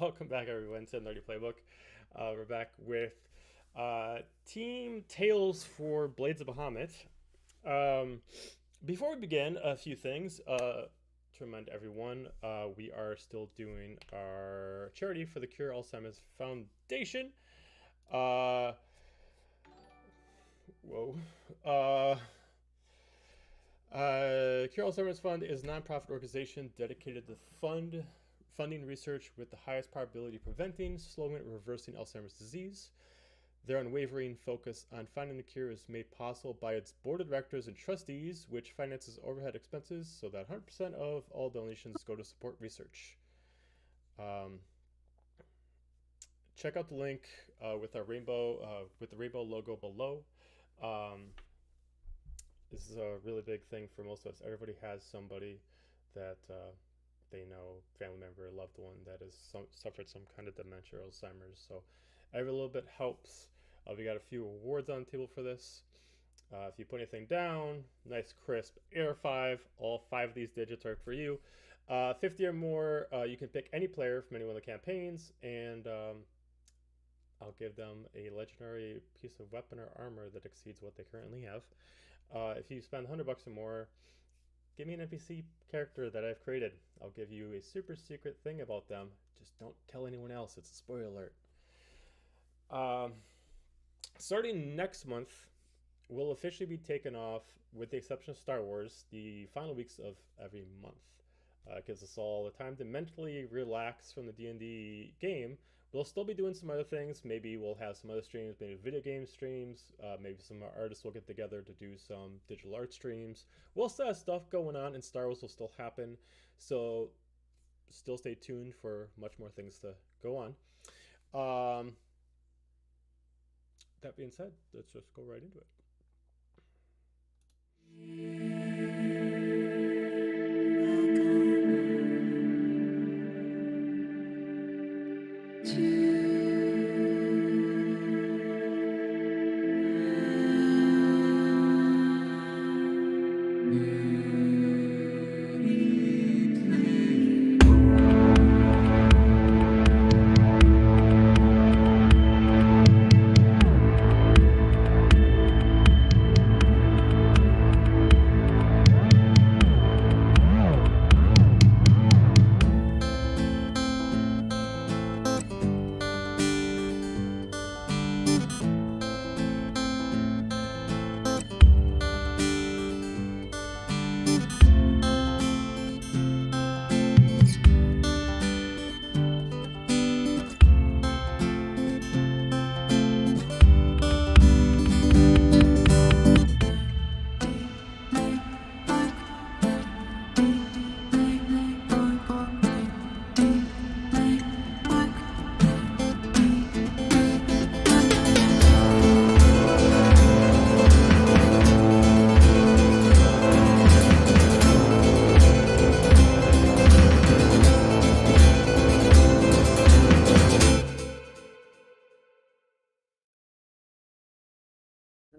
Welcome back, everyone, to Nerdy Playbook. We're back with Team Tales for Blades of Bahamut. Um, Before we begin, a few things to remind everyone. We are still doing our charity for the Cure Alzheimer's Foundation. Uh, whoa. Uh, Cure Alzheimer's Fund is a nonprofit organization dedicated to funding research with the highest probability of preventing, slowing, or reversing Alzheimer's disease. Their unwavering focus on finding the cure is made possible by its board of directors and trustees, which finances overhead expenses so that 100% of all donations go to support research. Check out the link with the rainbow logo below. This is a really big thing for most of us. Everybody has somebody that they know, family member, loved one that has suffered some kind of dementia or Alzheimer's. So every little bit helps. We got a few awards on the table for this. If you put anything down, nice crisp Air 5. All 5 of these digits are for you. 50 or more, you can pick any player from any one of the campaigns, and I'll give them a legendary piece of weapon or armor that exceeds what they currently have. If you spend $100 or more, give me an NPC character that I've created. I'll give you a super secret thing about them. Just don't tell anyone else. It's a spoiler alert. Starting next month, we'll officially be taken off, with the exception of Star Wars, the final weeks of every month. It gives us all the time to mentally relax from the D&D game. We'll still be doing some other things. Maybe we'll have some other streams, maybe video game streams. Maybe some artists will get together to do some digital art streams. We'll still have stuff going on, and Star Wars will still happen. So still stay tuned for much more things to go on. That being said, let's just go right into it.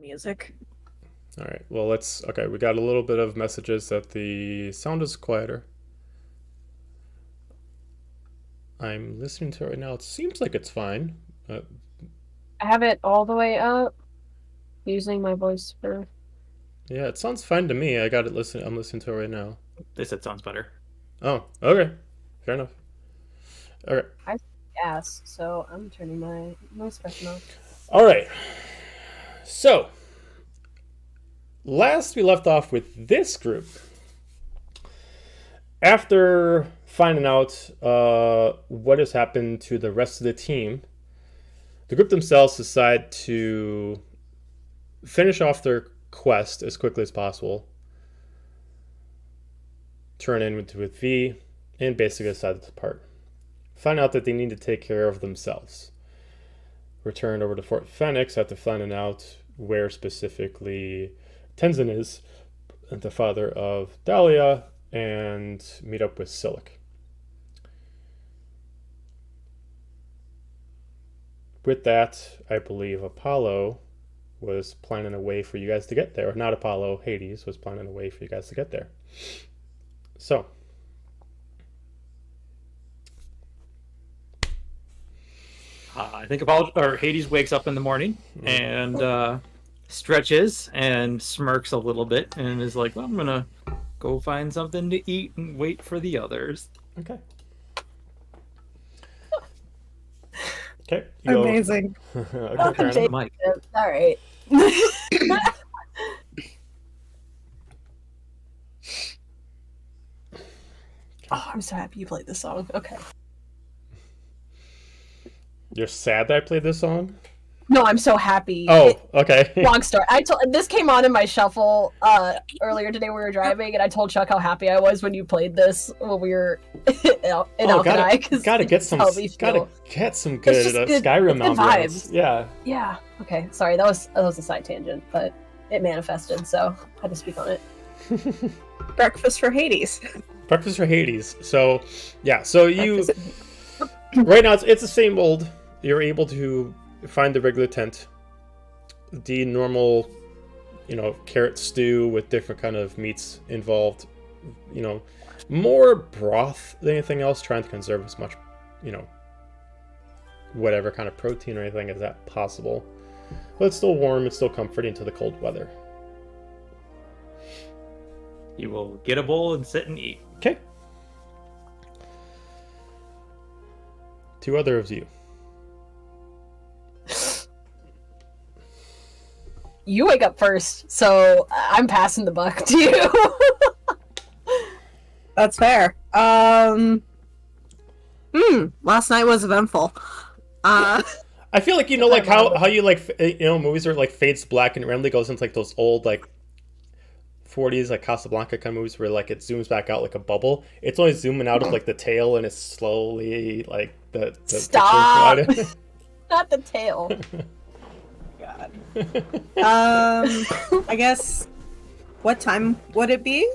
Music. All right, well, we got a little bit of messages that the sound is quieter. I'm listening to it right now. It seems like it's fine. I have it all the way up, using my voice for... Yeah, it sounds fine to me. I'm listening to it right now. They said sounds better. Oh, okay. Fair enough. Okay. I asked, so I'm turning my suppression off. All right. So, last we left off with this group. After finding out what has happened to the rest of the team, the group themselves decide to finish off their quest as quickly as possible, turn in with V, and basically decide to depart. Find out that they need to take care of themselves. Return over to Fort Fenix after finding out where specifically Tenzin is, and the father of Dahlia, and meet up with Sylyk. With that, I believe Apollo was planning a way for you guys to get there. Or not Apollo, Hades was planning a way for you guys to get there. So, I think about, or Hades wakes up in the morning and stretches and smirks a little bit and is like, well, I'm gonna go find something to eat and wait for the others. Okay. Okay. Amazing. Okay, fair Jake. enough. Mike. All right. Oh, I'm so happy you played this song. Okay. You're sad that I played this song? No, I'm so happy. Oh, okay. Long story. This came on in my shuffle earlier today when we were driving, and I told Chuck how happy I was when you played this when we were in Alkanai. Gotta get some good Skyrim good ambiance. vibes. Yeah. Yeah. Okay. Sorry, that was a side tangent, but it manifested, so I had to speak on it. Breakfast for Hades. Breakfast for Hades. So, yeah. So you right now it's the same old. You're able to find the regular tent, the normal, carrot stew with different kind of meats involved. More broth than anything else. Trying to conserve as much, whatever kind of protein or anything as that possible. But it's still warm. It's still comforting to the cold weather. You will get a bowl and sit and eat. Okay. 2 other of you. You wake up first, so I'm passing the buck to you. That's fair. Last night was eventful. I feel like like how you movies are like fades black and it randomly goes into like those old like 40s like Casablanca kind of movies where like it zooms back out like a bubble. It's only zooming out of like the tail and it's slowly like the Stop. Not the tail. God. I guess. What time would it be?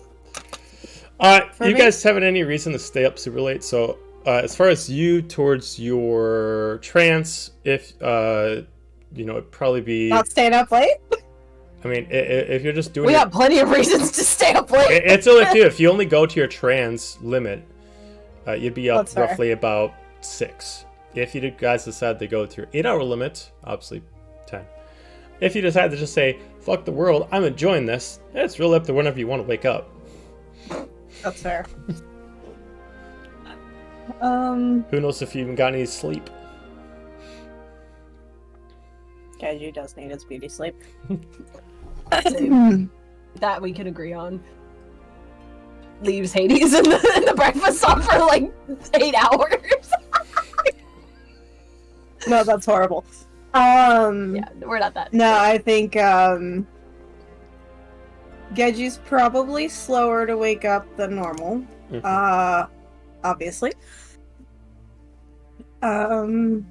You guys haven't any reason to stay up super late, so as far as you towards your trance, if it'd probably be Not staying up late. I mean, if you're just doing we have plenty of reasons to stay up late. It's only if you. If you only go to your trance limit, you'd be up roughly about 6. If you guys decide to go to your 8-hour limit, obviously 10. If you decide to just say, fuck the world, I'm enjoying this, it's really up to whenever you want to wake up. That's fair. Who knows if you even got any sleep? Kaiju does need his beauty sleep. That we can agree on. Leaves Hades in the breakfast on for like 8 hours. No, that's horrible. Yeah, we're not that. No, I think Geji's probably slower to wake up than normal. Obviously. I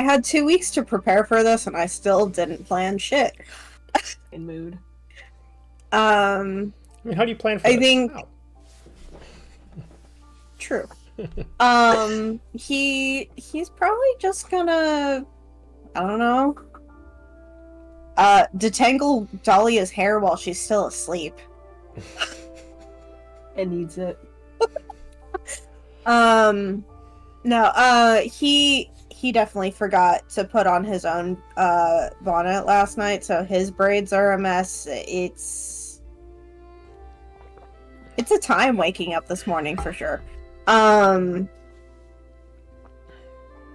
had 2 weeks to prepare for this, and I still didn't plan shit. In mood. I mean, how do you plan for I this? think. How? True. He's probably just gonna, I don't know, detangle Dahlia's hair while she's still asleep. It needs it. No, he definitely forgot to put on his own bonnet last night, so his braids are a mess. It's a time waking up this morning for sure.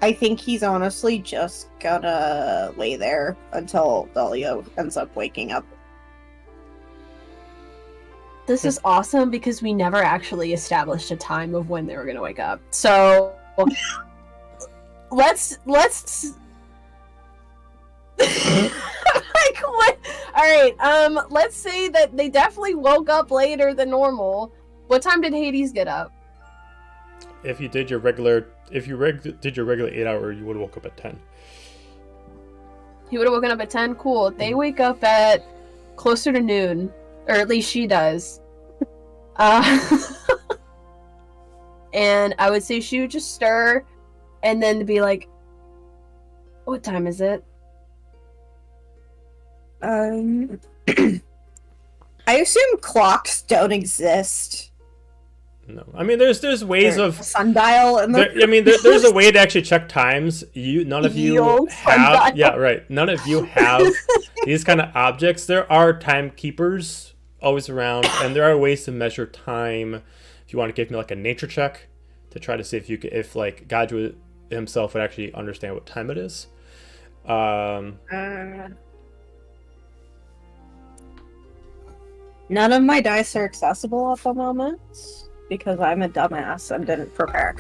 I think he's honestly just gonna lay there until Dahlia ends up waking up. This is awesome because we never actually established a time of when they were gonna wake up. So let's like what? All right. Let's say that they definitely woke up later than normal. What time did Hades get up? If you did your regular, did your regular 8-hour, you would have woke up at 10. He would have woken up at 10. Cool. They wake up at closer to noon, or at least she does. And I would say she would just stir, and then be like, "What time is it?" I assume clocks don't exist. No, I mean there's ways There's of a sundial in the. there's a way to actually check times. None of you old have. sundial. Yeah, right. None of you have these kind of objects. There are timekeepers always around, and there are ways to measure time. If you want to give me like a nature check to try to see if like God himself would actually understand what time it is. None of my dice are accessible at the moment because I'm a dumbass and didn't prepare.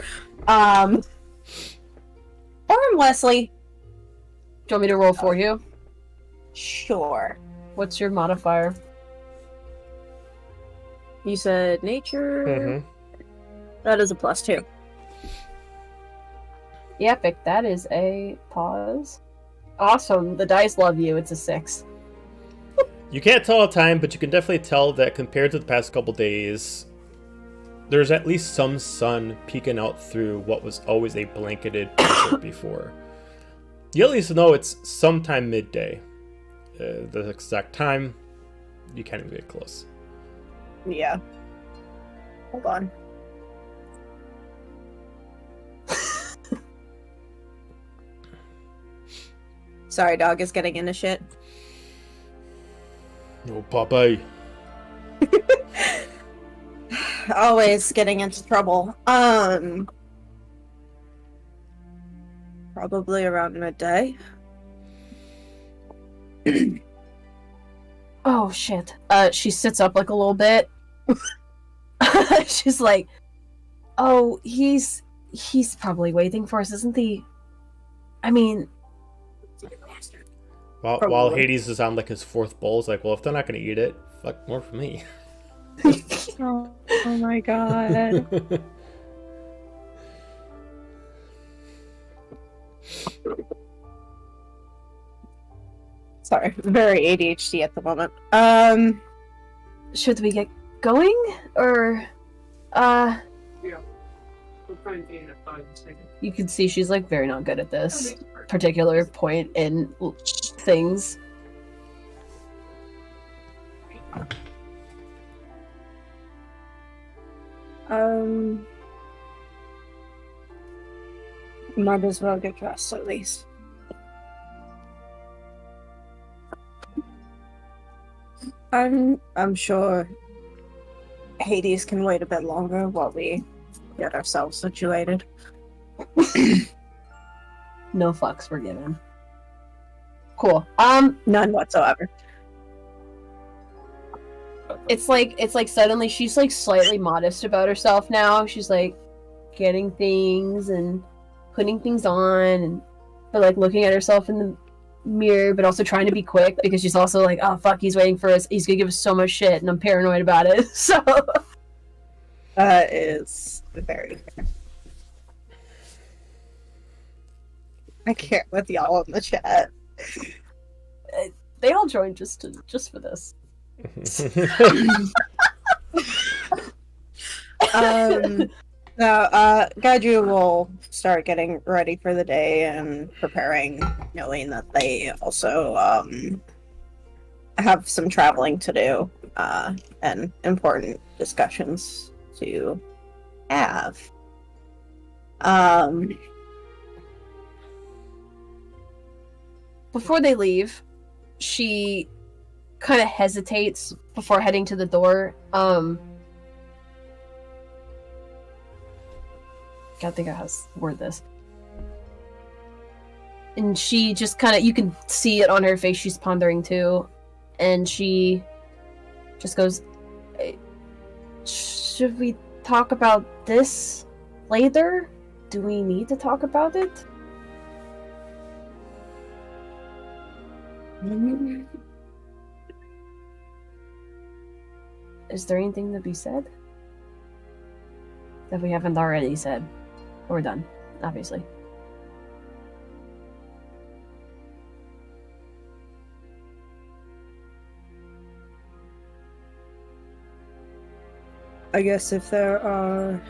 Or Leslie. Do you want me to roll for you? Sure. What's your modifier? You said nature. Mm-hmm. That is a +2. Epic. That is a pause. Awesome. The dice love you. It's a 6. You can't tell the time, but you can definitely tell that compared to the past couple days, there's at least some sun peeking out through what was always a blanketed desert before. You at least know it's sometime midday. The exact time, you can't even get close. Yeah. Hold on. Sorry, dog is getting into shit. Oh, Popeye. Always getting into trouble. Probably around midday. Oh shit. She sits up like a little bit. She's like, "Oh, he's probably waiting for us, isn't he? I mean." While Hades is on like his 4th bowl, it's like, well, if they're not gonna eat it, fuck, more for me. Oh my god. Sorry, very ADHD at the moment. Should we get going? Or Yeah. We'll try and be in a 5 seconds. you can see she's like very not good at this particular point in things. Might as well get dressed at least. I'm sure Hades can wait a bit longer while we get ourselves situated. No fucks were given. Cool. None whatsoever. It's like suddenly she's like slightly modest about herself now. She's like getting things and putting things on, and but like looking at herself in the mirror, but also trying to be quick because she's also like, oh fuck, he's waiting for us. He's gonna give us so much shit, and I'm paranoid about it. So That is very fair. I can't with y'all in the chat. they all joined just for this. Now, Gaiju will start getting ready for the day and preparing, knowing that they also have some traveling to do and important discussions to have. Before they leave, she kind of hesitates before heading to the door. I think I have to word this. And she just kind of, you can see it on her face, she's pondering too. And she just goes, should we talk about this later? Do we need to talk about it? Is there anything to be said that we haven't already said or done, obviously? I guess if there are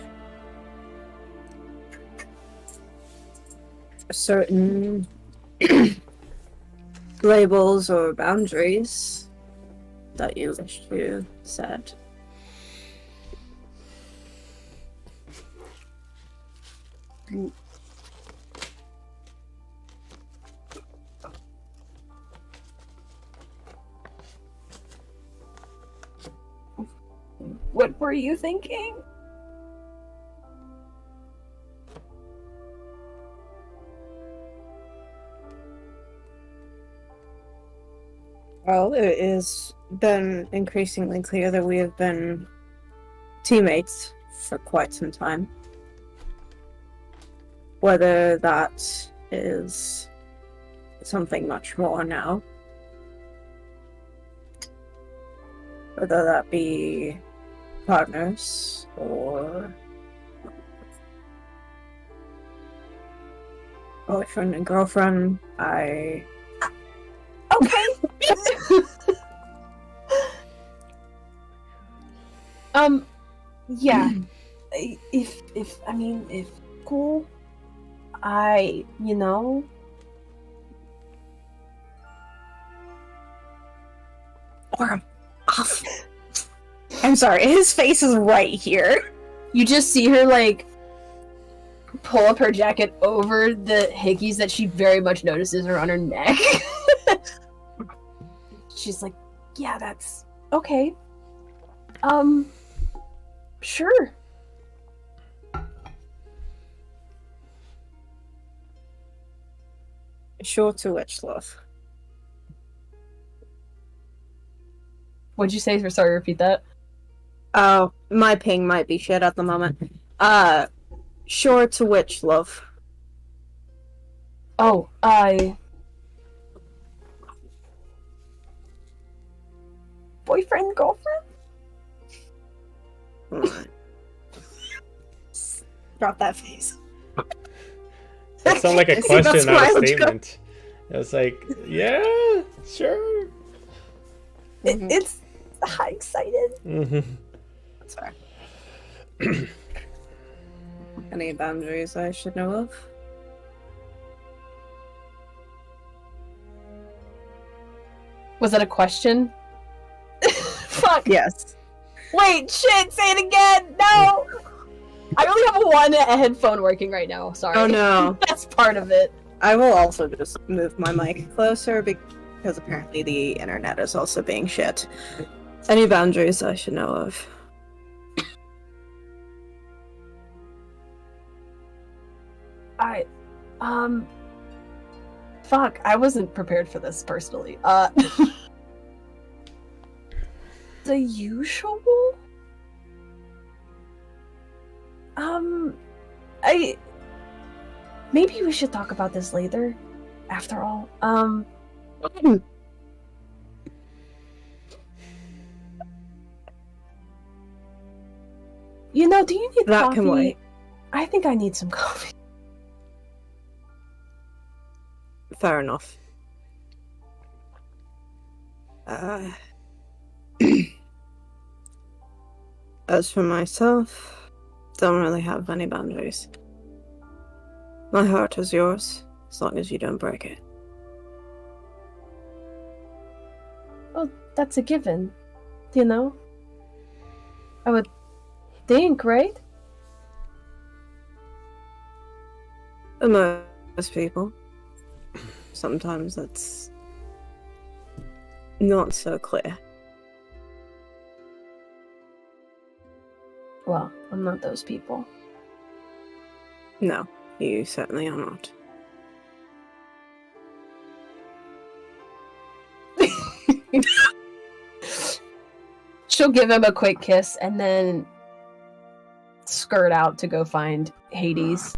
certain labels or boundaries that you wish to set. What were you thinking? Well, it has been increasingly clear that we have been teammates for quite some time. Whether that is something much more now, whether that be partners or boyfriend and girlfriend, Okay. Yeah. If cool, or off. I'm sorry, his face is right here. You just see her, like, pull up her jacket over the hickeys that she very much notices are on her neck. She's like, yeah, that's okay. Sure. Sure to which, love? What'd you say? Sorry, repeat that. Oh, my ping might be shit at the moment. Sure to which, love? Oh, boyfriend, girlfriend? Drop that face. That sounded like a See, that's question, why not I a was statement. It was like, yeah, sure. It's high excited. Mm-hmm. That's fair. Any boundaries I should know of? Was that a question? Fuck. Yes. Wait, shit, say it again! No! I only have one headphone working right now, sorry. Oh no. That's part of it. I will also just move my mic closer because apparently the internet is also being shit. Any boundaries I should know of? Fuck, I wasn't prepared for this personally. The usual? Maybe we should talk about this later, after all. Do you need That coffee? can wait. I think I need some coffee. Fair enough. As for myself, don't really have any boundaries. My heart is yours, as long as you don't break it. Well, that's a given. I would think, right? For most people. Sometimes that's not so clear. Well, I'm not those people. No, you certainly are not. She'll give him a quick kiss and then skirt out to go find Hades.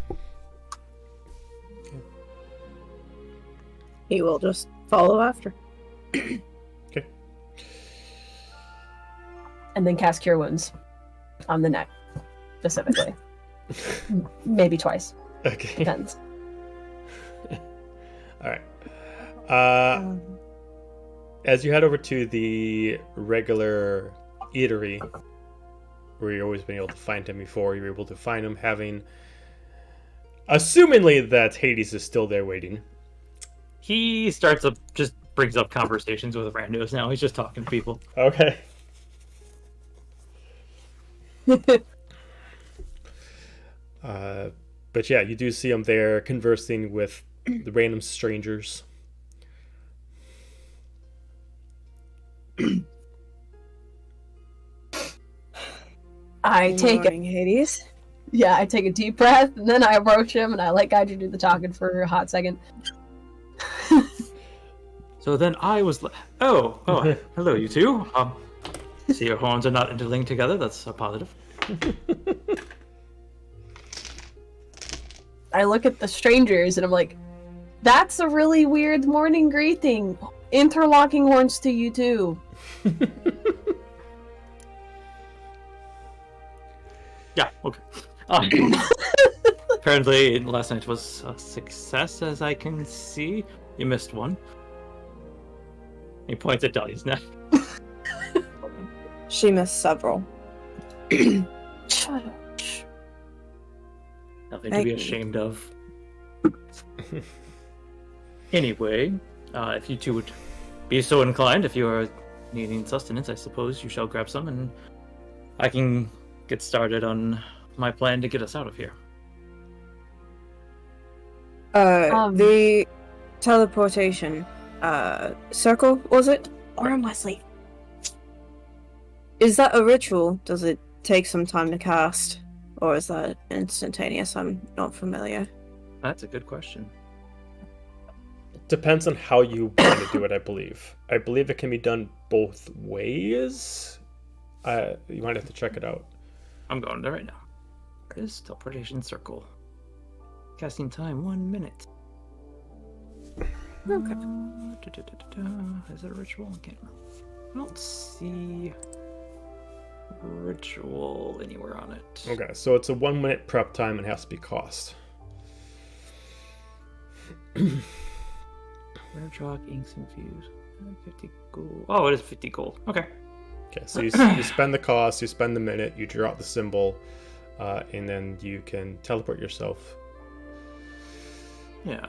He will just follow after. Okay. And then cast Cure Wounds on the neck, specifically. Maybe twice. Okay. Depends. All right. As you head over to the regular eatery, where you've always been able to find him before, you're able to find him having, assumingly that Hades is still there waiting. He just brings up conversations with randos now. He's just talking to people. Okay. But yeah, you do see him there conversing with the random strangers. I Good take it. morning, Hades. Yeah, I take a deep breath, and then I approach him, and I let Gaiju do the talking for a hot second. So then I was oh, hello, you two. See your horns are not interlinked together. That's a positive. I look at the strangers, and I'm like, that's a really weird morning greeting. Interlocking horns to you, too. Yeah, okay. Apparently, last night was a success, as I can see. You missed one. He points at Dahlia's neck. She missed several. Shut up. Nothing to be ashamed of. Anyway, if you two would be so inclined, if you are needing sustenance, I suppose you shall grab some, and I can get started on my plan to get us out of here. The teleportation circle, was it? Or am I asleep? Is that a ritual? Does it take some time to cast? Or is that instantaneous? I'm not familiar. That's a good question. Depends on how you want to do it, I believe. I believe it can be done both ways. You might have to check it out. I'm going there right now. This teleportation circle. Casting time 1 minute. Okay. Is it a ritual? I don't see ritual anywhere on it. Okay, so it's a 1 minute prep time and has to be cost. Rare chalk, inks infused. 50 gold. Oh, it is 50 gold. Okay. Okay, so you spend the cost, you spend the minute, you draw out the symbol, and then you can teleport yourself. Yeah.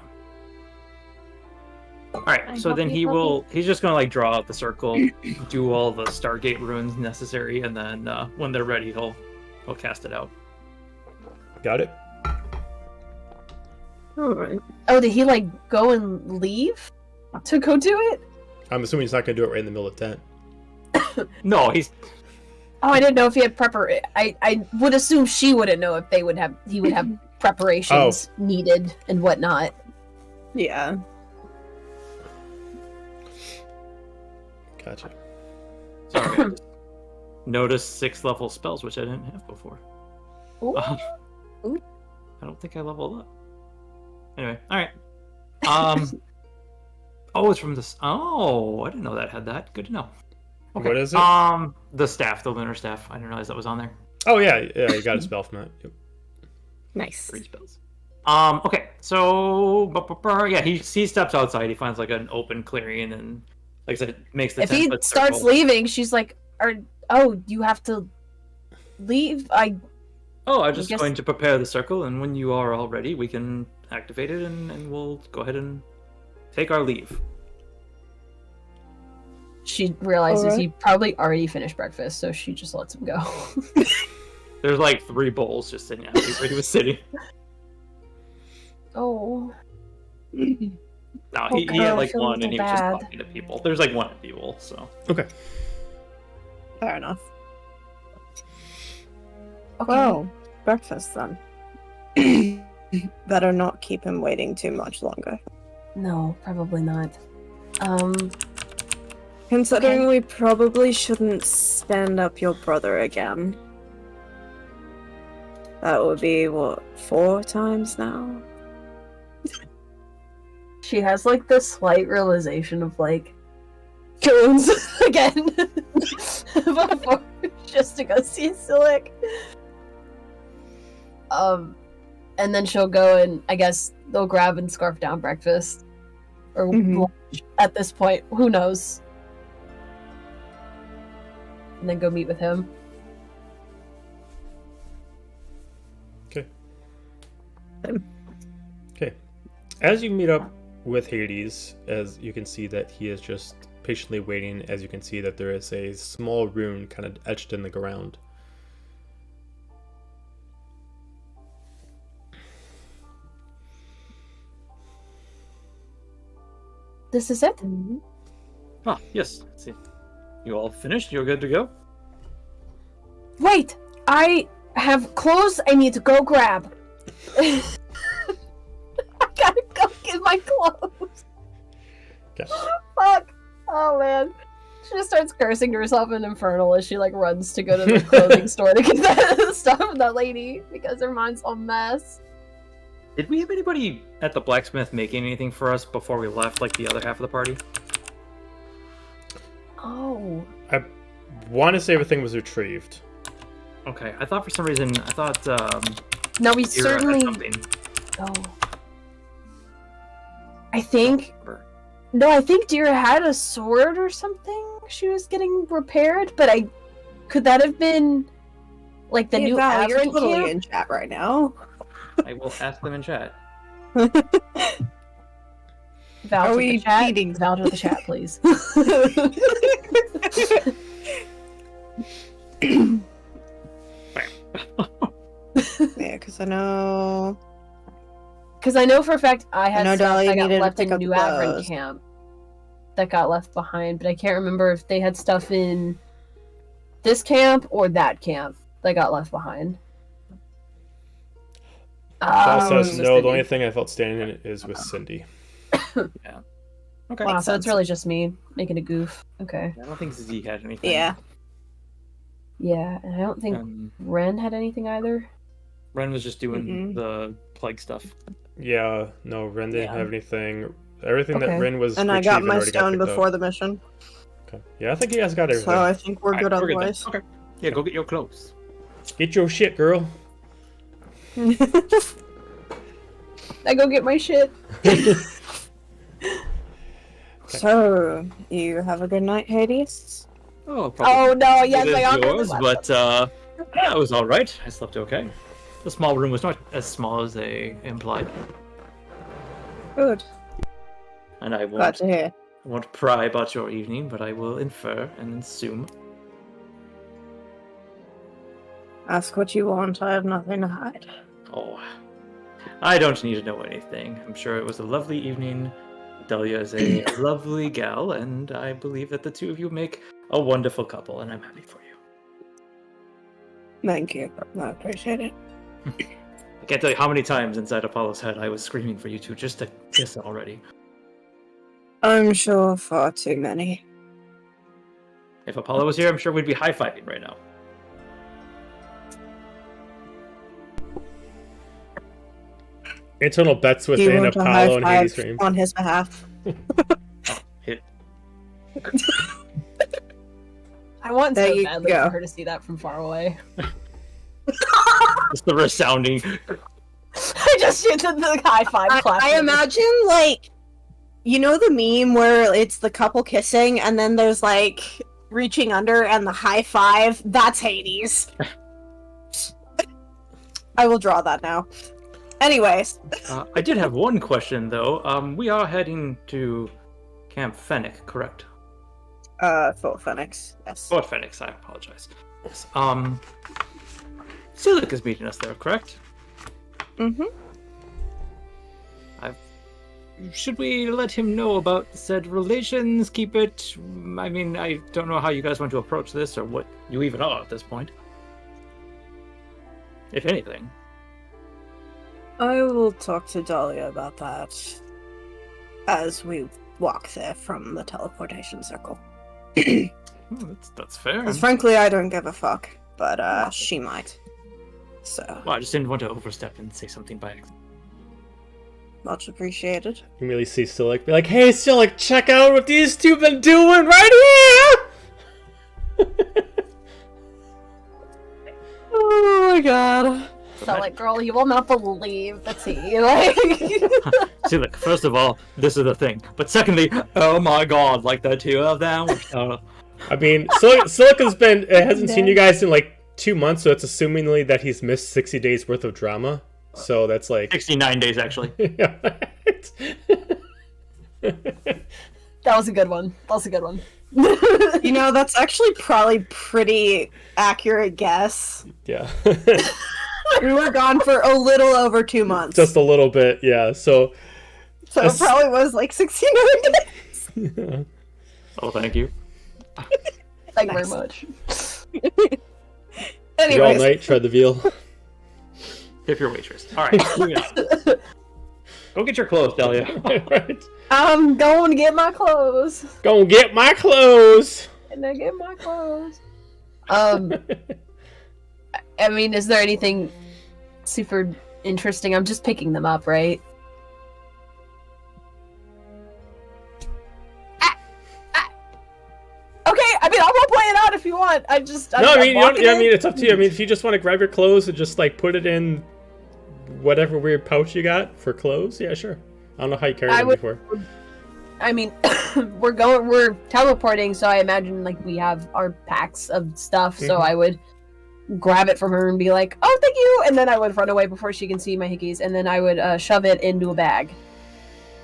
Alright, so then he's just gonna like draw out the circle, do all the Stargate runes necessary, and then when they're ready he'll cast it out. Got it? Alright. Oh, did he, like, go and leave to go do it? I'm assuming he's not going to do it right in the middle of the tent. No, he's Oh, I didn't know if he had I would assume she wouldn't know if he would have preparations needed and whatnot. Yeah. Gotcha. sorry. I just noticed 6th level spells, which I didn't have before. Ooh. Ooh. I don't think I leveled up. Anyway, alright. Oh, it's from this. Oh, I didn't know that had that. Good to know. Okay. What is it? The staff, the lunar staff. I didn't realize that was on there. Oh, yeah, you got a spell from that. Yep. Nice. 3 spells. Okay, so yeah, he steps outside. He finds like an open clearing, and like I said, makes the. If he starts leaving, she's like, you have to leave." I'm just going to prepare the circle, and when you are all ready, we can activate it, and we'll go ahead and take our leave. She realizes he probably already finished breakfast, so she just lets him go. There's like 3 bowls just sitting empty where he was sitting. Oh. No, he had like one, and he was just talking to people. There's like 1 at people, so. Okay. Fair enough. Okay. Well, breakfast then. Better not keep him waiting too much longer. No, probably not. Considering we probably shouldn't stand up your brother again. That would be, 4 times now? She has like this slight realization of like, Jones again before just to go see Sylyk. And then she'll go and I guess they'll grab and scarf down breakfast or lunch at this point. Who knows? And then go meet with him. Okay. As you meet up with Hades, as you can see that he is just patiently waiting, as you can see that there is a small rune kind of etched in the ground. This is it? Ah, yes. Let's see. You all finished? You're good to go? Wait! I have clothes I need to go grab. I gotta go get my clothes. Okay. Fuck. Oh man. She just starts cursing to herself in Infernal as she like runs to go to the clothing store to get that stuff from that lady because her mind's a mess. Did we have anybody at the blacksmith making anything for us before we left, like the other half of the party? Oh. I want to say everything was retrieved. Okay, I thought for some reason, No, we Ira had certainly. something. Oh. I think. No, I think Dira had a sword or something. She was getting repaired, but could that have been like the Hey, new Val, you're Aberrant totally camp? in chat right now. I will ask them in chat. Val Are to we the chat. feeding- Val to the chat, please. Yeah, because I know. Because I know for a fact I had know stuff Dahlia that got needed to left pick in up New Aberrant clothes. camp that got left behind, but I can't remember if they had stuff in this camp or that camp that got left behind. Val Oh, says so no. The Cindy. only thing I felt standing in is with Cindy. Okay. Wow, Makes so it's sense. really just me making a goof. Okay. I don't think Z had anything. Yeah. Yeah, and I don't think Ren had anything either. Ren was just doing Mm-mm. the plague stuff. Yeah, no, Ren didn't Yeah. have anything. Everything Okay. that Ren was And I got retrieving my already got stone picked up. before the mission. Okay. Yeah, I think you guys got everything. So I think we're Alright, good we're then. otherwise. Okay. Yeah, go get your clothes. Get your shit, girl. I go get my shit. So, you have a good night, Hades? Oh, Oh no, yes, it I is got yours, but yeah, it was all right. I slept okay. The small room was not as small as they implied, Good. and I Glad to hear. won't pry about your evening, but I will infer and assume. Ask what you want, I have nothing to hide. Oh, I don't need to know anything. I'm sure it was a lovely evening. Delia is a lovely gal, and I believe that the two of you make a wonderful couple, and I'm happy for you. Thank you. I appreciate it. I can't tell you how many times inside Apollo's head I was screaming for you two just to kiss already. I'm sure far too many. If Apollo was here, I'm sure we'd be high-fiving right now. Internal bets Do you within want a Apollo high and Hades five stream. on his behalf? Hit. I want There so you badly go. for her to see that from far away. Just the resounding. I just did the high five clap. I imagine, like, you know the meme where it's the couple kissing and then there's, like, reaching under and the high five? That's Hades. I will draw that now. Anyways. I did have one question, though. We are heading to Camp Fenix, correct? Fort Fenix, yes. Fort Fenix, I apologize. Yes. Sylyk is meeting us there, correct? Mm-hmm. Should we let him know about said relations? Keep it... I mean, I don't know how you guys want to approach this, or what you even are at this point. If anything. I will talk to Dahlia about that as we walk there from the teleportation circle. Oh, that's fair. Because frankly, I don't give a fuck, but she might. So, Well, I just didn't want to overstep and say something by accident. much appreciated. You immediately see Sylyk be like, "Hey, Sylyk, check out what these two been doing right here!" Oh my god. So like, girl, you will not believe the tea. Like, Sylyk, first of all, this is the thing. But secondly, oh my god, like the two of them. I mean, Sylyk hasn't seen you guys in like 2 months, so it's assumingly that he's missed 60 days worth of drama. So that's like 69 days, actually. Yeah, right. that was a good one. That was a good one. You know, that's actually probably pretty accurate guess. Yeah. We were gone for a little over 2 months. Just a little bit, yeah. So So it probably was like 69 days. Oh, thank you. Thank you very Nice. much. You all Anyways, night, try the veal. Tip your waitress. All right. moving on. Go get your clothes, Delia. Right. I'm going to get my clothes. Go get my clothes. And I get my clothes. I mean, is there anything super interesting? I'm just picking them up, right? Okay, I mean, I'll go play it out if you want. I'm No, I mean, you don't, walking I in. mean, it's up to you. I mean, if you just want to grab your clothes and just like put it in whatever weird pouch you got for clothes, yeah, sure. I don't know how you carried I them would- before. I mean, we're teleporting, so I imagine like we have our packs of stuff. So Mhm. I would grab it from her and be like, "Oh, thank you," and then I would run away before she can see my hickeys, and then I would shove it into a bag,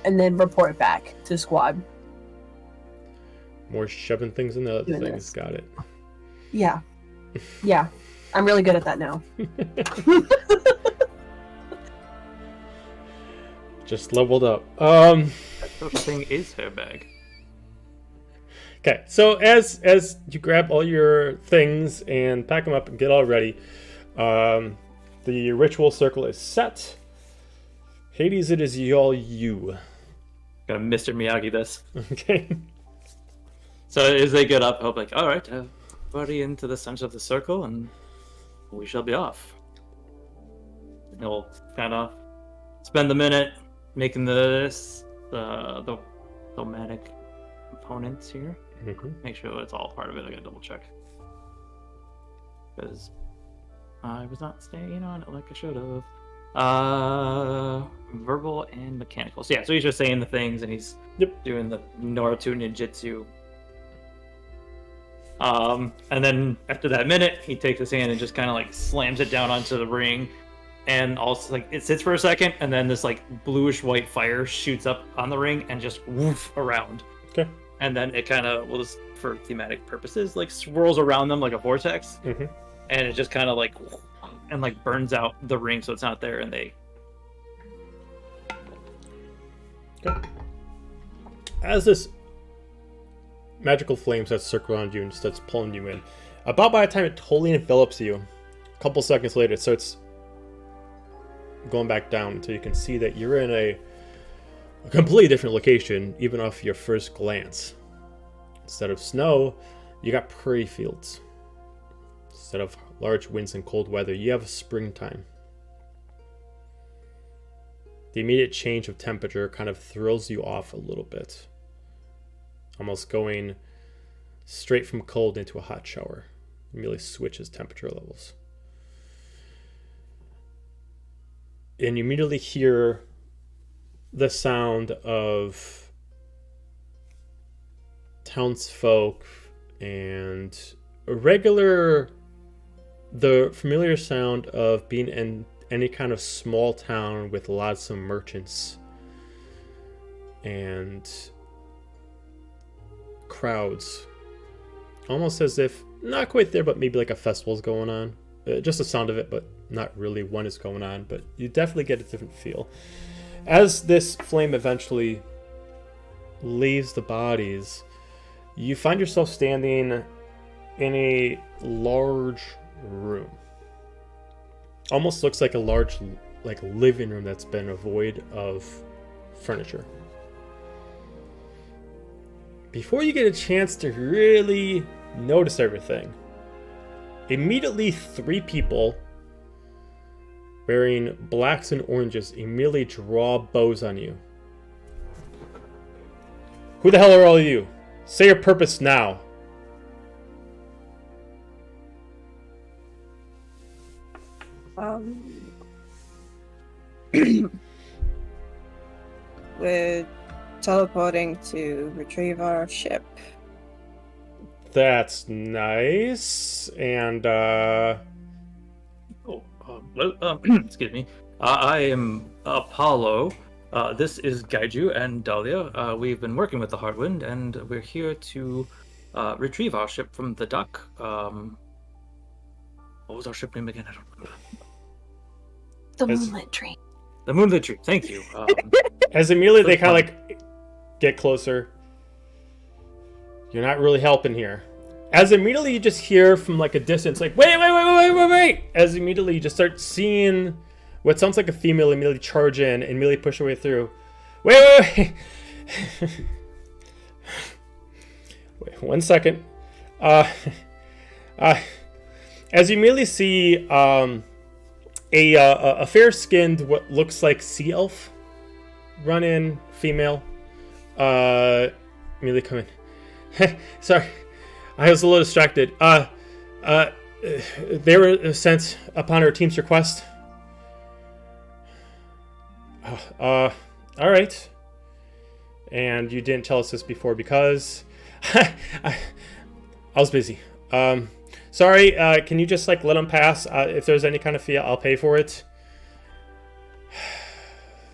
and then report back to squad. More shoving things in the other Doing things. this. Got it. Yeah, yeah, I'm really good at that now. Just leveled up. That sort of thing is her bag. Okay, so as you grab all your things and pack them up and get all ready, the ritual circle is set. Hades, it is all you. Gonna Mr. Miyagi this. Okay. So as they get up, I'll be like, all right, everybody into the center of the circle, and we shall be off. And we'll kind of spend the minute making the somatic components here. Mhm. Make sure it's all part of it. I gotta double check. Because I was not staying on it like I should have. Verbal and mechanical. So yeah, so he's just saying the things, and he's doing the Naruto ninjutsu. And then after that minute, he takes his hand and just kind of like slams it down onto the ring, and also like it sits for a second, and then this like bluish white fire shoots up on the ring and just woof around. Okay. And then it kind of, well, just for thematic purposes, like swirls around them like a vortex, Mhm. and it just kind of like and like burns out the ring so it's not there, and they. Okay. As this magical flame starts circling around you and starts pulling you in, about by the time it totally envelops you, a couple seconds later, it starts going back down until you can see that you're in a completely different location, even off your first glance. Instead of snow, you got prairie fields. Instead of large winds and cold weather, you have springtime. The immediate change of temperature kind of throws you off a little bit. Almost going straight from cold into a hot shower. It really switches temperature levels. And you immediately hear the sound of townsfolk and the familiar sound of being in any kind of small town with lots of merchants and crowds, almost as if not quite there, but maybe like a festival's going on. Just the sound of it, but not really one is going on, but you definitely get a different feel. As this flame eventually leaves the bodies, you find yourself standing in a large room. Almost looks like a large living room that's been void of furniture. Before you get a chance to really notice everything, immediately 3 people wearing blacks and oranges immediately draw bows on you. Who the hell are all of you? Say your purpose now. We're teleporting to retrieve our ship. That's nice. And Excuse me. I am Apollo. This is Gaiju and Dahlia. We've been working with the Hardwind, and we're here to retrieve our ship from the dock. What was our ship name again? I don't remember. The It's- Moonlit Train. The moonlit tree. Thank you. As immediately they kind of like get closer. You're not really helping here. As immediately you just hear from like a distance, like, wait. As immediately you just start seeing what sounds like a female immediately charge in and immediately push her way through. Wait. Wait 1 second. As you immediately see a fair-skinned, what looks like sea elf run in, female. Immediately come in. Sorry, I was a little distracted. They were sent upon our team's request. All right. And you didn't tell us this before because I was busy. Sorry, can you just like let them pass? If there's any kind of fee, I'll pay for it.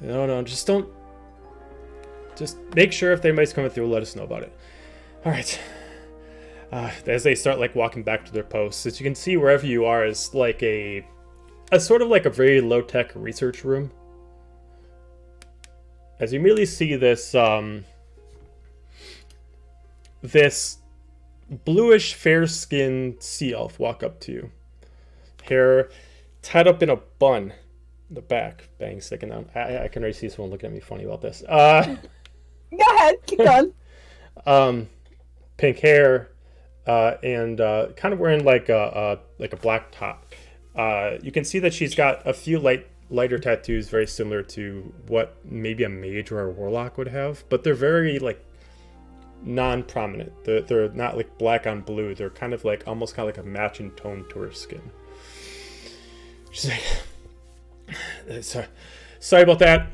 No, just don't. Just make sure if anybody's coming through, let us know about it. All right. As they start like walking back to their posts, as you can see, wherever you are is like a sort of like a very low-tech research room. As you immediately see this this bluish fair-skinned sea elf walk up to you, hair tied up in a bun, in the back, bang sticking down. I can already see someone looking at me funny about this. Go ahead, keep going. Pink hair, and kind of wearing like a black top. You can see that she's got a few lighter tattoos, very similar to what maybe a mage or a warlock would have, but they're very like non-prominent. They're not like black on blue. They're kind of like almost kind of like a matching tone to her skin. She's like, sorry about that.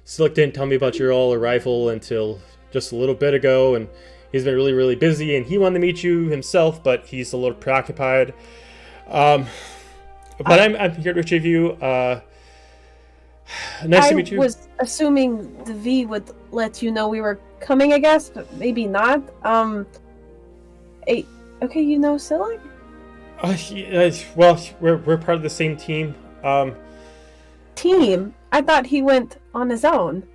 Sylyk didn't tell me about your all arrival until just a little bit ago, and he's been really, really busy, and he wanted to meet you himself, but he's a little preoccupied. But I'm here to retrieve you. Nice to meet you. I was assuming the V would let you know we were coming, I guess, but maybe not. Okay, you know Sylyk? Well, we're part of the same team. Team? I thought he went on his own.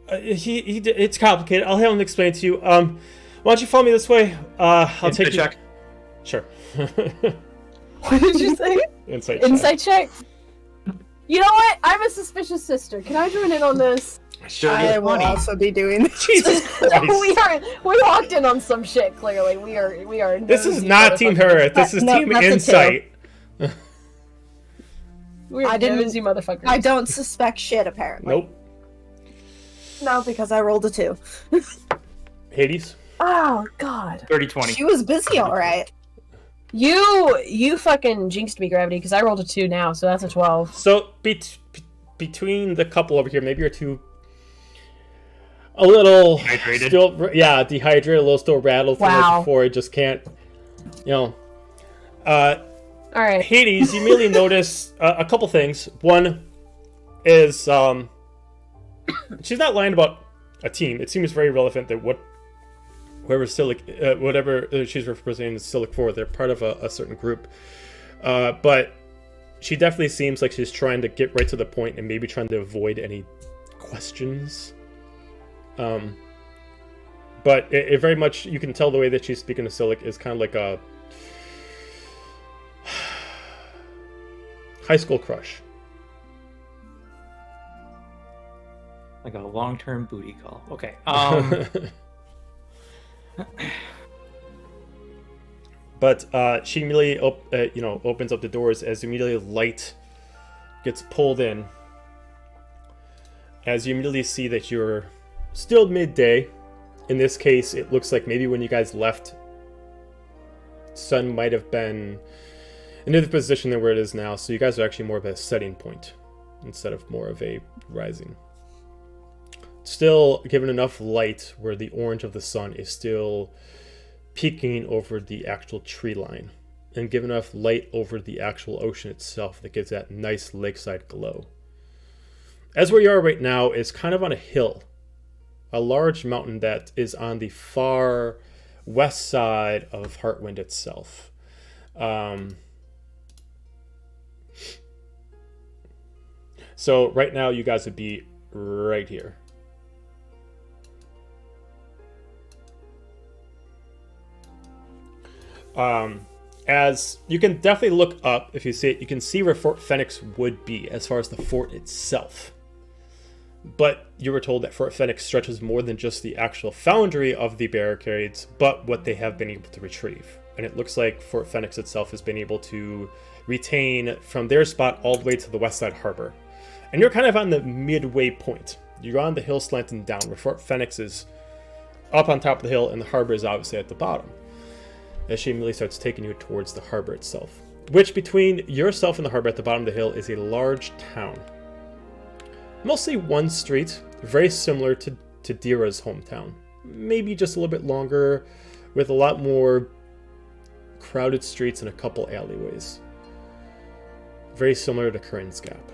It's complicated. I'll have him explain to you. Why don't you follow me this way? I'll take you. Check. Sure. What did you say? Insight check. You know what? I'm a suspicious sister. Can I join in on this? Sure. I will also be doing this. Jesus Christ. we walked in on some shit. Clearly, we are. This is not Team Herit. This is Team Insight. We're nosy motherfuckers. I don't suspect shit, apparently. Nope. No, because I rolled a 2. Hades. Oh God. 30-20. She was busy, all right. You fucking jinxed me, Gravity, because I rolled a 2 now, so that's a 12. So between the couple over here, maybe you're two a little Dehydrated. still, dehydrated, a little still rattled from Wow. like before. It just can't, All right. Hades, you immediately notice a couple things. One is she's not lying about a team. It seems very relevant that whoever Sylyk, whatever she's representing Sylyk for, they're part of a certain group. But she definitely seems like she's trying to get right to the point and maybe trying to avoid any questions. But it very much, you can tell the way that she's speaking to Sylyk is kind of like a high school crush. Like a long-term booty call. Okay. But she immediately opens up the doors as immediately light gets pulled in. As you immediately see that you're still midday. In this case, it looks like maybe when you guys left, sun might have been in a position than where it is now. So you guys are actually more of a setting point instead of more of a rising. Still given enough light where the orange of the sun is still peeking over the actual tree line, and give enough light over the actual ocean itself that gives that nice lakeside glow. As where you are right now is kind of on a hill, a large mountain that is on the far west side of Heartwind itself. So right now you guys would be right here. As you can definitely look up, if you see it, you can see where Fort Fenix would be as far as the fort itself. But you were told that Fort Fenix stretches more than just the actual foundry of the barricades, but what they have been able to retrieve. And it looks like Fort Fenix itself has been able to retain from their spot all the way to the west side harbor. And you're kind of on the midway point. You're on the hill slanting down, where Fort Fenix is up on top of the hill and the harbor is obviously at the bottom. As she immediately starts taking you towards the harbor itself, which between yourself and the harbor at the bottom of the hill is a large town. Mostly one street, very similar to Dira's hometown. Maybe just a little bit longer, with a lot more crowded streets and a couple alleyways. Very similar to Corinne's Gap.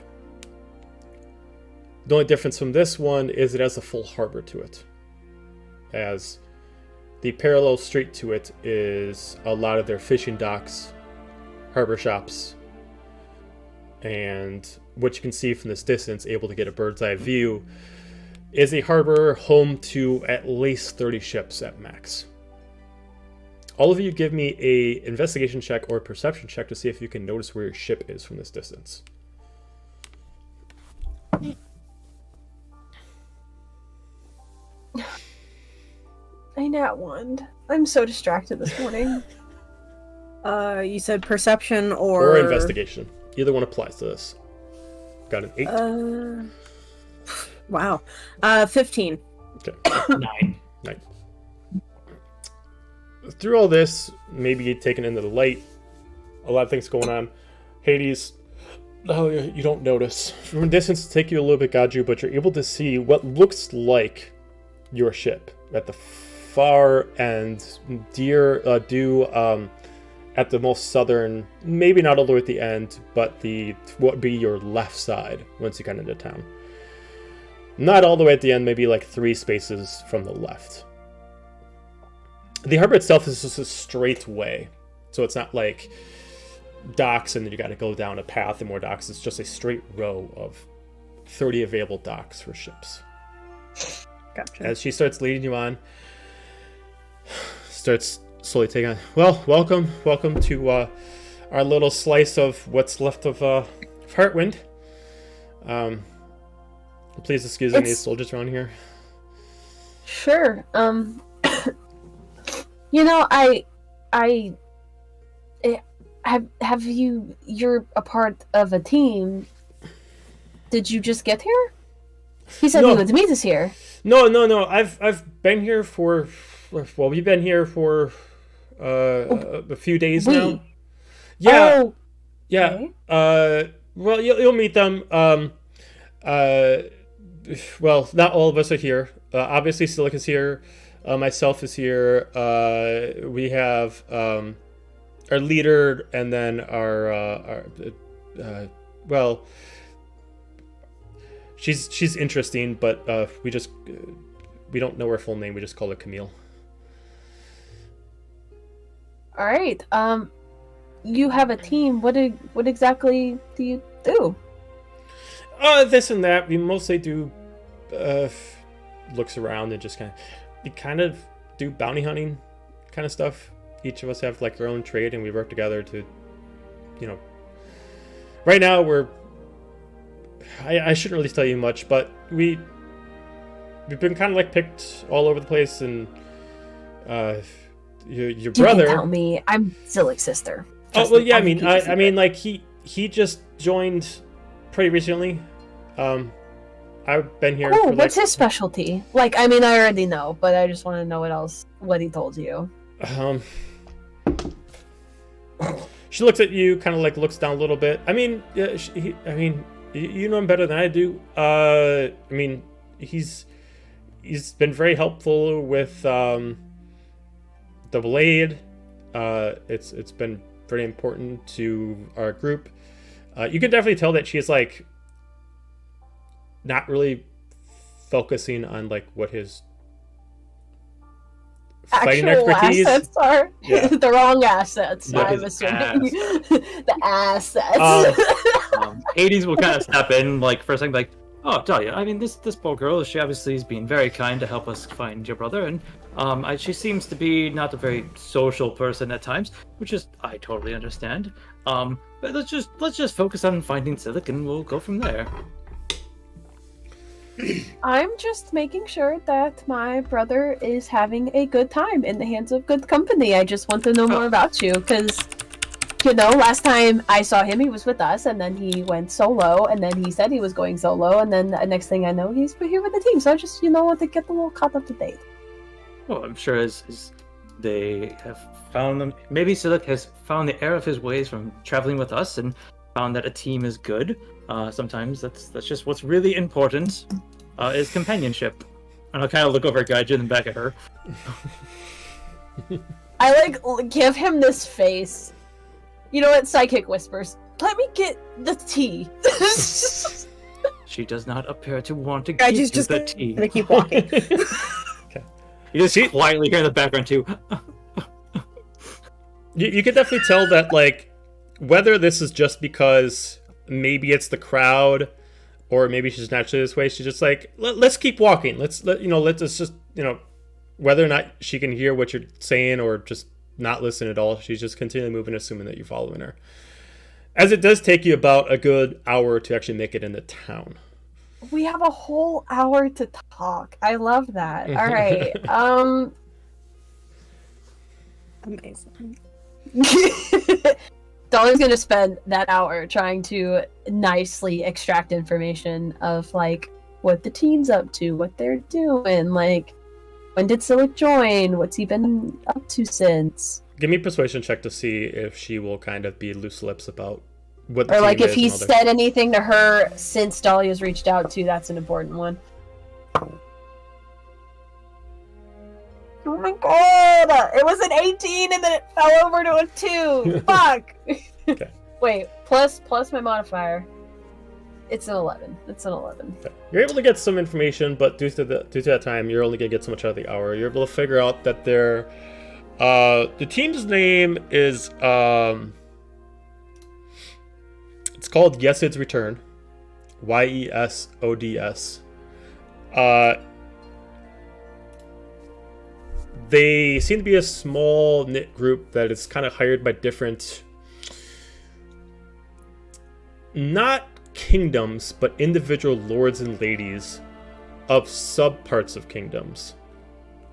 The only difference from this one is it has a full harbor to it, as the parallel street to it is a lot of their fishing docks, harbor shops, and what you can see from this distance, able to get a bird's eye view, is a harbor home to at least 30 ships at max. All of you give me a investigation check or a perception check to see if you can notice where your ship is from this distance. I nat one. I'm so distracted this morning. You said perception or... Or investigation. Either one applies to this. Got an 8. Wow. 15. Okay. 9. 9. Through all this, maybe taken into the light, a lot of things going on. Hades, oh, you don't notice. From a distance, take you a little bit, Gaju, but you're able to see what looks like your ship at the far end, due at the most southern, maybe not all the way at the end, but what would be your left side once you got into town. Not all the way at the end, maybe like 3 spaces from the left. The harbor itself is just a straight way, so it's not like docks and then you got to go down a path and more docks. It's just a straight row of 30 available docks for ships. Gotcha. As she starts leading you on, starts slowly taking on. Well, welcome to our little slice of what's left of Heartwind. Please excuse any soldiers around here. Sure. You're a part of a team. Did you just get here? He said he would meet us here. No. I've been here for, well, we've been here for a few days now. Yeah. Oh, yeah. okay. Well, you'll meet them. Well, not all of us are here. Obviously, Sylyk is here. Myself is here. We have our leader, and then our well, she's interesting, but we don't know her full name. We just call her Camille. All right. You have a team. What exactly do you do? This and that. We mostly do looks around and just kind of do bounty hunting kind of stuff. Each of us have like our own trade, and we work together to, right now I shouldn't really tell you much, but we've been kind of like picked all over the place, and your brother. You can tell me. I'm Sylyk's sister. Oh well, yeah. I mean, like he just joined pretty recently. I've been here. Cool. What's his specialty? Like, I mean, I already know, but I just want to know what he told you. She looks at you, kind of like looks down a little bit. I mean, you know him better than I do. I mean, he's been very helpful with the blade. It's been very important to our group. You can definitely tell that she's like not really focusing on like what his fighting actual expertise assets are. Yeah. The wrong assets. Not I'm his assuming the assets. Hades will kind of step in, like, for a second, like, oh, Dahlia, I mean, this poor girl, she obviously is being very kind to help us find your brother, and she seems to be not a very social person at times, which is, I totally understand. But let's just focus on finding Sylyk, and we'll go from there. I'm just making sure that my brother is having a good time in the hands of good company. I just want to know more about you, because, you know, last time I saw him, he was with us, and then he went solo, and then he said he was going solo, and then the next thing I know, he's here with the team. So I just, you know, want to get a little caught up to date. Well, I'm sure as they have found them, maybe Sylyk has found the error of his ways from traveling with us and found that a team is good. Sometimes that's just what's really important, is companionship. And I'll kind of look over at Gaijin and back at her. I, like, give him this face. You know what? Psychic whispers. Let me get the tea. She does not appear to want to give you the tea. Gonna keep walking. Okay. You just quietly hear in the background too. You can definitely tell that, like, whether this is just because maybe it's the crowd, or maybe she's naturally this way. She's just like, let's keep walking. Let's just, you know, whether or not she can hear what you're saying or just not listen at all. She's just continually moving, assuming that you're following her. As it does take you about a good hour to actually make it into town. We have a whole hour to talk. I love that. All right. Amazing. Dollar's gonna spend that hour trying to nicely extract information of, like, what the team's up to, what they're doing, like, when did Sylyk join, what's he been up to since. Give me a persuasion check to see if she will kind of be loose lips about what the or, team like, if is he's and all said anything to her since Dahlia's reached out to. That's an important one. Oh my god! It was an 18 and then it fell over to a 2! Fuck! Okay. Wait, plus my modifier. It's an 11. It's an 11. Okay. You're able to get some information, but due to that time, you're only going to get so much out of the hour. You're able to figure out that the team's name is, it's called Yesid's Return. Yesods. They seem to be a small knit group that is kind of hired by different, not kingdoms, but individual lords and ladies of subparts of kingdoms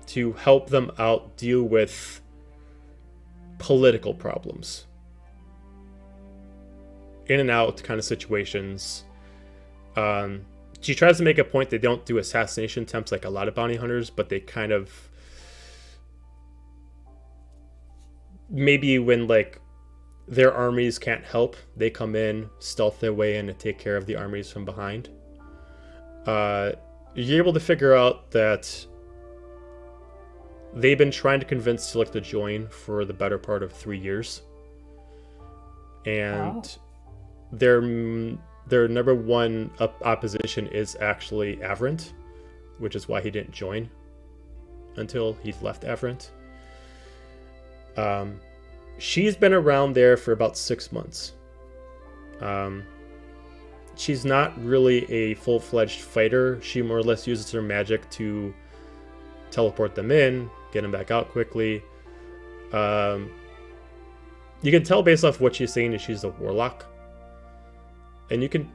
to help them out deal with political problems. In and out kind of situations. She tries to make a point they don't do assassination attempts like a lot of bounty hunters, but they kind of, maybe when, like, their armies can't help, they come in, stealth their way in, and take care of the armies from behind. You're able to figure out that they've been trying to convince Sylyk to join for the better part of 3 years. And their number one opposition is actually Avrant, which is why he didn't join until he left Avrant. She's been around there for about 6 months. She's not really a full-fledged fighter. She more or less uses her magic to teleport them in, get them back out quickly. You can tell based off what she's saying that she's a warlock. And you can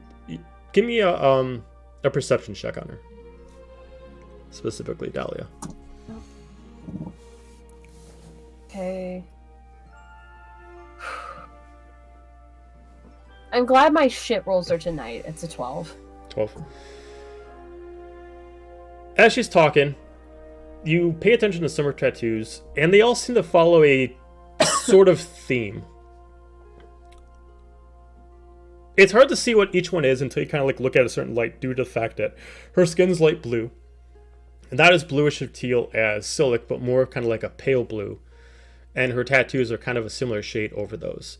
give me a perception check on her. Specifically Dahlia. Okay. I'm glad my shit rolls are tonight. It's a 12. 12. As she's talking, you pay attention to some of her tattoos, and they all seem to follow a sort of theme. It's hard to see what each one is until you kind of, like, look at a certain light due to the fact that her skin's light blue. And not as bluish or teal as Sylyk, but more kind of like a pale blue. And her tattoos are kind of a similar shade over those.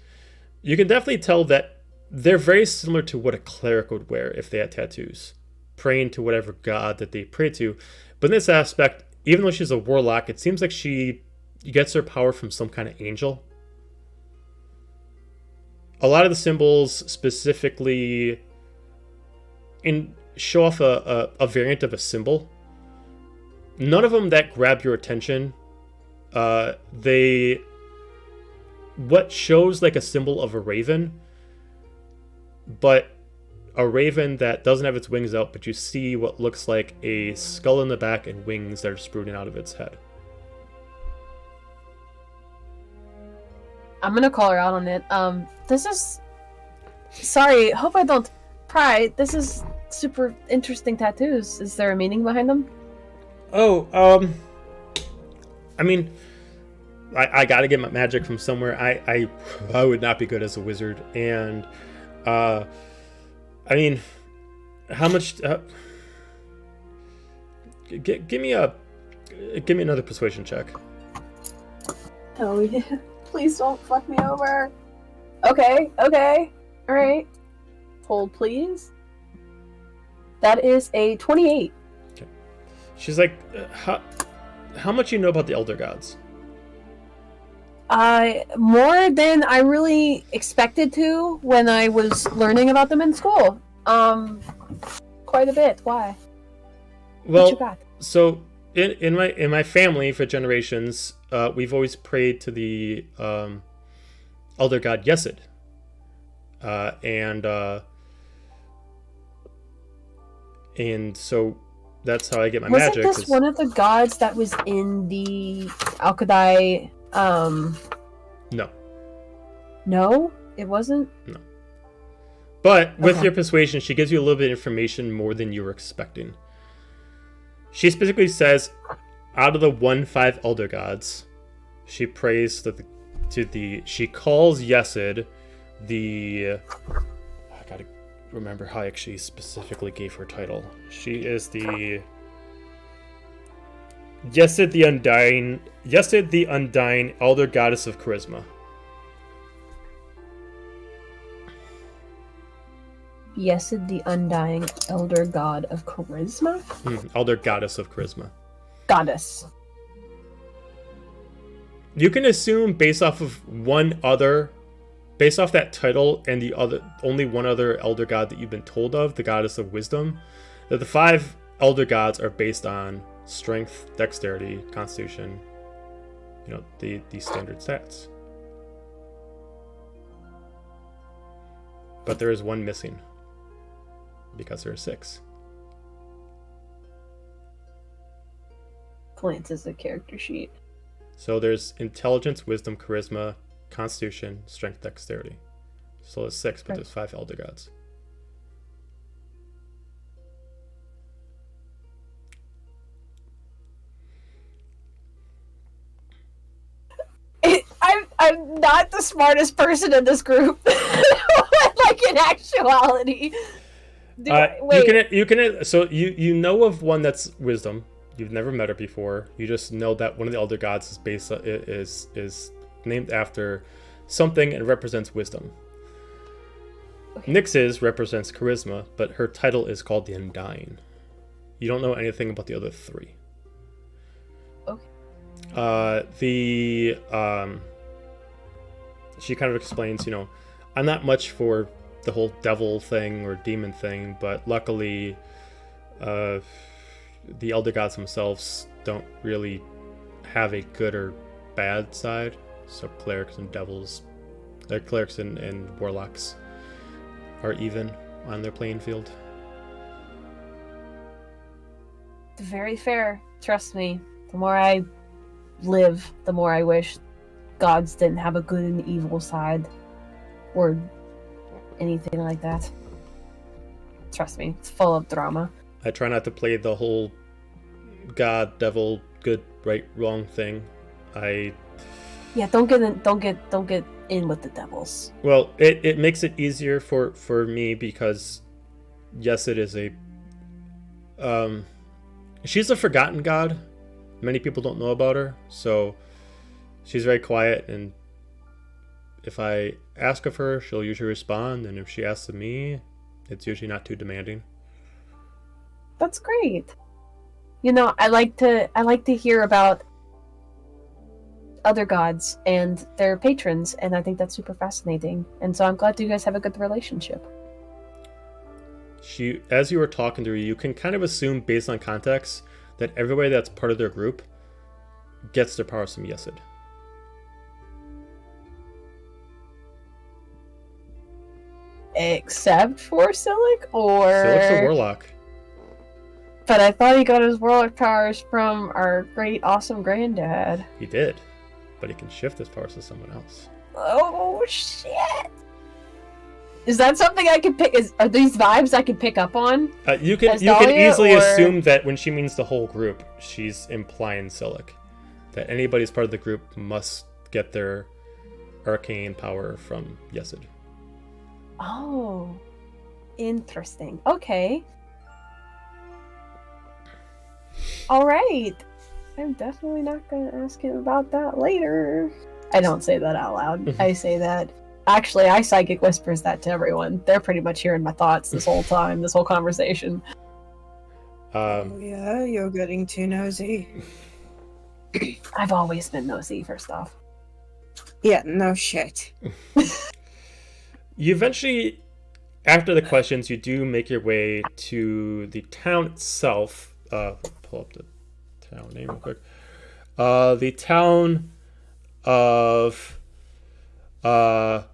You can definitely tell that they're very similar to what a cleric would wear if they had tattoos, praying to whatever god that they pray to. But in this aspect, even though she's a warlock, it seems like she gets her power from some kind of angel. a lot of the symbols specifically show off a variant of a symbol. None of them that grab your attention. What shows like a symbol of a raven, but a raven that doesn't have its wings out, but you see what looks like a skull in the back and wings that are sprouting out of its head. I'm gonna call her out on it. This is... Sorry, hope I don't pry. This is super interesting tattoos. Is there a meaning behind them? Oh, I mean, I gotta get my magic from somewhere. I would not be good as a wizard, and I mean, how much? Give me another persuasion check. Oh yeah. Please don't fuck me over. Okay. Alright. Hold, please. That is a 28. Okay. She's like, how much you know about the Elder Gods? More than I really expected to when I was learning about them in school. Quite a bit. Why? Well, what you got? So in my family for generations, we've always prayed to the Elder God Yesid, and so that's how I get my magic. Wasn't this one of the gods that was in the Alkadai? No. No, it wasn't. No. But with Okay. your persuasion, she gives you a little bit of information more than you were expecting. She specifically says, out of the 1-5 Elder Gods, she prays she calls Yesid I gotta remember how I actually specifically gave her title. She is the Yesid the Undying Elder Goddess of Charisma. Yesid the Undying Elder God of Charisma? Elder Goddess of Charisma. Goddess. You can assume based off that title and only one other elder god that you've been told of, the Goddess of Wisdom, that the 5 elder gods are based on strength, dexterity, constitution, the standard stats. But there is one missing because there are 6. Glances the character sheet. So there's intelligence, wisdom, charisma, constitution, strength, dexterity. So there's 6, but Right. there's 5 elder gods. I'm not the smartest person in this group. Like in actuality. So you know of one that's wisdom. You've never met her before. You just know that one of the elder gods is named after something and represents wisdom. Okay. Nyx's represents charisma, but her title is called the Undying. You don't know anything about the other 3. Okay. She kind of explains, I'm not much for the whole devil thing or demon thing, but luckily, the elder gods themselves don't really have a good or bad side. So clerics and warlocks are even on their playing field. Very fair. Trust me. The more I live, the more I wish gods didn't have a good and evil side. Or anything like that. Trust me, it's full of drama. I try not to play the whole god, devil, good, right, wrong thing. Yeah, don't get in with the devils. Well, it makes it easier for me because yes, it is she's a forgotten god. Many people don't know about her, so she's very quiet, and if I ask of her, she'll usually respond, and if she asks of me, it's usually not too demanding. That's great. I like to hear about other gods and their patrons, and I think that's super fascinating. And so I'm glad you guys have a good relationship. As you were talking to her, you can kind of assume based on context that everybody that's part of their group gets their powers from Yesid. Except for Sylyk, or... Sylyk's a warlock. But I thought he got his warlock powers from our great, awesome granddad. He did, but he can shift his powers to someone else. Oh, shit! Is that something I can pick? Are these vibes I can pick up on? You can easily assume that when she means the whole group, she's implying Sylyk. That anybody's part of the group must get their arcane power from Yesid. Oh, interesting. Okay. All right. I'm definitely not going to ask him about that later. I don't say that out loud. I say that. Actually, I psychic whispers that to everyone. They're pretty much hearing my thoughts this whole time, this whole conversation. Oh yeah, you're getting too nosy. I've always been nosy, first off. Yeah, no shit. You eventually, after the questions, you do make your way to the town itself. Pull up the town name real quick. The town of Thelona.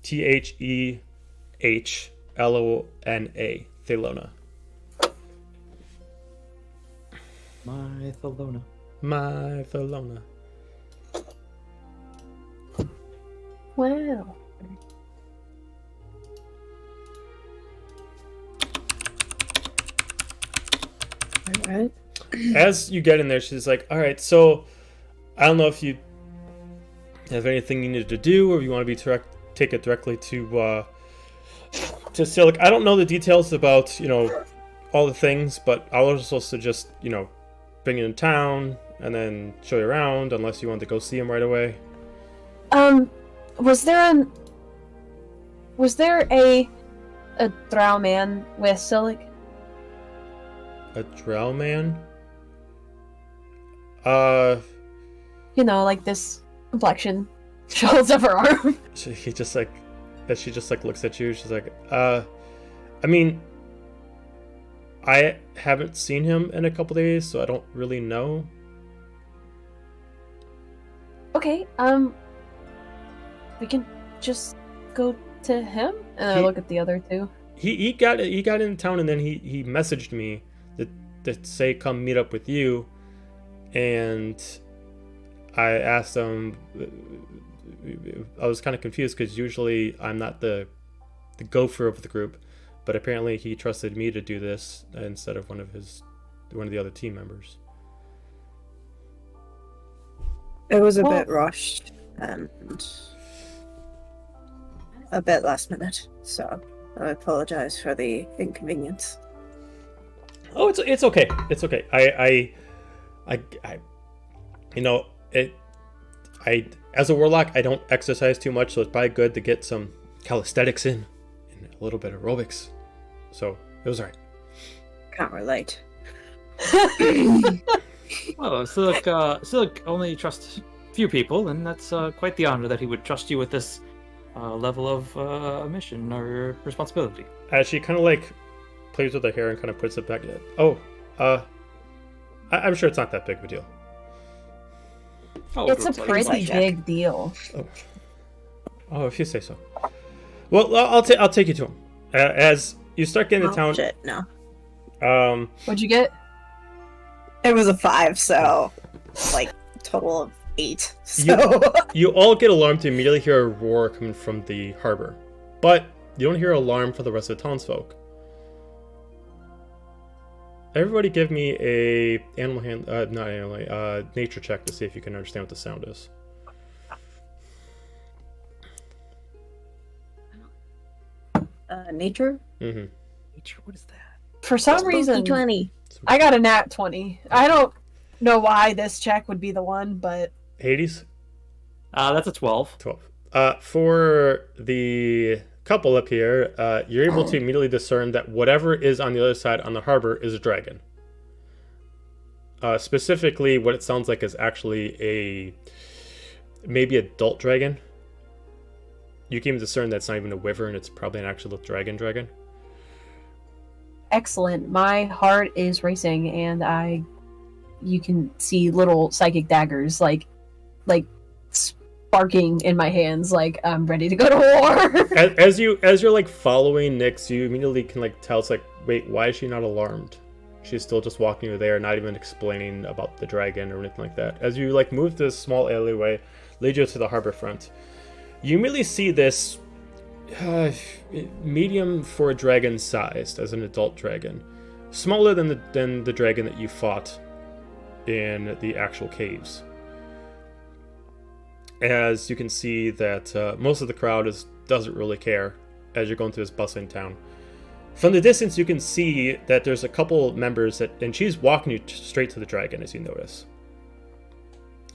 Thehellona. Thelona. My Thelona. My Thelona. Wow. Alright. As you get in there, she's like, all right, so I don't know if you have anything you need to do or if you want to be take it directly to Sylyk. I don't know the details about, all the things, but I was also suggest, bring you in town and then show you around unless you want to go see him right away. Was there a drow man with Sylyk? A drow man? Like this complexion. She holds up her arm. She just looks at you. She's like, I mean, I haven't seen him in a couple days, so I don't really know. Okay, we can just go to him? And I look at the other two. He got into town and then he messaged me to say come meet up with you, and I asked him. I was kind of confused because usually I'm not the gopher of the group, but apparently he trusted me to do this instead of one of the other team members. It was a bit rushed and a bit last minute, so I apologize for the inconvenience. Oh, it's okay. It's okay. I as a warlock, I don't exercise too much, so it's probably good to get some calisthenics in and a little bit of aerobics. So it was alright. Can't relate. Oh, Sylyk only trusts few people, and that's quite the honor that he would trust you with this level of mission or responsibility. As she kind of plays with her hair and kind of puts it back. Oh, I'm sure it's not that big of a deal. Oh, it's a pretty big deal. Oh, if you say so. Well, I'll take you to him. As you start getting to town. Shit, no. What'd you get? It was a 5, so total of 8. So you all get alarmed to immediately hear a roar coming from the harbor, but you don't hear alarm for the rest of the townsfolk. Everybody, give me a nature check to see if you can understand what the sound is. Nature? Mm-hmm. Nature, what is that? For some reason, 20. I got a nat 20. I don't know why this check would be the one, but... Hades? That's a 12. 12. For the couple up here, you're able to immediately discern that whatever is on the other side on the harbor is a dragon. Specifically, what it sounds like is actually maybe adult dragon. You can even discern that's not even a wyvern, it's probably an actual dragon. Excellent. My heart is racing, and you can see little psychic daggers like sparking in my hands, like I'm ready to go to war. as you're like following Nyx, you immediately can like tell, it's like, wait, why is she not alarmed? She's still just walking over there, not even explaining about the dragon or anything like that. As you like move this small alleyway, lead you to the harbor front, you immediately see this medium for a dragon sized, as an adult dragon, smaller than the dragon that you fought in the actual caves. As you can see that most of the crowd doesn't really care as you're going through this bustling town. From the distance, you can see that there's a couple members and she's walking you straight to the dragon, as you notice.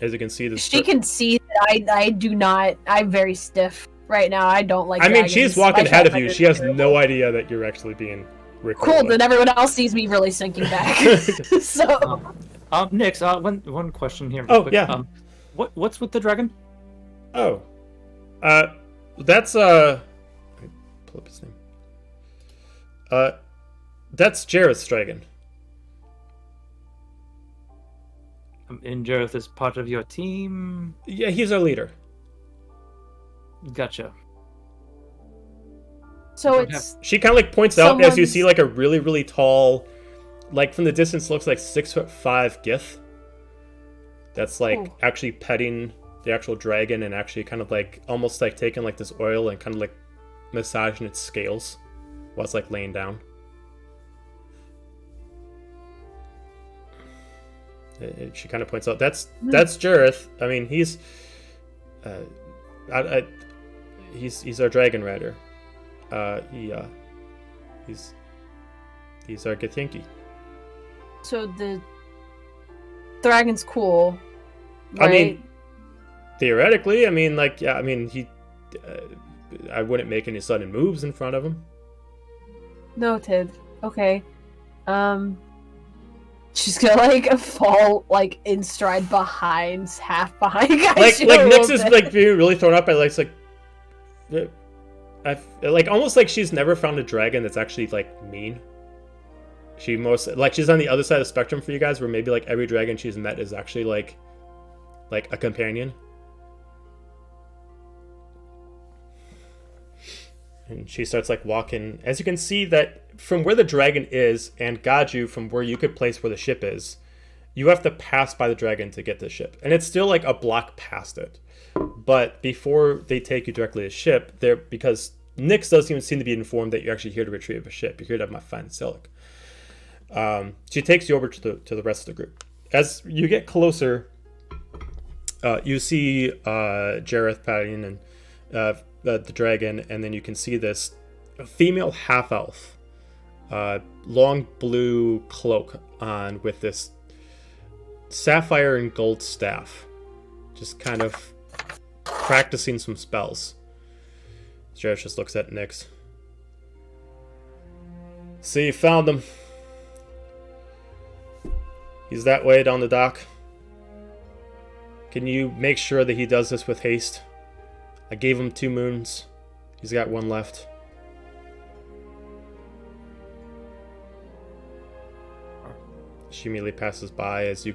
As you can see, she can see that I do not. I'm very stiff right now. I don't like. I mean, she's walking ahead of you. She has no idea that you're actually being recorded. Cool. Then everyone else sees me really sinking back. So, Nyx, one question here. Oh, quick. yeah. What's with the dragon? Oh, that's let me pull up his name. That's Jareth's dragon. And Jareth is part of your team? Yeah, he's our leader. Gotcha. so it's She kind of like points out as you see like a really, really tall, like from the distance looks like 6'5" Gith. That's like actually petting the actual dragon and actually kind of like almost like taking like this oil and kind of like massaging its scales while it's like laying down. She kind of points out that's Jareth. I mean, he's our dragon rider. He's our Githyanki. So the dragon's cool, right? I mean, theoretically, I mean, like, yeah, I mean, I wouldn't make any sudden moves in front of him. Noted. Okay. She's gonna like fall like in stride half behind guys. Like Nyx is like being really thrown up by like like almost like she's never found a dragon that's actually like mean. She's on the other side of the spectrum for you guys, where maybe like every dragon she's met is actually like a companion. And she starts like walking. As you can see that from where the dragon is and Gaju from where you could place where the ship is, you have to pass by the dragon to get to the ship. And it's still like a block past it. But before they take you directly to the ship, because Nyx doesn't even seem to be informed that you're actually here to retrieve a ship. You're here to have my friend Sylyk. She takes you over to the rest of the group. As you get closer, you see Jareth patting and the dragon, and then you can see this female half-elf, long blue cloak on with this sapphire and gold staff, just kind of practicing some spells. Jareth just looks at Nyx. See, you found him. He's that way down the dock. Can you make sure that he does this with haste? I gave him 2 moons. He's got 1 left. She immediately passes by as he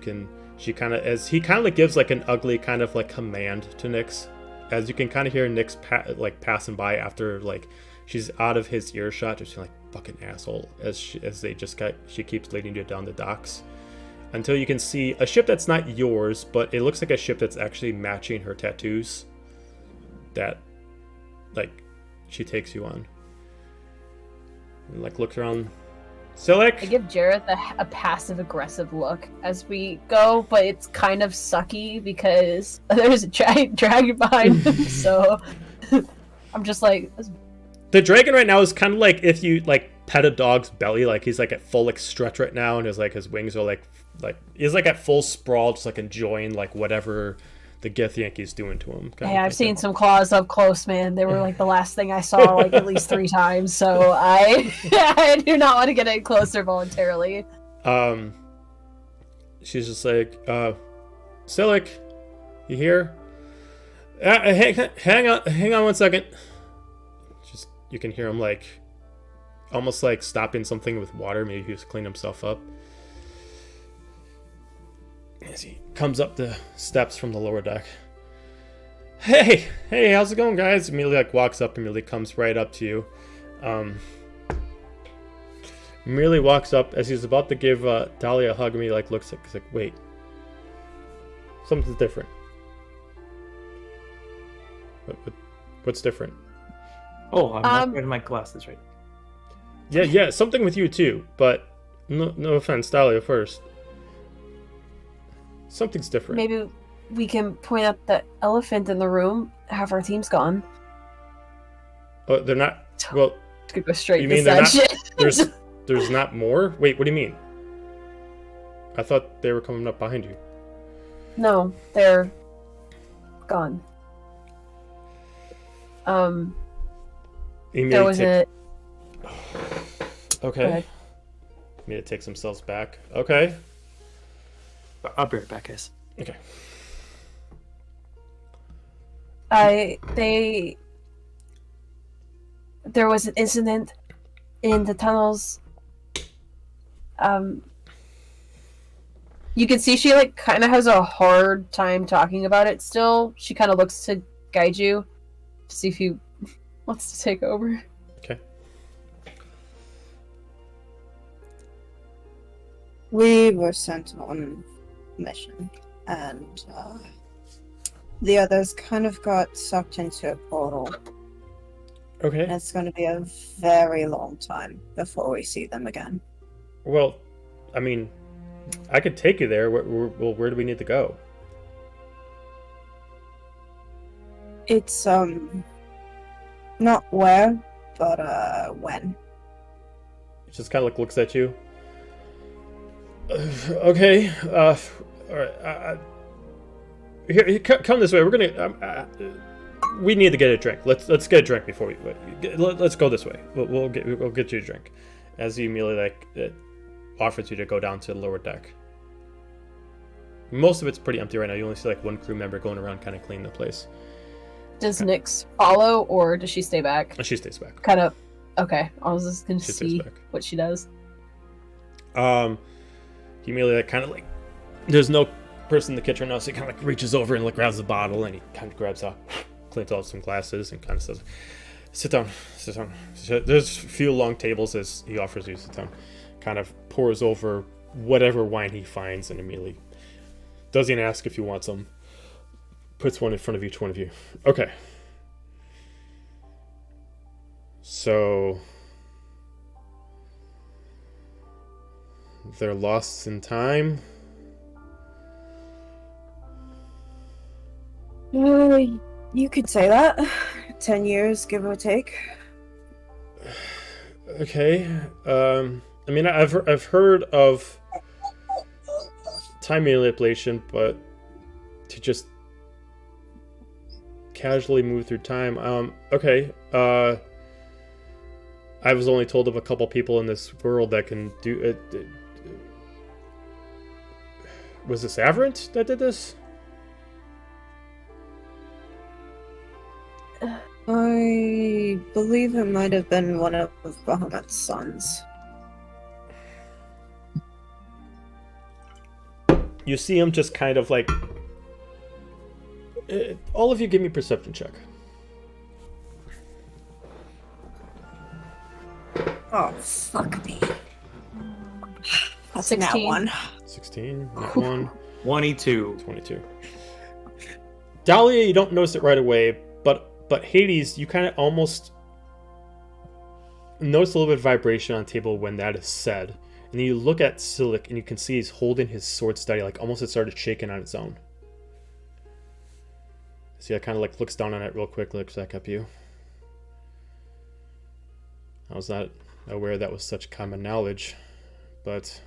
kind of gives like an ugly kind of like command to Nyx. As you can kind of hear Nyx passing by after like she's out of his earshot, just like fucking asshole. She keeps leading you down the docks until you can see a ship that's not yours, but it looks like a ship that's actually matching her tattoos. That like she takes you on and like looks around. Sylyk, I give Jareth a passive aggressive look as we go, but it's kind of sucky because there's a giant dragon behind him. So I'm just like, the dragon right now is kind of like if you like pet a dog's belly, like he's like at full like stretch right now, and his wings are like he's like at full sprawl, just like enjoying like whatever the Githyanki's doing to him. Hey, I've seen some claws up close, man. They were like the last thing I saw like at least 3 times, so I do not want to get any closer voluntarily. she's just like, Sylyk, you here? Hang on 1 second. Just you can hear him like, almost like stopping something with water. Maybe he was cleaning himself up. As he comes up the steps from the lower deck. Hey, how's it going, guys? Immediately like walks up, immediately comes right up to you. Immediately walks up as he's about to give Dahlia a hug. And he like looks like, he's like, wait, something's different. What's different? Oh, I'm not wearing my glasses, right? Yeah, something with you too. But no offense, Dahlia first. Something's different. Maybe we can point out the elephant in the room. Half our team's gone. Oh, they're not. Well, Could go straight you to mean they're that not? shit. There's not more. Wait, what do you mean? I thought they were coming up behind you. No, they're gone. There was a. Okay. Maybe it takes themselves back. Okay. I'll be right back, guys. Okay. There was an incident in the tunnels. You can see she like kind of has a hard time talking about it still. She kind of looks to guide you to see if he wants to take over. Okay. We were sent on mission, and the others kind of got sucked into a portal. Okay. And it's going to be a very long time before we see them again. Well, I mean, I could take you there. Where do we need to go? It's not where, but when. It just kind of like looks at you. Okay. All right. Here, come this way. We're gonna. We need to get a drink. Let's get a drink before we. Let's go this way. We'll get you a drink. As he immediately offers you to go down to the lower deck. Most of it's pretty empty right now. You only see like one crew member going around kind of cleaning the place. Does Nyx follow, or does she stay back? She stays back. Kind of. Okay, I was just gonna She see stays back. what she does. He immediately kind of like. There's no person in the kitchen now, so he kind of like reaches over and like grabs the bottle and he kind of grabs out, cleans off some glasses and kind of says, "Sit down. There's a few long tables as he offers you to sit down." Kind of pours over whatever wine he finds and immediately doesn't ask if you want some. Puts one in front of each one of you. Okay. So they're lost in time. You could say that. 10 years, give or take. Okay. I mean, I've heard of time manipulation, but to just casually move through time. Okay. I was only told of a couple people in this world that can do it. Was this Averant that did this? I believe it might have been one of Bahamut's sons. You see him just kind of like... all of you give me a perception check. Oh, fuck me. That's 16. that one. 16, that one. 22. 22. Dahlia, you don't notice it right away, but Hades, you kind of almost notice a little bit of vibration on the table when that is said. And then you look at Sylyk and you can see he's holding his sword steady, like almost it started shaking on its own. See, I kind of like looks down on it real quick, looks back up you. I was not aware that was such common knowledge, but...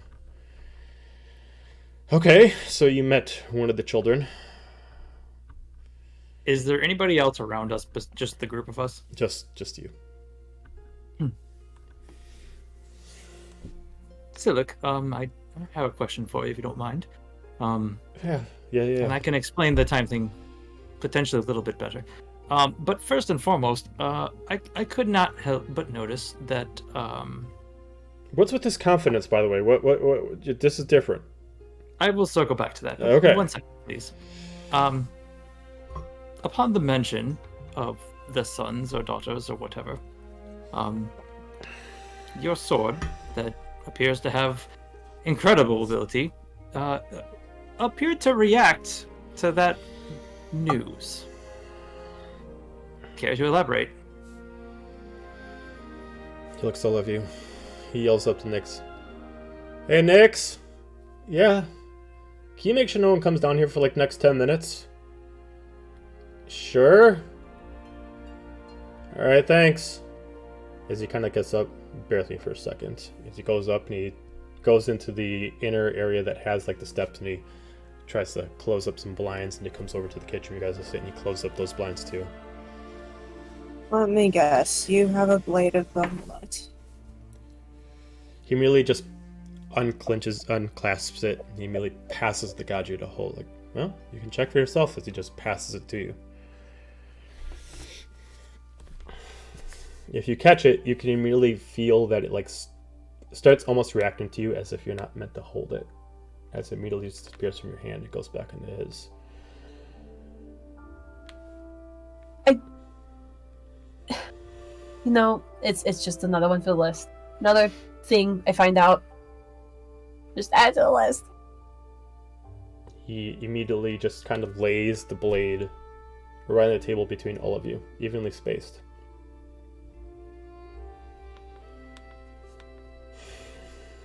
Okay, so you met one of the children. Is there anybody else around us, but just the group of us? Just you. Sylyk, I have a question for you, if you don't mind. Yeah. And I can explain the time thing potentially a little bit better. But first and foremost, I could not help but notice that What's with this confidence, by the way? What this is different. I will circle back to that. Okay. 1 second, please. Upon the mention of the sons or daughters or whatever, your sword that appears to have incredible ability appeared to react to that news. Care to elaborate? He looks all of you. He yells up to Nyx. Hey, Nyx! Yeah? Can you make sure no one comes down here for like next 10 minutes? Sure? Alright, thanks. As he kind of gets up, bear with me for a second. As he goes up and he goes into the inner area that has like the steps and he tries to close up some blinds and he comes over to the kitchen. You guys are sitting, he closes up those blinds too. Let me guess. You have a blade of Bahamut. He immediately just unclasps it, and he immediately passes the Gaju to hold. Like, well, you can check for yourself as he just passes it to you. If you catch it, you can immediately feel that it like starts almost reacting to you as if you're not meant to hold it. As it immediately disappears from your hand, it goes back into his. You know, it's just another one for the list. Another thing I find out. Just add to the list. He immediately just kind of lays the blade right on the table between all of you, evenly spaced.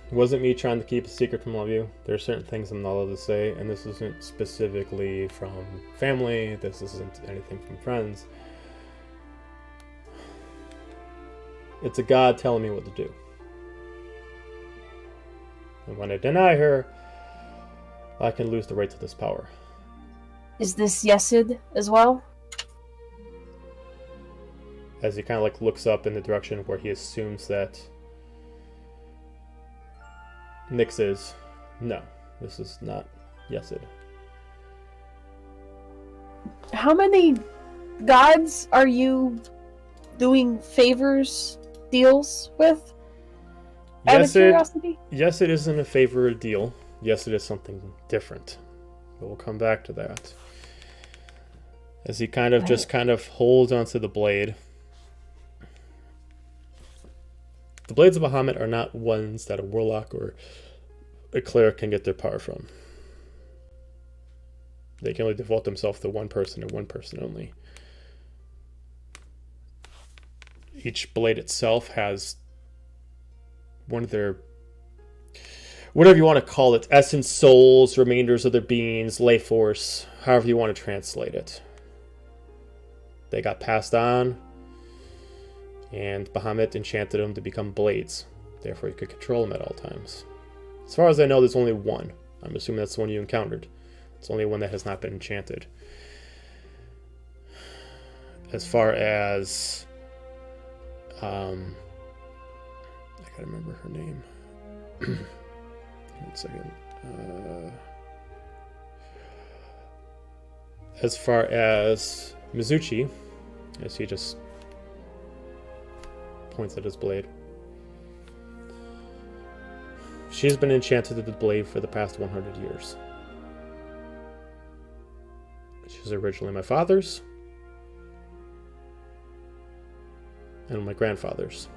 It wasn't me trying to keep a secret from all of you. There are certain things I'm not allowed to say, and this isn't specifically from family, this isn't anything from friends. It's a god telling me what to do. And when I deny her, I can lose the right to this power. Is this Yesid as well? As he kind of like looks up in the direction where he assumes that Nyx is. No, this is not Yesid. How many gods are you doing favors, deals with? Out of curiosity? Yes, it isn't a favor or deal. Yes, it is something different. But we'll come back to that. As he kind of just kind of holds onto the blade. The blades of Bahamut are not ones that a warlock or a cleric can get their power from. They can only devote themselves to one person and one person only. Each blade itself has one of their, whatever you want to call it, essence, souls, remainders of their beings, life force, however you want to translate it. They got passed on, and Bahamut enchanted them to become blades. Therefore, you could control them at all times. As far as I know, there's only one. I'm assuming that's the one you encountered. It's only one that has not been enchanted. As far as I gotta remember her name. 1 second. As far as Mizuchi, as he just points at his blade, she's been enchanted to the blade for the past 100 years. She was originally my father's and my grandfather's.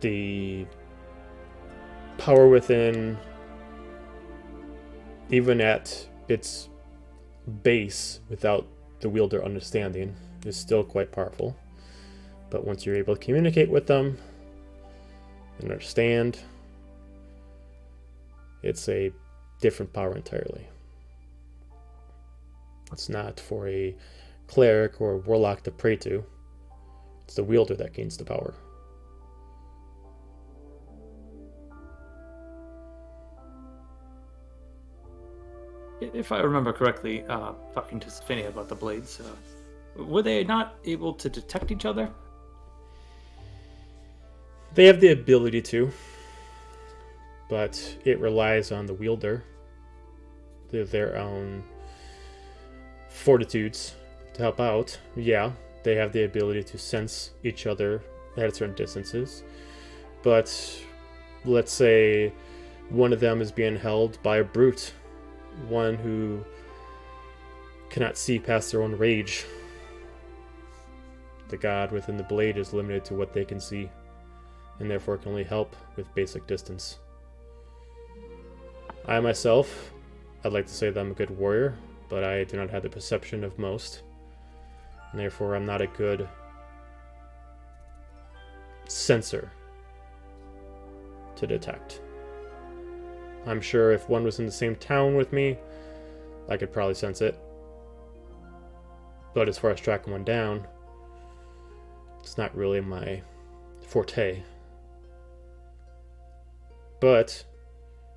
The power within, even at its base, without the wielder understanding, is still quite powerful. But once you're able to communicate with them and understand, it's a different power entirely. It's not for a cleric or a warlock to pray to. It's the wielder that gains the power. If I remember correctly, talking to Sophinia about the blades, Were they not able to detect each other? They have the ability to, but it relies on the wielder, their own fortitudes to help out. Yeah, they have the ability to sense each other at certain distances, but let's say one of them is being held by a brute, one who cannot see past their own rage. The god within the blade is limited to what they can see, and therefore can only help with basic distance. I myself, I'd like to say that I'm a good warrior, but I do not have the perception of most, and therefore I'm not a good sensor to detect. I'm sure if one was in the same town with me, I could probably sense it. But as far as tracking one down, it's not really my forte. But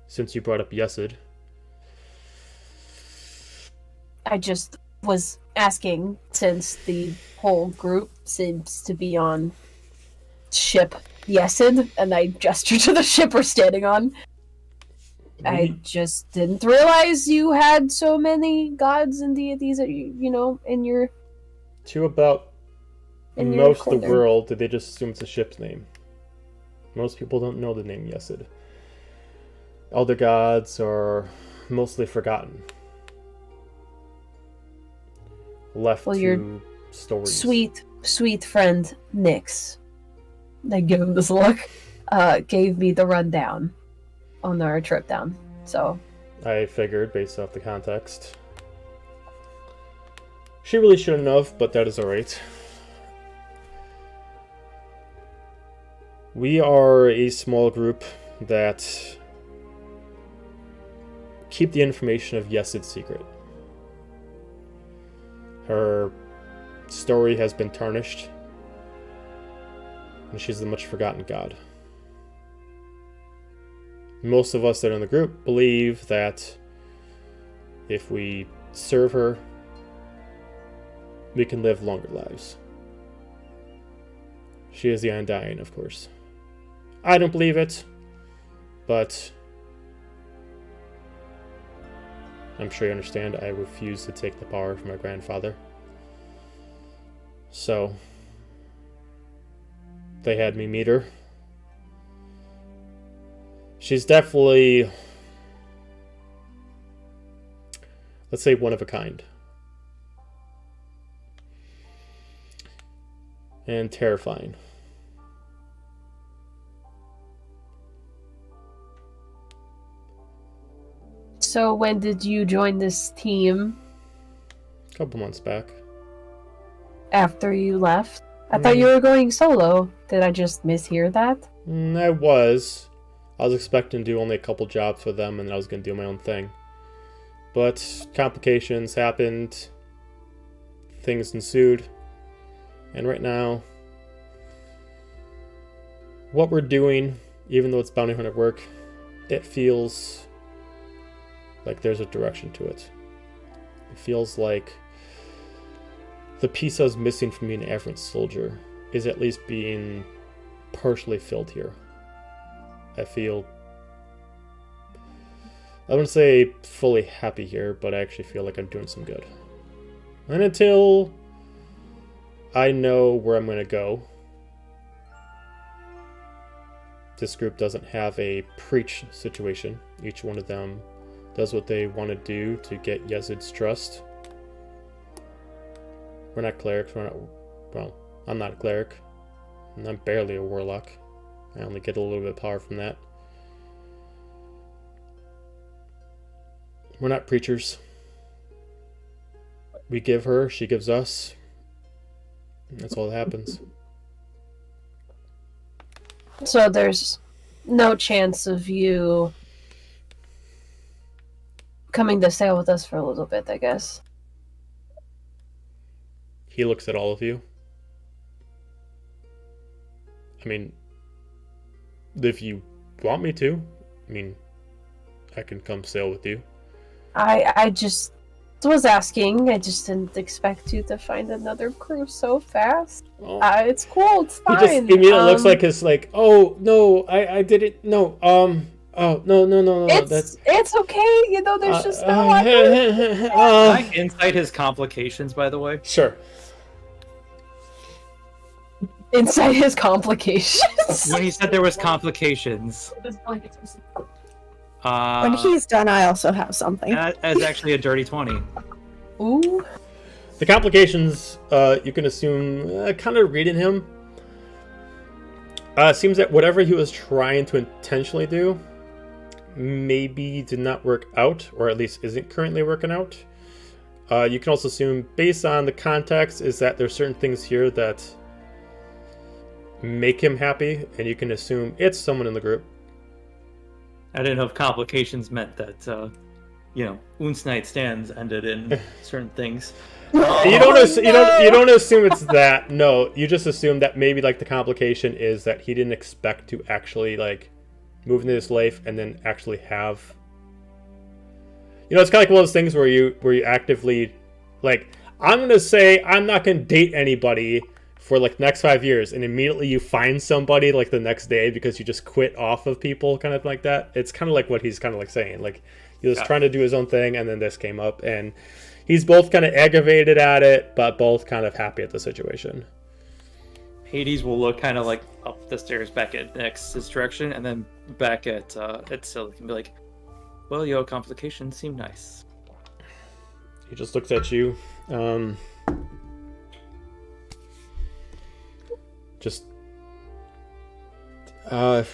since you brought up Yesid, I just was asking, since the whole group seems to be on ship Yesid, and I gestured to the ship we're standing on. I just didn't realize you had so many gods and deities that you know, in your... To about in most your of the world, they just assume it's a ship's name. Most people don't know the name Yesid. Other gods are mostly forgotten. Left Well, to your stories. sweet friend Nyx, I give him this look, gave me the rundown on our trip down. So I figured, based off the context. She really shouldn't have, but that is alright. We are a small group that keep the information of Yesid secret. Her story has been tarnished, and she's the much forgotten god. Most of us that are in the group believe that if we serve her, we can live longer lives. She is the Undying, of course. I don't believe it, but I'm sure you understand I refuse to take the power from my grandfather. So, they had me meet her. She's definitely, let's say, one of a kind. And terrifying. So when did you join this team? A couple months back. After you left? I thought you were going solo. Did I just mishear that? I was. I was expecting to do only a couple jobs for them, and then I was going to do my own thing. But complications happened. Things ensued. And right now, what we're doing, even though it's bounty hunter work, it feels like there's a direction to it. It feels like the piece I was missing from being an average soldier is at least being partially filled here. I feel, I wouldn't say fully happy here, but I actually feel like I'm doing some good. And until I know where I'm going to go, this group doesn't have a preach situation. Each one of them does what they want to do to get Yesid's trust. We're not clerics. Well, I'm not a cleric. And I'm barely a warlock. I only get a little bit of power from that. We're not preachers. We give her, she gives us. And that's all that happens. So there's no chance of you coming to sail with us for a little bit, I guess. He looks at all of you. I mean, if you want me to, I can come sail with you. I just was asking. I just didn't expect you to find another crew so fast. Oh. It's cool. It's He fine. just immediately looks like his like, oh no, I did it. No, oh no. It's okay. You know, there's just no one. Can I insight his complications, by the way? Sure. Inside his complications. When he said there was complications. When he's done, I also have something. As actually a dirty 20. Ooh. The complications, you can assume, kind of reading him. Seems that whatever he was trying to intentionally do, maybe did not work out, or at least isn't currently working out. You can also assume, based on the context, is that there's certain things here that make him happy, and you can assume it's someone in the group. I didn't know if complications meant that, Un's night stands ended in certain things. You don't assume it's that. No, you just assume that maybe like the complication is that he didn't expect to actually like move into this life and then actually have. It's kind of like one of those things where you actively, like, I'm gonna say I'm not gonna date anybody for like the next 5 years, and immediately you find somebody like the next day because you just quit off of people, kind of like that. It's kind of like what he's kind of like saying, like he was trying to do his own thing, and then this came up, and he's both kind of aggravated at it, but both kind of happy at the situation. Hades will look kind of like up the stairs back at Nex's direction, and then back at Sylyk and be like, "Well, your complications seem nice." He just looks at you.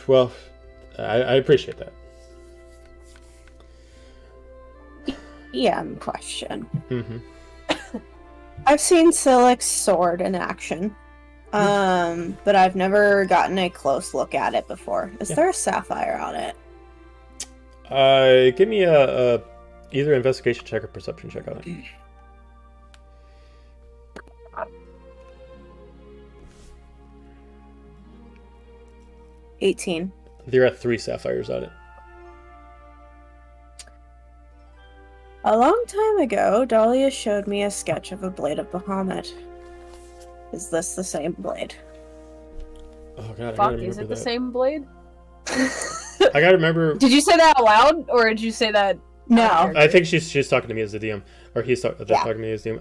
Well, I appreciate that. Question. Mm-hmm. I've seen Sylyk's sword in action, but I've never gotten a close look at it before. Is there a sapphire on it? Give me a either investigation check or perception check on it. 18. There are 3 sapphires on it. A long time ago, Dahlia showed me a sketch of a blade of Bahamut. Is this the same blade? Oh god, Fuck, is it the same blade? I gotta remember. Did you say that out loud, or did you say that? No. I think she's talking to me as the DM, or he's talking to me as DM.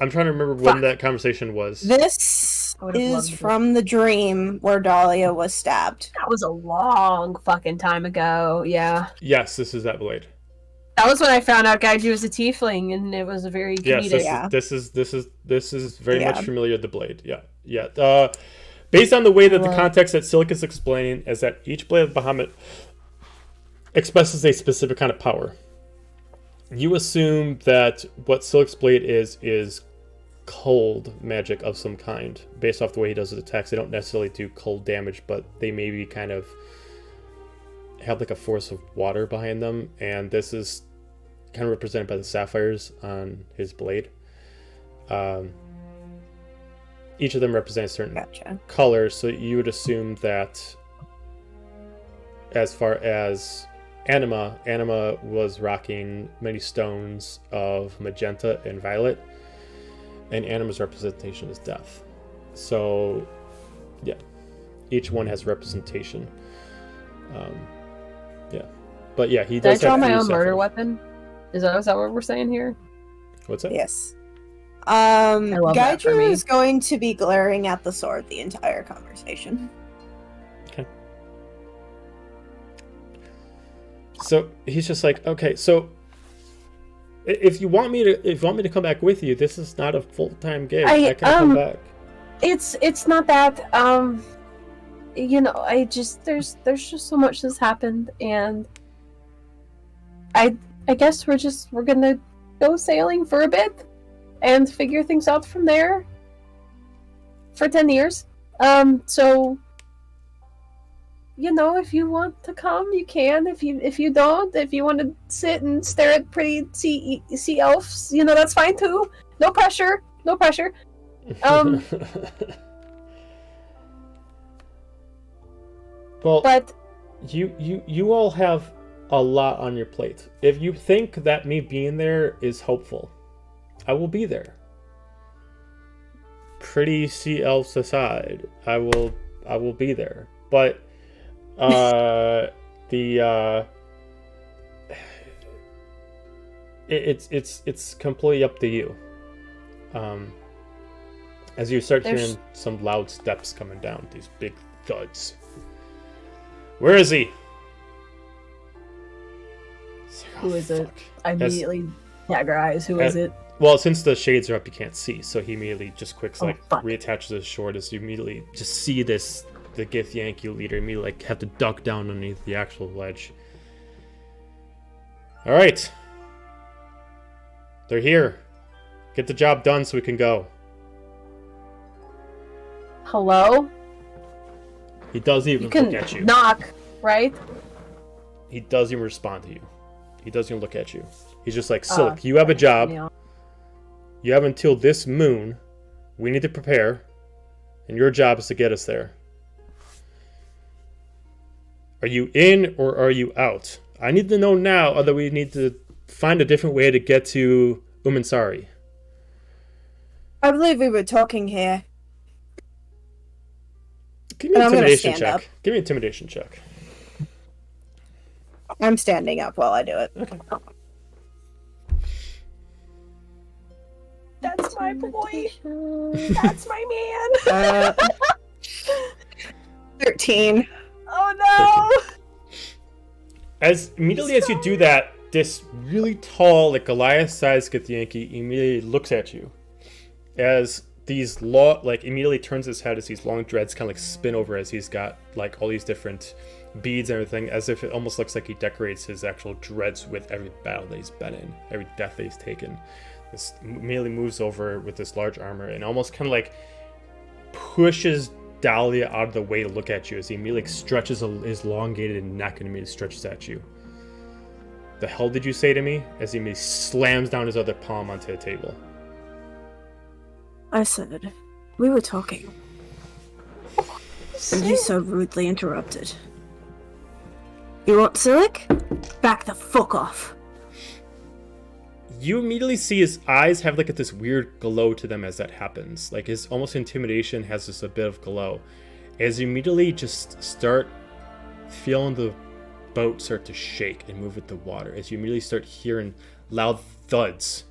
I'm trying to remember when that conversation was. This is from the dream where Dahlia was stabbed. That was a long fucking time ago. Yeah. Yes, this is that blade. That was when I found out Gaiju was a tiefling, and it was a very comedic. Yes, this is very much familiar with the blade. Yeah. Based on the way that the context that Sylyk is explaining is that each blade of Bahamut expresses a specific kind of power. You assume that what Sylyk's blade is cold magic of some kind. Based off the way he does his attacks, they don't necessarily do cold damage, but they maybe kind of have like a force of water behind them, and this is kind of represented by the sapphires on his blade. Each of them represents certain colors, so you would assume that as far as Anima was rocking many stones of magenta and violet, and Anima's representation is death. So yeah, each one has representation. But yeah, he does. Did I draw my own murder weapon? Is that what we're saying here? What's that? Yes. Gaiju is going to be glaring at the sword the entire conversation. Okay. So he's just like, okay, so if you want me to come back with you, this is not a full-time gig. I can come back. It's not that. There's just so much that's happened, and I guess we're gonna go sailing for a bit and figure things out from there for 10 years. So if you want to come, you can. If you don't, if you want to sit and stare at pretty sea elves, that's fine too. No pressure. Well, but you all have a lot on your plate. If you think that me being there is hopeful, I will be there. Pretty sea elves aside, I will be there. But it's completely up to you. As you start hearing some loud steps coming down, these big thuds. Where is he? Who is it? I immediately dagger eyes. Who is it? Well, since the shades are up, you can't see, so he immediately just reattaches his sword as you immediately just see the Githyanki leader immediately have to duck down underneath the actual ledge. All right, they're here. Get the job done so we can go. Hello? He doesn't even look at you. Knock, right? He doesn't even respond to you. He doesn't even look at you. He's just like, Sylyk, you have a job. Yeah. You have until this moon. We need to prepare. And your job is to get us there. Are you in or are you out? I need to know now, other we need to find a different way to get to Umansari. I believe we were talking here. Give me an intimidation check. Give me an intimidation check. I'm standing up while I do it. Okay. That's my boy. That's my man. 13. Oh no! As immediately as you do that, this really tall, like Goliath-sized Githyanki immediately looks at you. As these immediately turns his head as these long dreads kind of like spin over as he's got like all these different beads and everything, as if it almost looks like he decorates his actual dreads with every battle that he's been in, every death that he's taken. This immediately moves over with this large armor and almost kind of like pushes Dahlia out of the way to look at you as he immediately stretches his elongated neck and immediately stretches at you. The hell did you say to me? As he immediately slams down his other palm onto the table. I said, we were talking. And you so rudely interrupted. You want Sylyk? Back the fuck off. You immediately see his eyes have like this weird glow to them as that happens. Like his almost intimidation has just a bit of glow. As you immediately just start feeling the boat start to shake and move with the water. As you immediately start hearing loud thuds.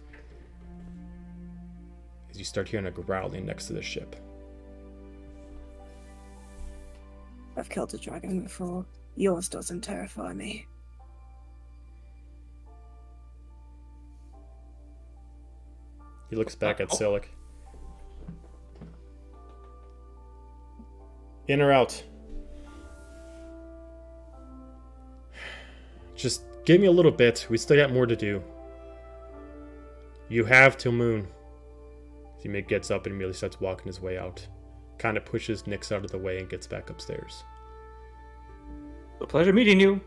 As you start hearing a growling next to the ship. I've killed a dragon before. Yours doesn't terrify me. He looks back at Sylyk. In or out? Just give me a little bit. We still got more to do. You have till moon. He gets up and immediately starts walking his way out. Kind of pushes Nyx out of the way and gets back upstairs. A pleasure meeting you.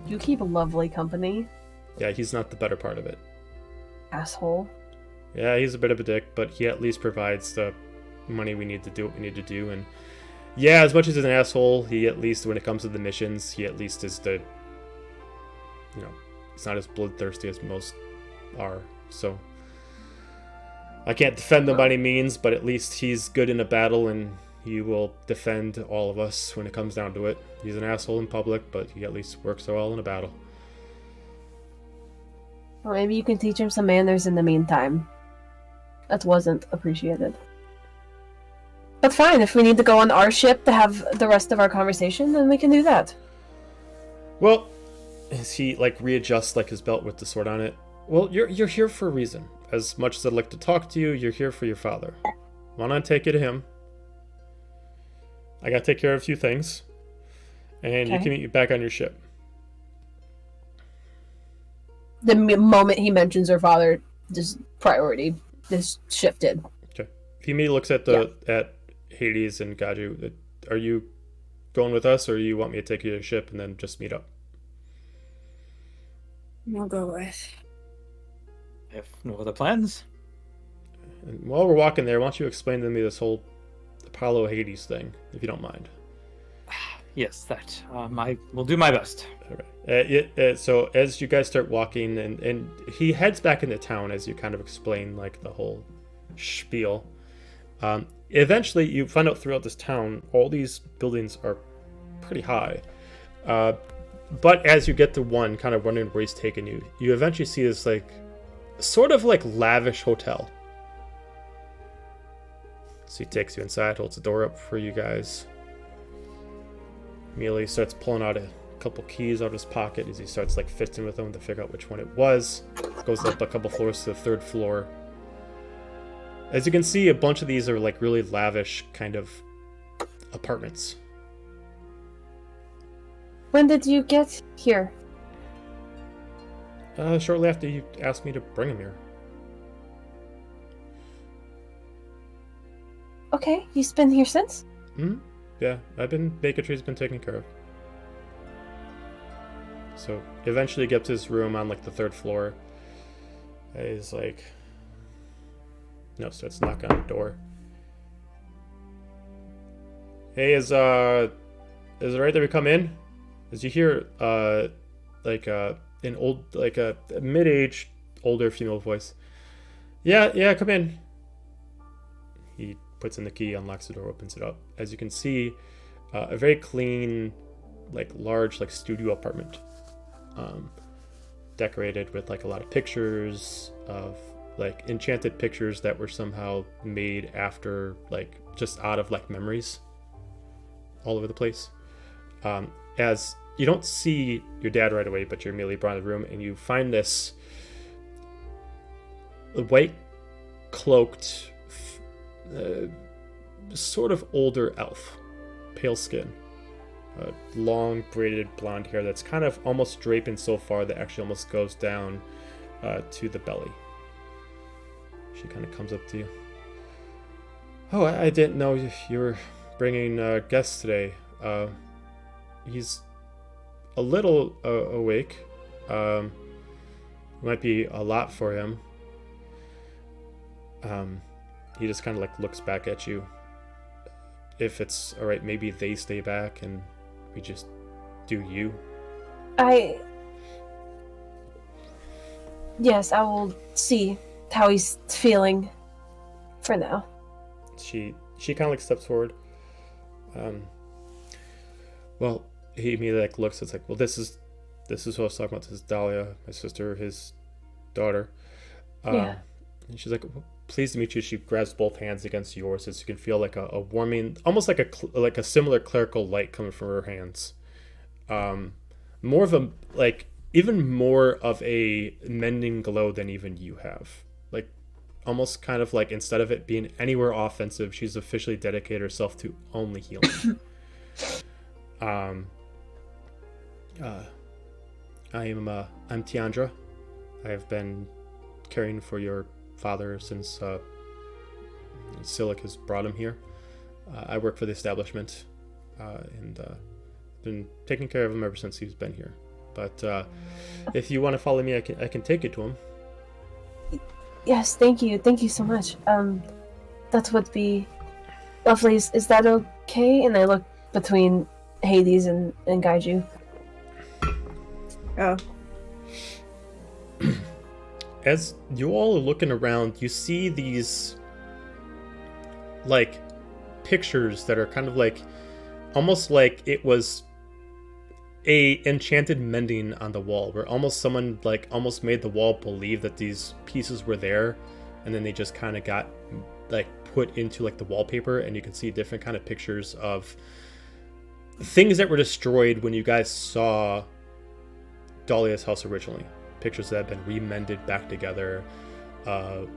You keep a lovely company. Yeah, he's not the better part of it. Asshole. Yeah, he's a bit of a dick, but he at least provides the money we need to do what we need to do. And yeah, as much as he's an asshole, he at least, when it comes to the missions, he at least is the, you know, he's not as bloodthirsty as most are. So I can't defend him by any means, but at least he's good in a battle and he will defend all of us when it comes down to it. He's an asshole in public, but he at least works so well in a battle. Well, maybe you can teach him some manners in the meantime. That wasn't appreciated. But fine, if we need to go on our ship to have the rest of our conversation, then we can do that. Well, as he readjusts his belt with the sword on it. Well, you're here for a reason. As much as I'd like to talk to you, you're here for your father. Why not take you to him? I gotta take care of a few things. And you can meet you back on your ship. The moment he mentions her father, just priority is shifted. Okay. He immediately looks at at Hades and Gaju. Are you going with us, or do you want me to take you to the ship and then just meet up? I'll go with. I have no other plans. And while we're walking there, why don't you explain to me this whole Apollo Hades thing, if you don't mind? Yes, that. I will do my best. Okay. So as you guys start walking, and he heads back into town as you kind of explain like the whole spiel. Eventually, you find out throughout this town, all these buildings are pretty high. But as you get to one, kind of wondering where he's taking you, you eventually see this like sort of like lavish hotel. So he takes you inside, holds the door up for you guys. Immediately starts pulling out a couple keys out of his pocket as he starts like fisting with them to figure out which one it was. Goes up a couple floors to the third floor. As you can see, a bunch of these are like really lavish kind of apartments. When did you get here? Shortly after you asked me to bring him here. Okay, he's been here since? Yeah, making sure he's been taken care of. So eventually he gets to his room on like the third floor. He's like, starts knocking on the door. Hey, is it right that we come in? As you hear like an old, like a mid-aged, older female voice. Yeah, come in. He puts in the key, unlocks the door, opens it up. As you can see, a very clean, like large, like studio apartment, decorated with like a lot of pictures of like enchanted pictures that were somehow made after like just out of like memories, all over the place. As you don't see your dad right away, but you're immediately brought in the room, and you find this white cloaked, sort of older elf, pale skin, long braided blonde hair that's kind of almost draping so far that actually almost goes down to the belly. She kind of comes up to you. Oh, I didn't know you were bringing guests today. He's a little awake. Might be a lot for him. He just kind of like looks back at you. If it's all right, maybe they stay back and we just do you. Yes, I will see how he's feeling for now. She kind of like steps forward. Well, he immediately like looks. It's like, well, this is what I was talking about. This is Dahlia, my sister, his daughter. Yeah. And she's like, well, pleased to meet you. She grabs both hands against yours, as you can feel like a warming, almost like a similar clerical light coming from her hands. More of a like even more of a mending glow than even you have. Like almost kind of like instead of it being anywhere offensive, she's officially dedicated herself to only healing. I'm Tiandra. I have been caring for your father since Sylyk has brought him here. I work for the establishment and been taking care of him ever since he's been here. But if you want to follow me, I can take you to him. Yes, thank you so much. That would be lovely. Is that okay? And I look between Hades and Gaiju. Oh. As you all are looking around, you see these like pictures that are kind of like almost like it was a enchanted mending on the wall, where almost someone like almost made the wall believe that these pieces were there, and then they just kind of got like put into like the wallpaper, and you can see different kind of pictures of things that were destroyed when you guys saw Dahlia's house originally. Pictures that have been remended back together. Her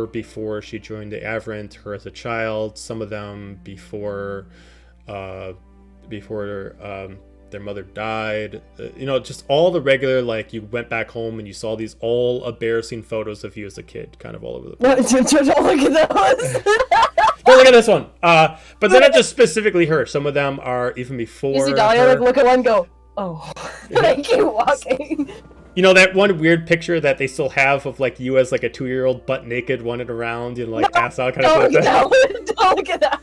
before she joined the Avrant, her as a child, some of them before their mother died. Just all the regular, like you went back home and you saw these all embarrassing photos of you as a kid, kind of all over the place. Don't look at those. Don't look at this one. But they're not just specifically her. Some of them are even before. You see Dahlia like look at one, go, oh, Yeah. I keep walking. That one weird picture that they still have of like you as like a 2-year-old butt naked running around, like ass out kind of Don't thing. look at that.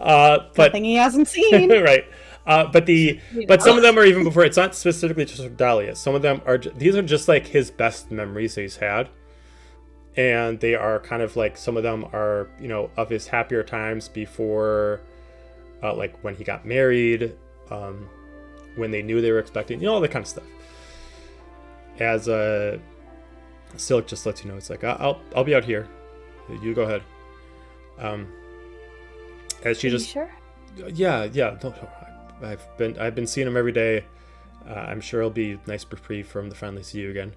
But Nothing he hasn't seen. right. But some of them are even before. It's not specifically just from Dahlia. Some of them are. These are just like his best memories that he's had, and they are kind of like some of them are of his happier times before, like when he got married, when they knew they were expecting, all that kind of stuff. As Sylyk just lets you know, it's like I'll be out here. You go ahead. As she just. Sure? Yeah. No, I've been seeing him every day. I'm sure it'll be nice reprieve for him to finally see you again.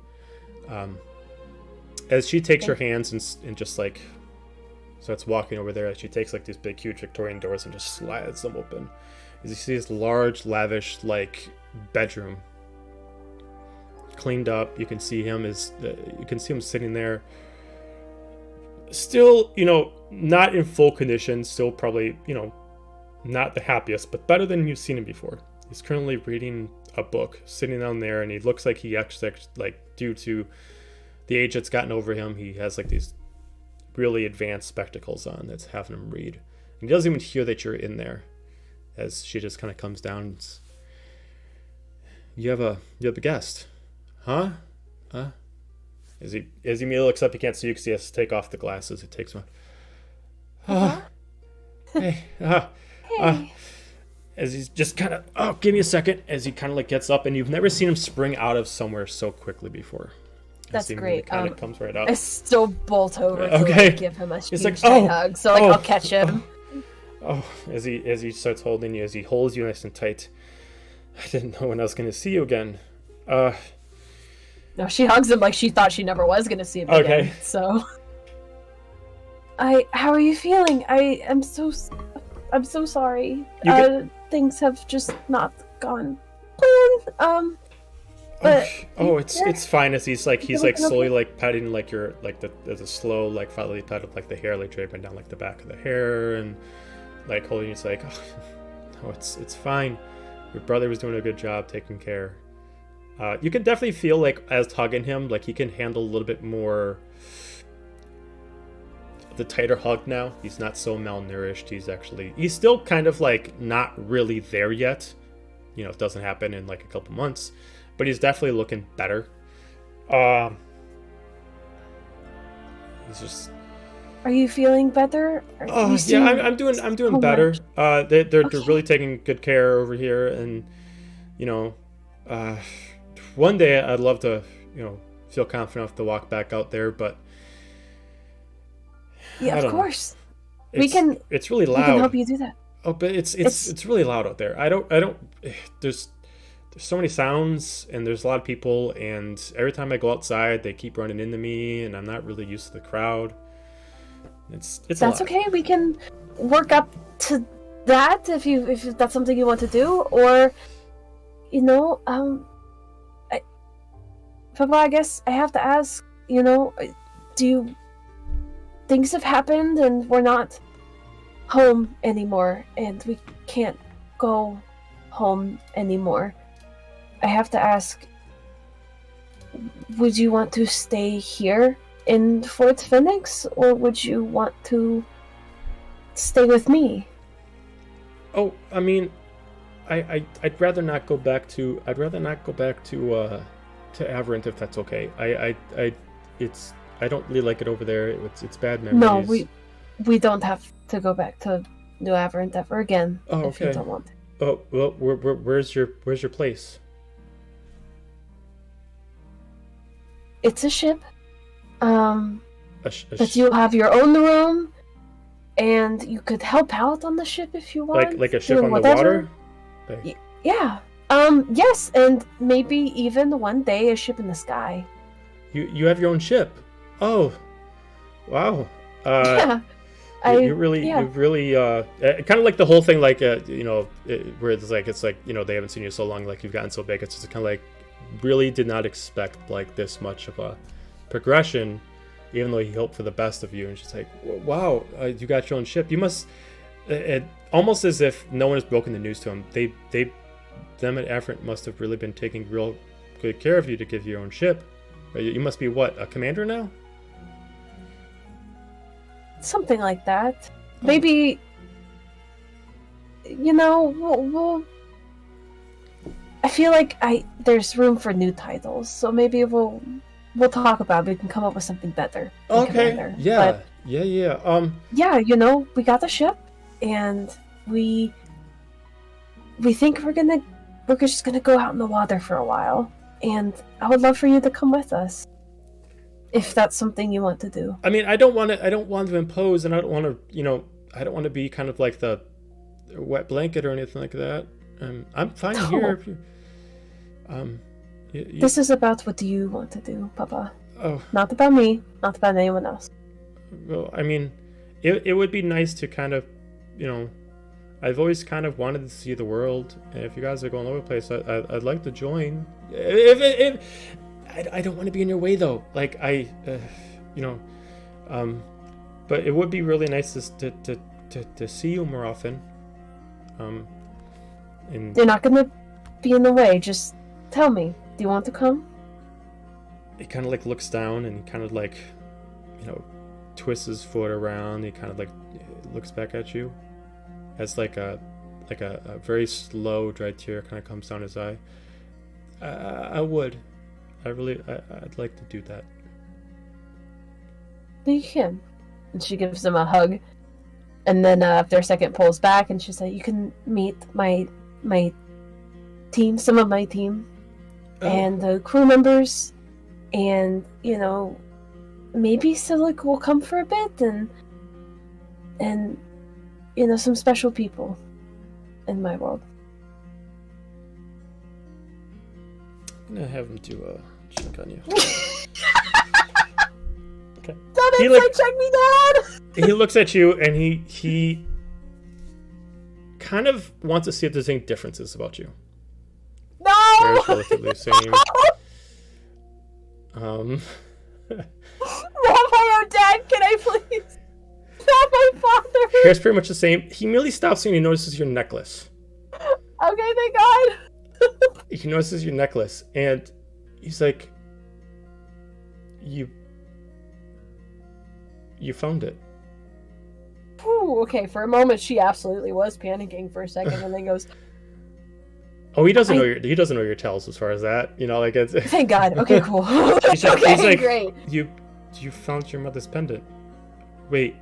As she takes her hands and just like starts walking over there, as she takes like these big, huge Victorian doors and just slides them open, as you see this large, lavish like bedroom, cleaned up. You can see him sitting there, still not in full condition, still probably not the happiest, but better than you've seen him before. He's currently reading a book, sitting down there, and he looks like he actually, like, due to the age that's gotten over him, he has like these really advanced spectacles on that's having him read. And he doesn't even hear that you're in there, as she just kind of comes down. And you have a guest, huh? As he immediately looks up, he can't see you because he has to take off the glasses. It takes one. Hey. As he's just kind of, give me a second, as he kind of like gets up, and you've never seen him spring out of somewhere so quickly before. That's great. Kind of comes right out. I still bolt over to Okay. give him a huge Like, tight hug, so I'll catch him. As he starts holding you, as he holds you nice and tight. I didn't know when I was going to see you again. No, she hugs him like she thought she never was going to see him again. So, how are you feeling? I'm so sorry. Things have just not gone planned. But it's fine. As he's like slowly like patting like your like there's a slow like fatherly pat of like the hair, like draping down like the back of the hair, and like holding you. It's like, no, it's fine. Your brother was doing a good job taking care. You can definitely feel like as hugging him, like he can handle a little bit more the tighter hug now. He's not so malnourished. He's still kind of like not really there yet. It doesn't happen in like a couple months, but he's definitely looking better. He's just. Are you feeling better? I'm doing better. They're really taking good care over here, and one day I'd love to feel confident enough to walk back out there, but. Yeah, of course. We can. It's really loud. We can help you do that. Oh, but it's really loud out there. I don't. There's so many sounds, and there's a lot of people, and every time I go outside, they keep running into me, and I'm not really used to the crowd. It's that's okay. We can work up to that if that's something you want to do, or Papa, I guess I have to ask. Things have happened, and we're not home anymore, and we can't go home anymore. I have to ask, would you want to stay here in Fort Fenix, or would you want to stay with me? Oh, I mean, I'd rather not go back to Averant, if that's okay. I don't really like it over there. It's bad memories. No, we don't have to go back to New Averant ever again. Oh, okay. If you don't want to. Oh, well, where's your place? It's a ship. But you'll have your own room, and you could help out on the ship if you want. Like a ship on the water? Yeah. Yes, and maybe even one day a ship in the sky. You have your own ship. Oh, wow. Yeah. You really kind of like the whole thing, like where it's like they haven't seen you so long, like you've gotten so big. It's just kind of like really did not expect like this much of a progression, even though he hoped for the best of you. And she's like, wow, you got your own ship. You must. Almost as if no one has broken the news to him. Them at Afferent must have really been taking real good care of you to give you your own ship. You must be what, a commander now? Something like that. Maybe you know, I feel like there's room for new titles, so maybe we'll talk about it. We can come up with something better. Okay. Commander. Yeah. But, Yeah. yeah, you know, we got the ship, and we think we're just gonna go out in the water for a while, and I would love for you to come with us, if that's something you want to do. I mean, I don't want to impose, and I don't want to, you know, I don't want to be kind of like the wet blanket or anything like that. I'm fine here. If you, This is about what you want to do, Papa. Oh. Not about me, not about anyone else. Well, I mean, it would be nice to kind of, you know, I've always kind of wanted to see the world, and if you guys are going all over the place, I'd like to join. If I don't want to be in your way though. Like you know, but it would be really nice to see you more often. And You're not gonna be in the way. Just tell me. Do you want to come? he kind of like looks down and he kind of like, you know, twists his foot around. He kind of like looks back at you, as like a very slow dry tear kind of comes down his eye. I'd like to do that. You can. And she gives him a hug. And then after a second pulls back and she's like, you can meet my team, some of my team, and the crew members, and, you know, maybe Sylyk will come for a bit, and you know, some special people in my world. I'm gonna have him do a check on you. Okay. Don't check me, Dad! He looks at you and he kind of wants to see if there's any differences about you. No! There's relatively the same. Not my own dad, can I please? Not my father! Hair's pretty much the same. He merely stops and he notices your necklace. Okay, thank God! He notices your necklace and he's like, You found it. Ooh, okay, for a moment she absolutely was panicking for a second, and then goes, Oh, he doesn't know your tells as far as that. You know, like it's thank God. Okay, cool. he's like, Great. You found your mother's pendant. Wait.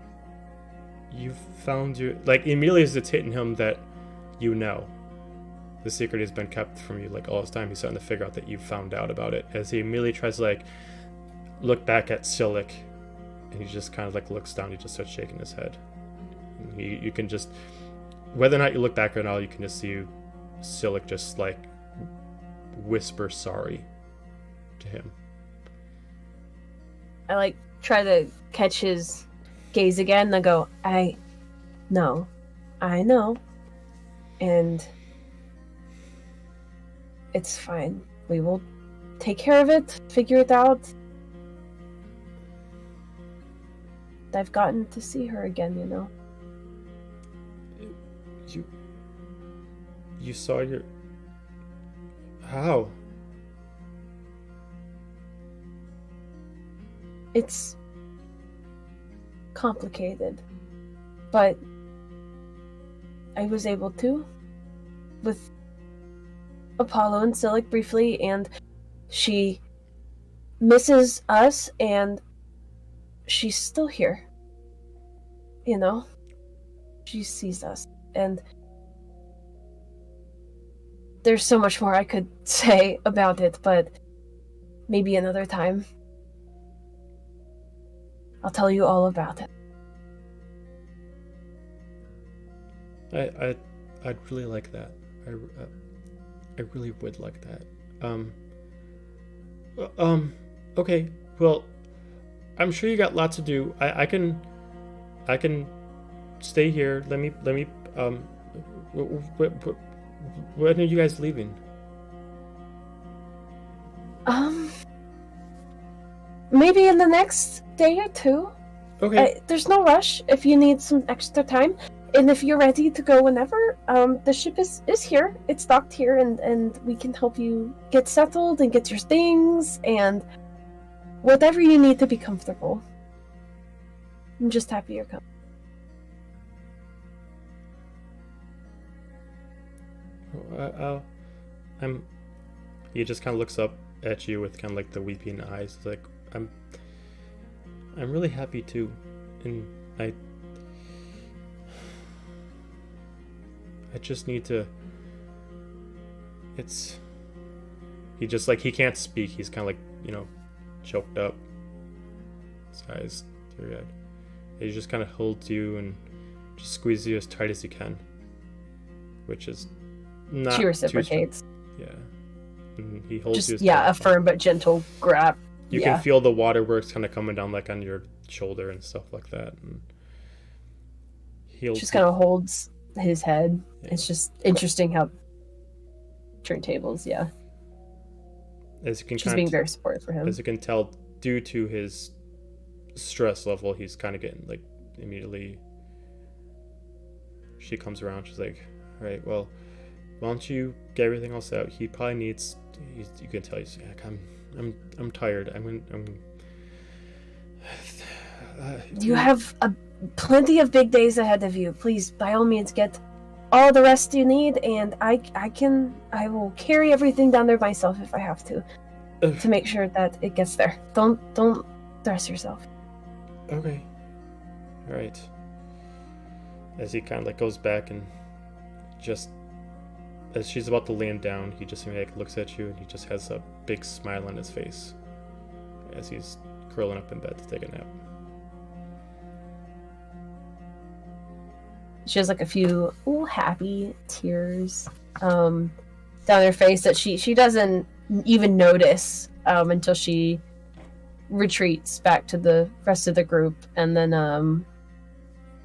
You found your, like, immediately as it's hitting him that you know the secret has been kept from you like all this time. He's starting to figure out that you found out about it, as he immediately tries to like look back at Sylyk, and he just kind of like looks down. He just starts shaking his head. And you can just, whether or not you look back or not, you can just see Sylyk just like whisper sorry to him. I like try to catch his gaze again, and I go, I know, and it's fine. We will take care of it, figure it out. I've gotten to see her again, you know. You saw your... How? It's complicated, but I was able to with Apollo and Sylyk briefly, and she misses us, and she's still here. You know? She sees us, and there's so much more I could say about it, but maybe another time. I'll tell you all about it. I'd really like that. I really would like that. Okay. Well, I'm sure you got lots to do. I can stay here. Let me. When are you guys leaving? Maybe in the next day or two. Okay. There's no rush if you need some extra time. And if you're ready to go whenever, the ship is here. It's docked here, and we can help you get settled and get your things and whatever you need to be comfortable. I'm just happy you're coming. I'm. He just kind of looks up at you with kind of like the weeping eyes. Like, I'm really happy too, and I just need to. He just like he can't speak. He's kind of like choked up. His eyes teary-eyed. He just kind of holds you and just squeezes you as tight as he can, which is not. She reciprocates. Yeah. And he holds you. Just a firm but gentle grab. You can feel the waterworks kind of coming down like on your shoulder and stuff like that. And just kind of holds his head. Yeah. It's just interesting how turntables, As you can She's being very supportive for him. As you can tell, due to his stress level, he's kind of getting like immediately. She comes around. She's like, "All right, well, why don't you get everything else out? He probably needs." You can tell he's like, I'm tired. You have plenty of big days ahead of you. Please, by all means, get all the rest you need, and I will carry everything down there myself if I have to make sure that it gets there. Don't stress yourself. Okay. All right. As he kind of like goes back and just as she's about to land down, he just like looks at you and he just has a big smile on his face as he's curling up in bed to take a nap. She has like a few happy tears down her face that she doesn't even notice until she retreats back to the rest of the group, and then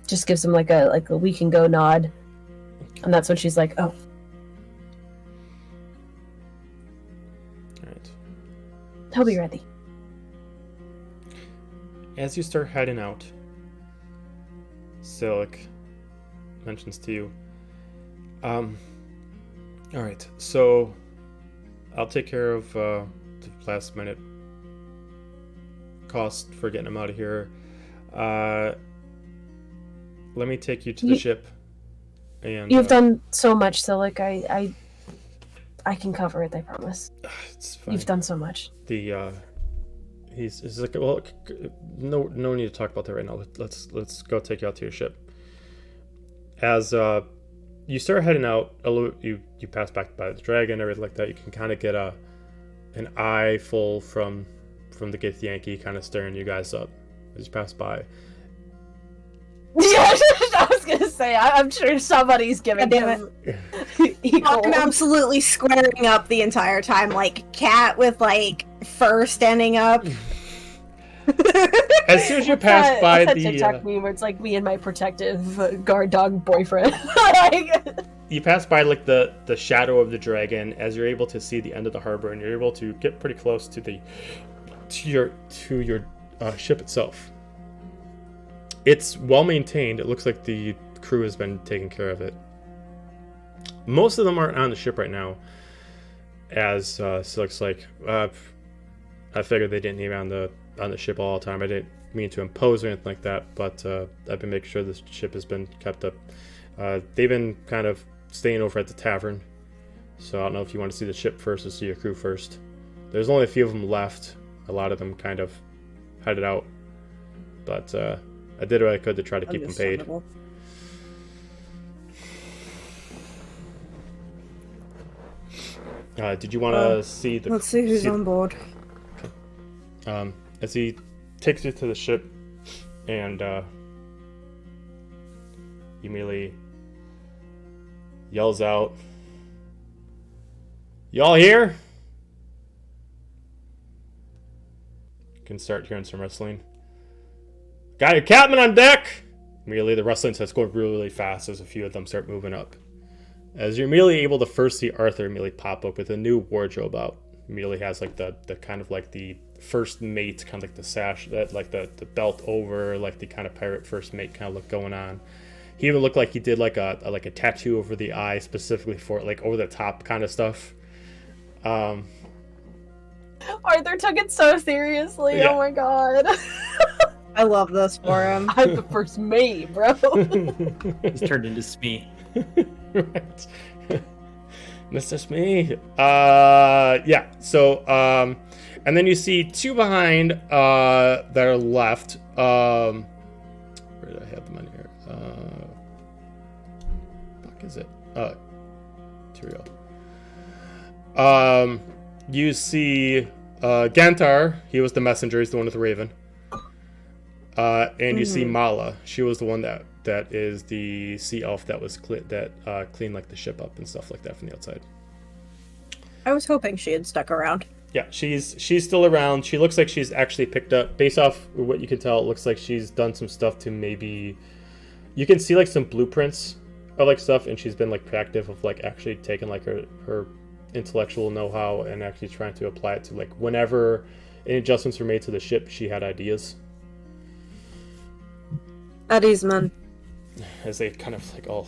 just gives him like a we can go nod, and that's when she's like, oh. All right. He'll be ready. As you start heading out, Sylyk mentions to you, all right, so I'll take care of the last minute cost for getting him out of here. Let me take you to the ship. And you've done so much, Sylyk. I can cover it, I promise. It's fine. You've done so much. He's like, well, no need to talk about that right now. Let's go take you out to your ship. As you start heading out, you pass back by the dragon, everything like that. You can kind of get an eye full from the Githyanki kind of staring you guys up as you pass by. Yeah, I was gonna say, I'm sure somebody's giving him I'm absolutely squaring up the entire time, like cat with like fur standing up. As soon as you pass by the TikTok meme where it's like me and my protective guard dog boyfriend. You pass by like the shadow of the dragon as you're able to see the end of the harbor, and you're able to get pretty close to your ship itself. It's well maintained. It looks like the crew has been taking care of it. Most of them aren't on the ship right now, as Sylyk's like, I figured they didn't need me on the ship all the time. I didn't mean to impose or anything like that, but I've been making sure this ship has been kept up. They've been kind of staying over at the tavern, so I don't know if you want to see the ship first or see your crew first. There's only a few of them left. A lot of them kind of headed out, but I did what I could to try to keep them paid. Did you want to see the... Let's see who's on board. Okay. As he takes you to the ship, and he immediately yells out, "Y'all here?" You can start hearing some rustling. "Got your captain on deck!" Immediately the rustling starts going really, really fast as a few of them start moving up. As you're immediately able to first see Arthur immediately pop up with a new wardrobe out. Immediately has like the kind of like the first mate, kind of like the sash, that like the belt over, like the kind of pirate first mate kind of look going on. He even looked like he did like a tattoo over the eye specifically for like over the top kind of stuff. Arthur took it so seriously. Yeah. Oh my god. I love this for him. I'm the first mate, bro. It's turned into Smee. Right. It's just me. Yeah. So, and then you see two behind that are left. Where did I have them on here? Fuck is it? Material. You see Gantar. He was the messenger. He's the one with the raven. And you see Mala. She was the one that is the sea elf that was cleaned like the ship up and stuff like that from the outside. I was hoping she had stuck around. Yeah, she's still around. She looks like she's actually picked up, based off what you can tell, it looks like she's done some stuff to maybe, you can see like some blueprints of like stuff, and she's been like proactive of like actually taking like her intellectual know-how and actually trying to apply it to like whenever any adjustments were made to the ship, she had ideas. At ease, man. As they kind of like all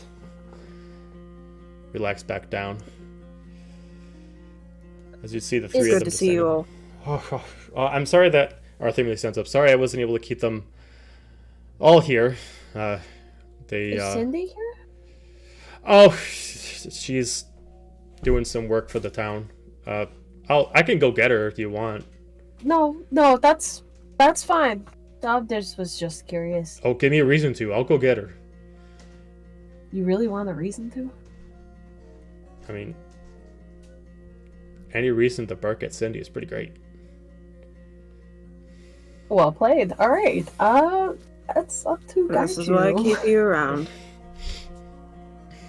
relax back down. As you see the three of them. It's good to see you all. I'm sorry that Arthur really stands up. Sorry I wasn't able to keep them all here. Is Cindy here? Oh, she's doing some work for the town. I can go get her if you want. No, that's fine. I was just curious. Oh, give me a reason to. I'll go get her. You really want a reason to? I mean, any reason to bark at Cindy is pretty great. Well played. All right. That's up to guys. This is why I keep you around.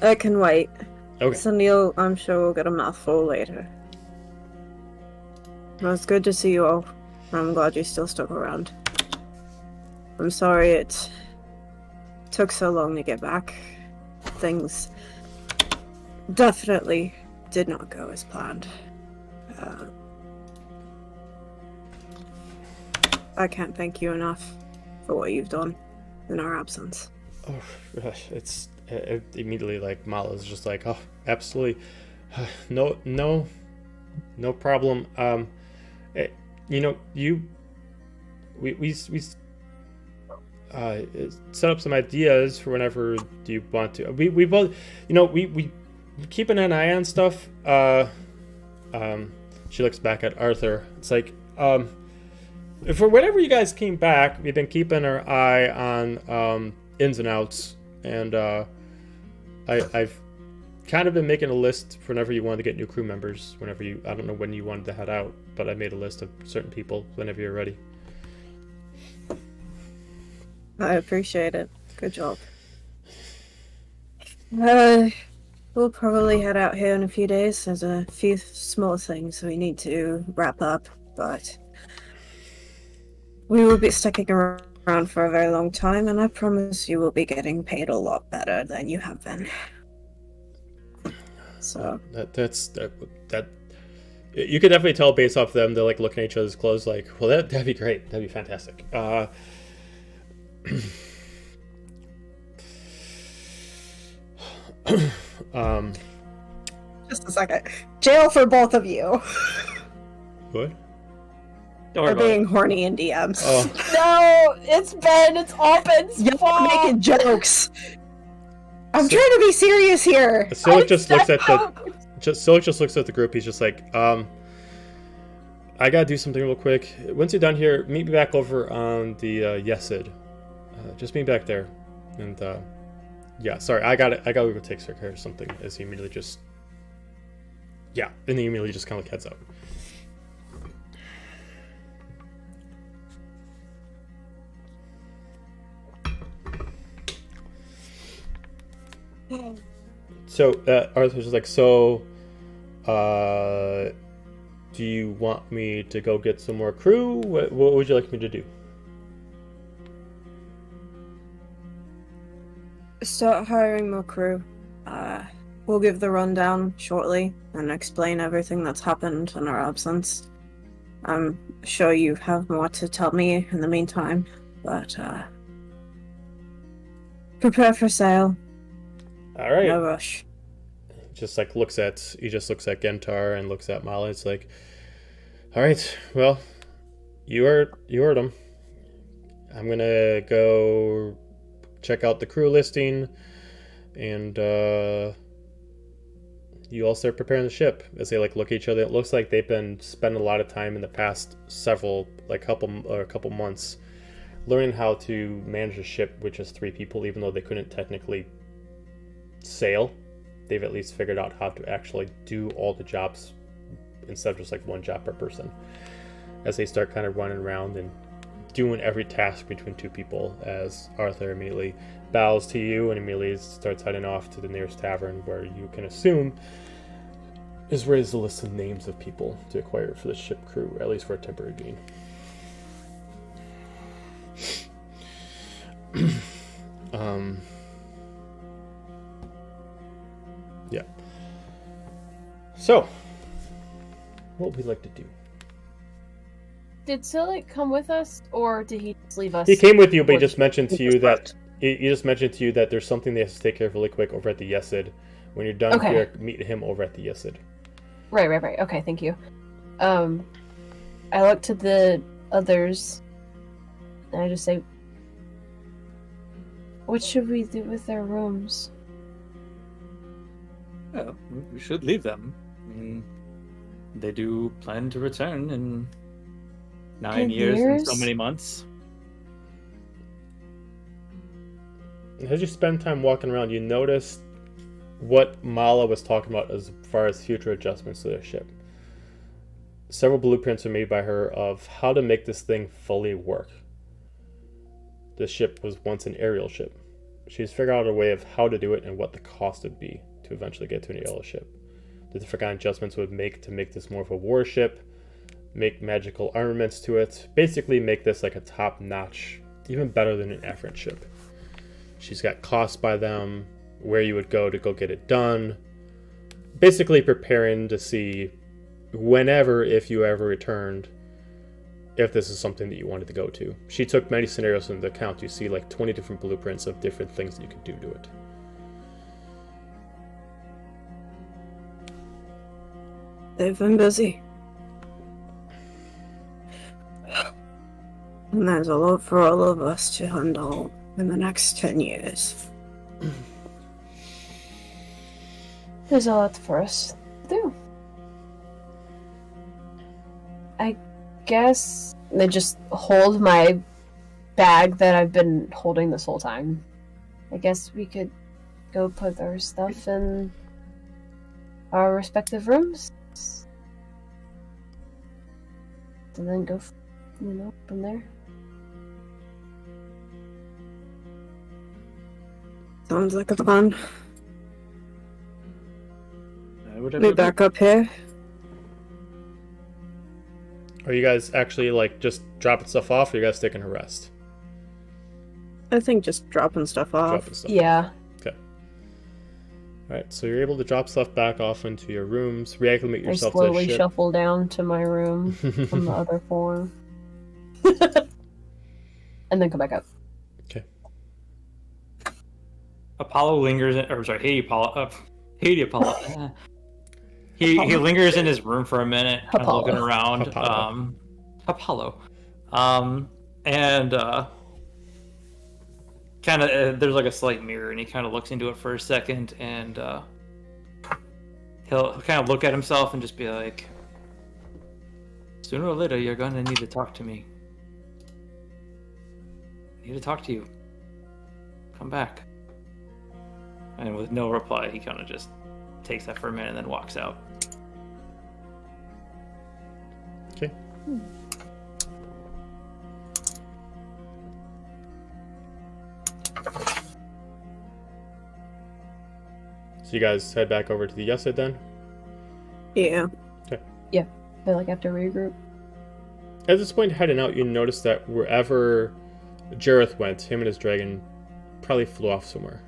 I can wait. Okay. Cindy, I'm sure we'll get a mouthful later. Well, it's good to see you all. I'm glad you still stuck around. I'm sorry it took so long to get back. Things definitely did not go as planned. I can't thank you enough for what you've done in our absence. Oh, gosh, it's immediately like Mala's just like, oh, absolutely, no problem. We set up some ideas for whenever you want to. We both, we keeping an eye on stuff. She looks back at Arthur. It's like, for whenever you guys came back, we've been keeping our eye on ins and outs, and I've kind of been making a list for whenever you wanted to get new crew members. I don't know when you wanted to head out, but I made a list of certain people whenever you're ready. I appreciate it. Good job. We'll probably head out here in a few days. There's a few small things we need to wrap up, but we will be sticking around for a very long time, and I promise you will be getting paid a lot better than you have been. So that you could definitely tell based off them. They're like looking at each other's clothes, like, well, that'd be great. That'd be fantastic. Just a second. Jail for both of you. What? For being horny in DMs. Oh. No, it's Ben. It's all Ben's You're fault. making jokes. I'm trying to be serious here. Sylyk just looks at the group. He's just like, I gotta do something real quick. Once you're done here, meet me back over on the Yesid. Just meet me back there. And yeah, sorry, I gotta go take care of something. As he immediately just, yeah, and he immediately just kind of like heads out. So Arthur's just like, so do you want me to go get some more crew? What would you like me to do? Start hiring more crew. We'll give the rundown shortly and explain everything that's happened in our absence. I'm sure you have more to tell me in the meantime, but prepare for sail. All right. No rush. He just looks at Gentar and looks at Mala. It's like, all right, well, you heard him. I'm gonna go check out the crew listing, and you all start preparing the ship as they like look at each other. It looks like they've been spending a lot of time in the past couple months learning how to manage a ship with just 3 people, even though they couldn't technically sail. They've at least figured out how to actually do all the jobs instead of just like one job per person, as they start kind of running around and doing every task between 2 people, as Arthur immediately bows to you and immediately starts heading off to the nearest tavern, where you can assume is where is the list of names of people to acquire for the ship crew, at least for a temporary being. Yeah. So, what would we like to do? Did Sylyk come with us, or did he just leave us? He came with you, but he just mentioned to you that there's something they have to take care of really quick over at the Yesid. When you're done here, meet him over at the Yesid. Right. Okay, thank you. I look to the others, and I just say, "What should we do with their rooms?" Oh, we should leave them. They do plan to return in 9 years and so many months. As you spend time walking around, you notice what Mala was talking about as far as future adjustments to the ship. Several blueprints are made by her of how to make this thing fully work. This ship was once an aerial ship. She's figured out a way of how to do it and what the cost would be to eventually get to an aerial ship. The different kind of adjustments would make to make this more of a warship, make magical armaments to it, basically make this like a top-notch, even better than an average ship. She's got costs by them, where you would go to go get it done, basically preparing to see whenever, if you ever returned, if this is something that you wanted to go to. She took many scenarios into account. You see like 20 different blueprints of different things that you could do to it. They've been busy. And there's a lot for all of us to handle in the next 10 years. There's a lot for us to do. I guess they just hold my bag that I've been holding this whole time. I guess we could go put our stuff in our respective rooms. And then go, from there. Sounds like a plan. Whatever. We back up here. Are you guys actually like just dropping stuff off, or are you guys taking a rest? I think just dropping stuff off. Dropping stuff. Yeah. Okay. Alright, so you're able to drop stuff back off into your rooms, reacclimate I yourself to the slowly ship. shuffle down to my room from the other floor. And then come back up. Apollo lingers in, or sorry, Haiti Apollo. He lingers in his room for a minute, kind of looking around. Apollo. And kind of there's like a slight mirror, and he kind of looks into it for a second, and he'll kind of look at himself and just be like, "Sooner or later, you're gonna need to talk to me. I need to talk to you. Come back." And with no reply, he kind of just takes that for a minute and then walks out. Okay. So you guys head back over to the Yesid then? Yeah. But like after regroup. At this point, heading out, you notice that wherever Jareth went, him and his dragon probably flew off somewhere.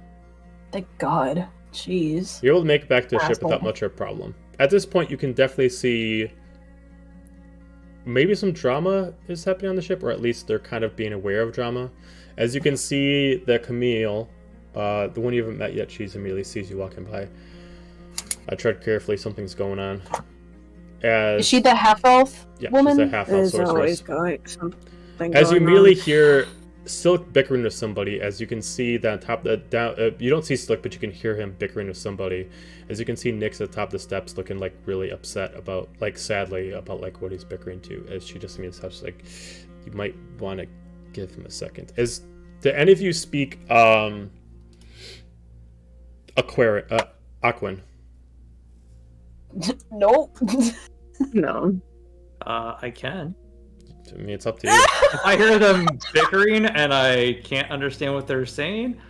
Thank God. Jeez. You're able to make it back to the ship Asshole. without much of a problem. At this point, you can definitely see maybe some drama is happening on the ship, or at least they're kind of being aware of drama. As you can see, the Camille, the one you haven't met yet, she's immediately sees you walking by. I tread carefully, something's going on. Is she the half-elf Yeah, woman? she's a half-elf There's sorceress. always going something As you going immediately on. hear Sylyk bickering with somebody. As you can see that top the down, you don't see Sylyk, but you can hear him bickering with somebody. As you can see, Nyx at the top of the steps, looking like really upset about, like sadly about like what he's bickering to. As she just means such like, you might want to give him a second. Do any of you speak Aquan? Nope. No. I can. I mean, it's up to you. If I hear them bickering and I can't understand what they're saying,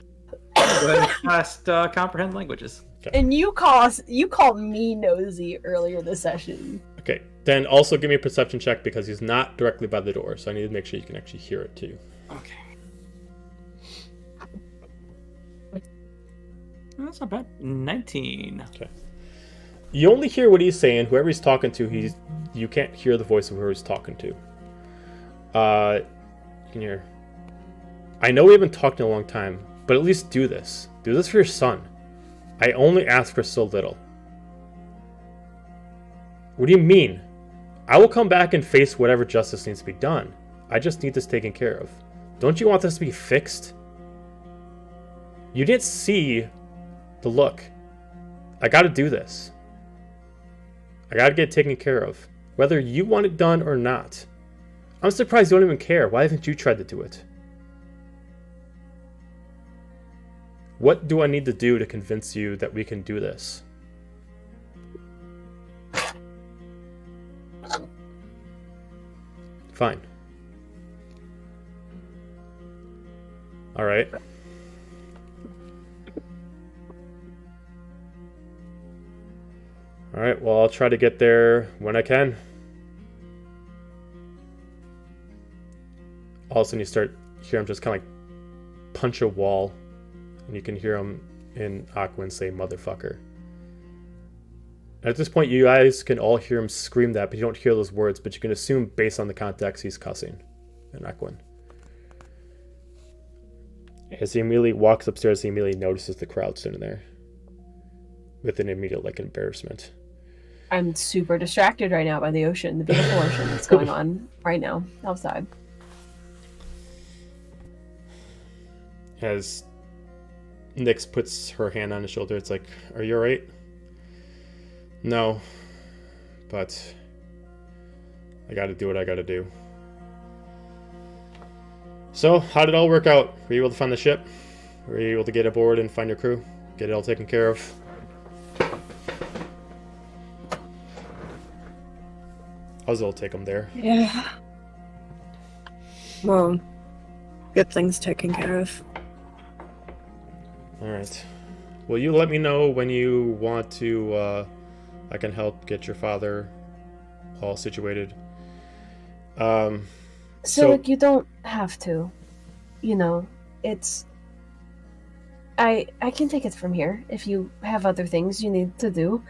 go ahead and cast comprehend languages. And you called me nosy earlier this session. Okay, then also give me a perception check because he's not directly by the door, so I need to make sure you can actually hear it too. Okay. That's not bad. 19. Okay. You only hear what he's saying. Whoever he's talking to, you can't hear the voice of whoever he's talking to. You can hear. I know we haven't talked in a long time, but at least do this. Do this for your son. I only ask for so little. What do you mean? I will come back and face whatever justice needs to be done. I just need this taken care of. Don't you want this to be fixed? You didn't see the look. I gotta do this. I gotta get it taken care of. Whether you want it done or not. I'm surprised you don't even care. Why haven't you tried to do it? What do I need to do to convince you that we can do this? Fine. All right. All right, well, I'll try to get there when I can. All of a sudden you hear him just kind of like punch a wall, and you can hear him in Aquan say motherfucker. At this point, you guys can all hear him scream that, but you don't hear those words, but you can assume based on the context he's cussing in Aquan. As he immediately walks upstairs, he immediately notices the crowd sitting there with an immediate like embarrassment. I'm super distracted right now by the ocean, the beautiful ocean that's going on right now outside. As Nyx puts her hand on his shoulder, it's like, are you alright? No, but I gotta do what I gotta do. So, how did it all work out? Were you able to find the ship? Were you able to get aboard and find your crew? Get it all taken care of? I'll take them there. Yeah. Well, get things taken care of. Alright. Will you let me know when you want to, I can help get your father all situated? So like, you don't have to. You know, it's... I can take it from here if you have other things you need to do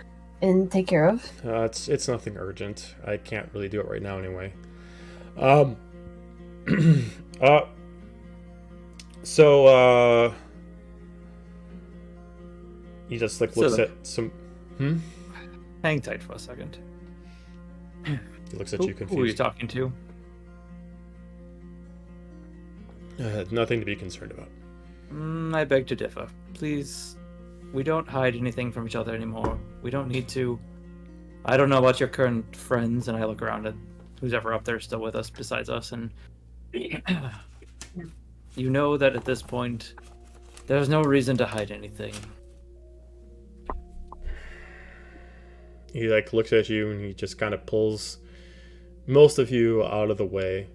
and take care of. It's nothing urgent. I can't really do it right now anyway. He just like looks at some. Hang tight for a second. He looks at you confused. Who are you talking to? Nothing to be concerned about. I beg to differ. Please, we don't hide anything from each other anymore. We don't need to. I don't know about your current friends, and I look around at who's ever up there still with us besides us, and you know that at this point, there's no reason to hide anything. He like looks at you and he just kind of pulls most of you out of the way,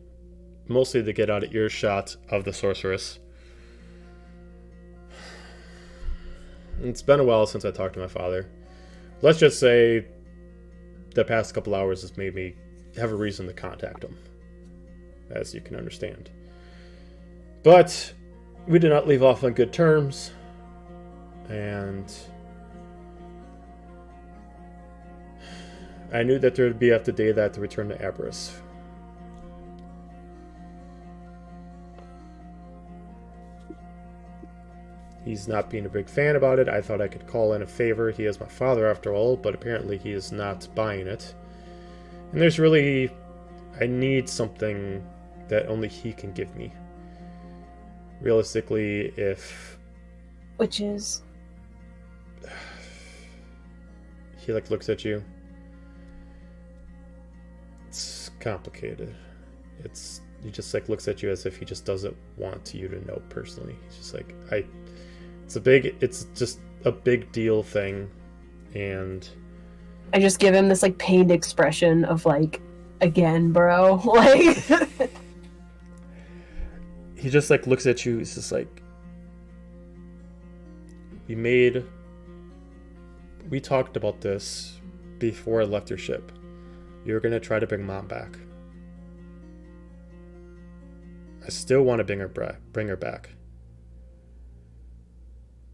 mostly to get out of earshot of the sorceress. It's been a while since I talked to my father. Let's just say the past couple hours has made me have a reason to contact him, as you can understand. But we did not leave off on good terms, and I knew that there would be after day that to return to Aberys. He's not being a big fan about it. I thought I could call in a favor. He is my father after all, but apparently he is not buying it. And there's really... I need something that only he can give me. realistically, if Which is he like looks at you, it's complicated. He just like looks at you as if he just doesn't want you to know personally. He's just like, it's just a big deal thing, and I just give him this like pained expression of like, again, bro. Like he just like looks at you. He's just like, we talked about this before I left your ship. You were gonna try to bring Mom back. I still want to bring her back,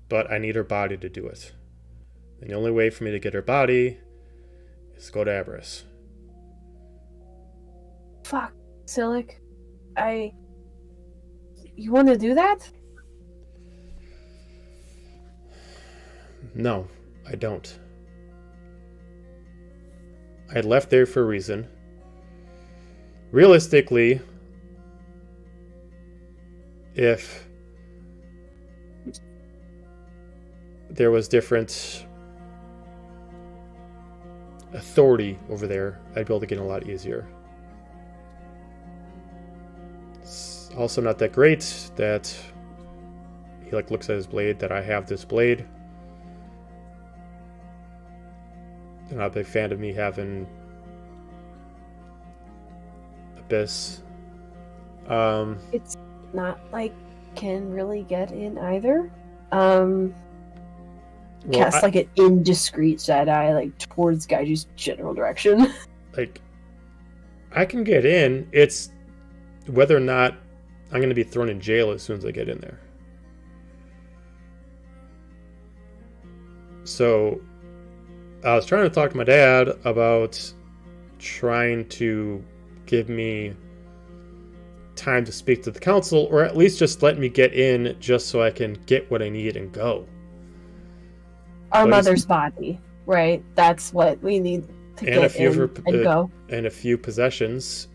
but I need her body to do it. And the only way for me to get her body is to go to Aberys. fuck, Sylyk. You want to do that? No, I don't. I left there for a reason. Realistically, if there was different authority over there, I'd be able to get in a lot easier. It's also not that great that he like looks at his blade, that I have this blade. They're not a big fan of me having Abyss. It's not like can really get in either. Cast like an indiscreet side eye like towards Gaiju's general direction. Like, I can get in. It's whether or not I'm going to be thrown in jail as soon as I get in there. So I was trying to talk to my dad about trying to give me time to speak to the council, or at least just let me get in just so I can get what I need and go. Our mother's body, right? That's what we need to get in and go. And a few possessions.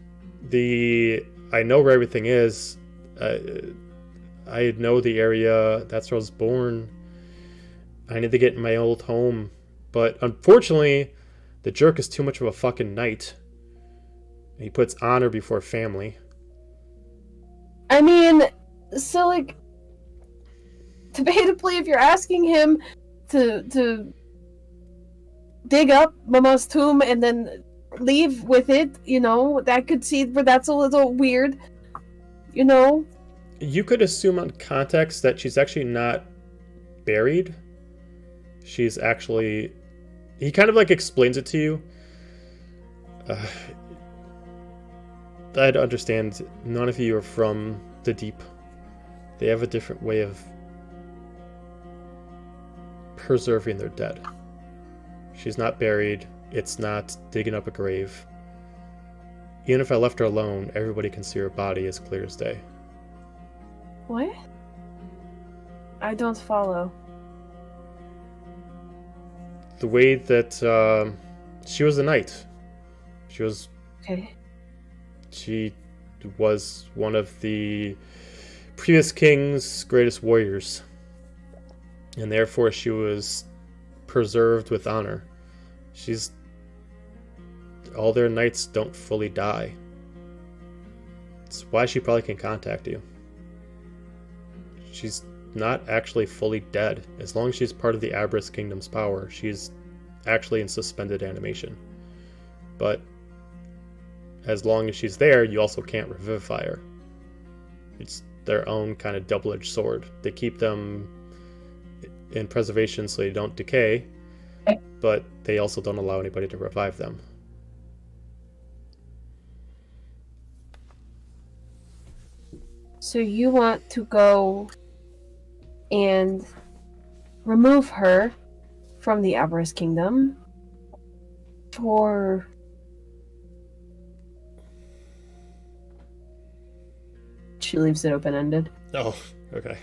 I know where everything is. I know the area. That's where I was born. I need to get in my old home. But unfortunately, the jerk is too much of a fucking knight. He puts honor before family. I mean, so like, debatably, if you're asking him to dig up Mama's tomb and then leave with it, that could see where that's a little weird, You could assume on context that she's actually not buried. She's actually... He kind of like explains it to you. I'd understand none of you are from the deep. They have a different way of preserving their dead. She's not buried. It's not digging up a grave. Even if I left her alone, everybody can see her body as clear as day. What? I don't follow. The way that she was a knight. She was... Okay. She was one of the previous king's greatest warriors. And therefore she was preserved with honor. All their knights don't fully die. It's why she probably can contact you. She's not actually fully dead. As long as she's part of the Aberys Kingdom's power, she's actually in suspended animation. But as long as she's there, you also can't revivify her. It's their own kind of double-edged sword. They keep them in preservation so they don't decay, but they also don't allow anybody to revive them. So you want to go and remove her from the Aberys Kingdom for... She leaves it open-ended. Oh, okay.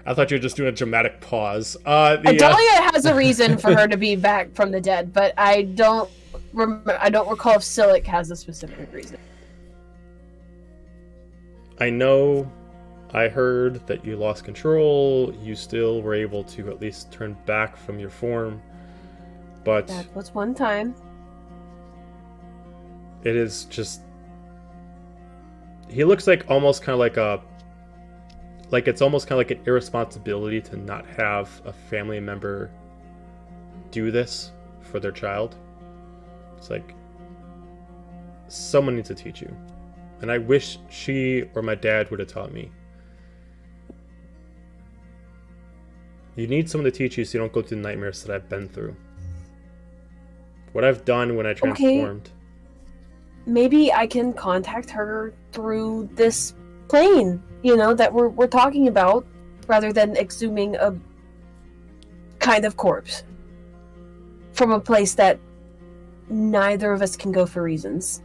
I thought you were just doing a dramatic pause. Adalia has a reason for her to be back from the dead, but I don't recall if Sylyk has a specific reason. I know I heard that you lost control. You still were able to at least turn back from your form. But That was one time. it is just... He looks like almost kind of like a... Like it's almost kind of like an irresponsibility to not have a family member do this for their child. It's like... Someone needs to teach you. And I wish she or my dad would have taught me. You need someone to teach you so you don't go through the nightmares that I've been through. What I've done when I transformed. Maybe I can contact her through this plane, you know, that we're talking about, rather than exhuming a kind of corpse from a place that neither of us can go for reasons.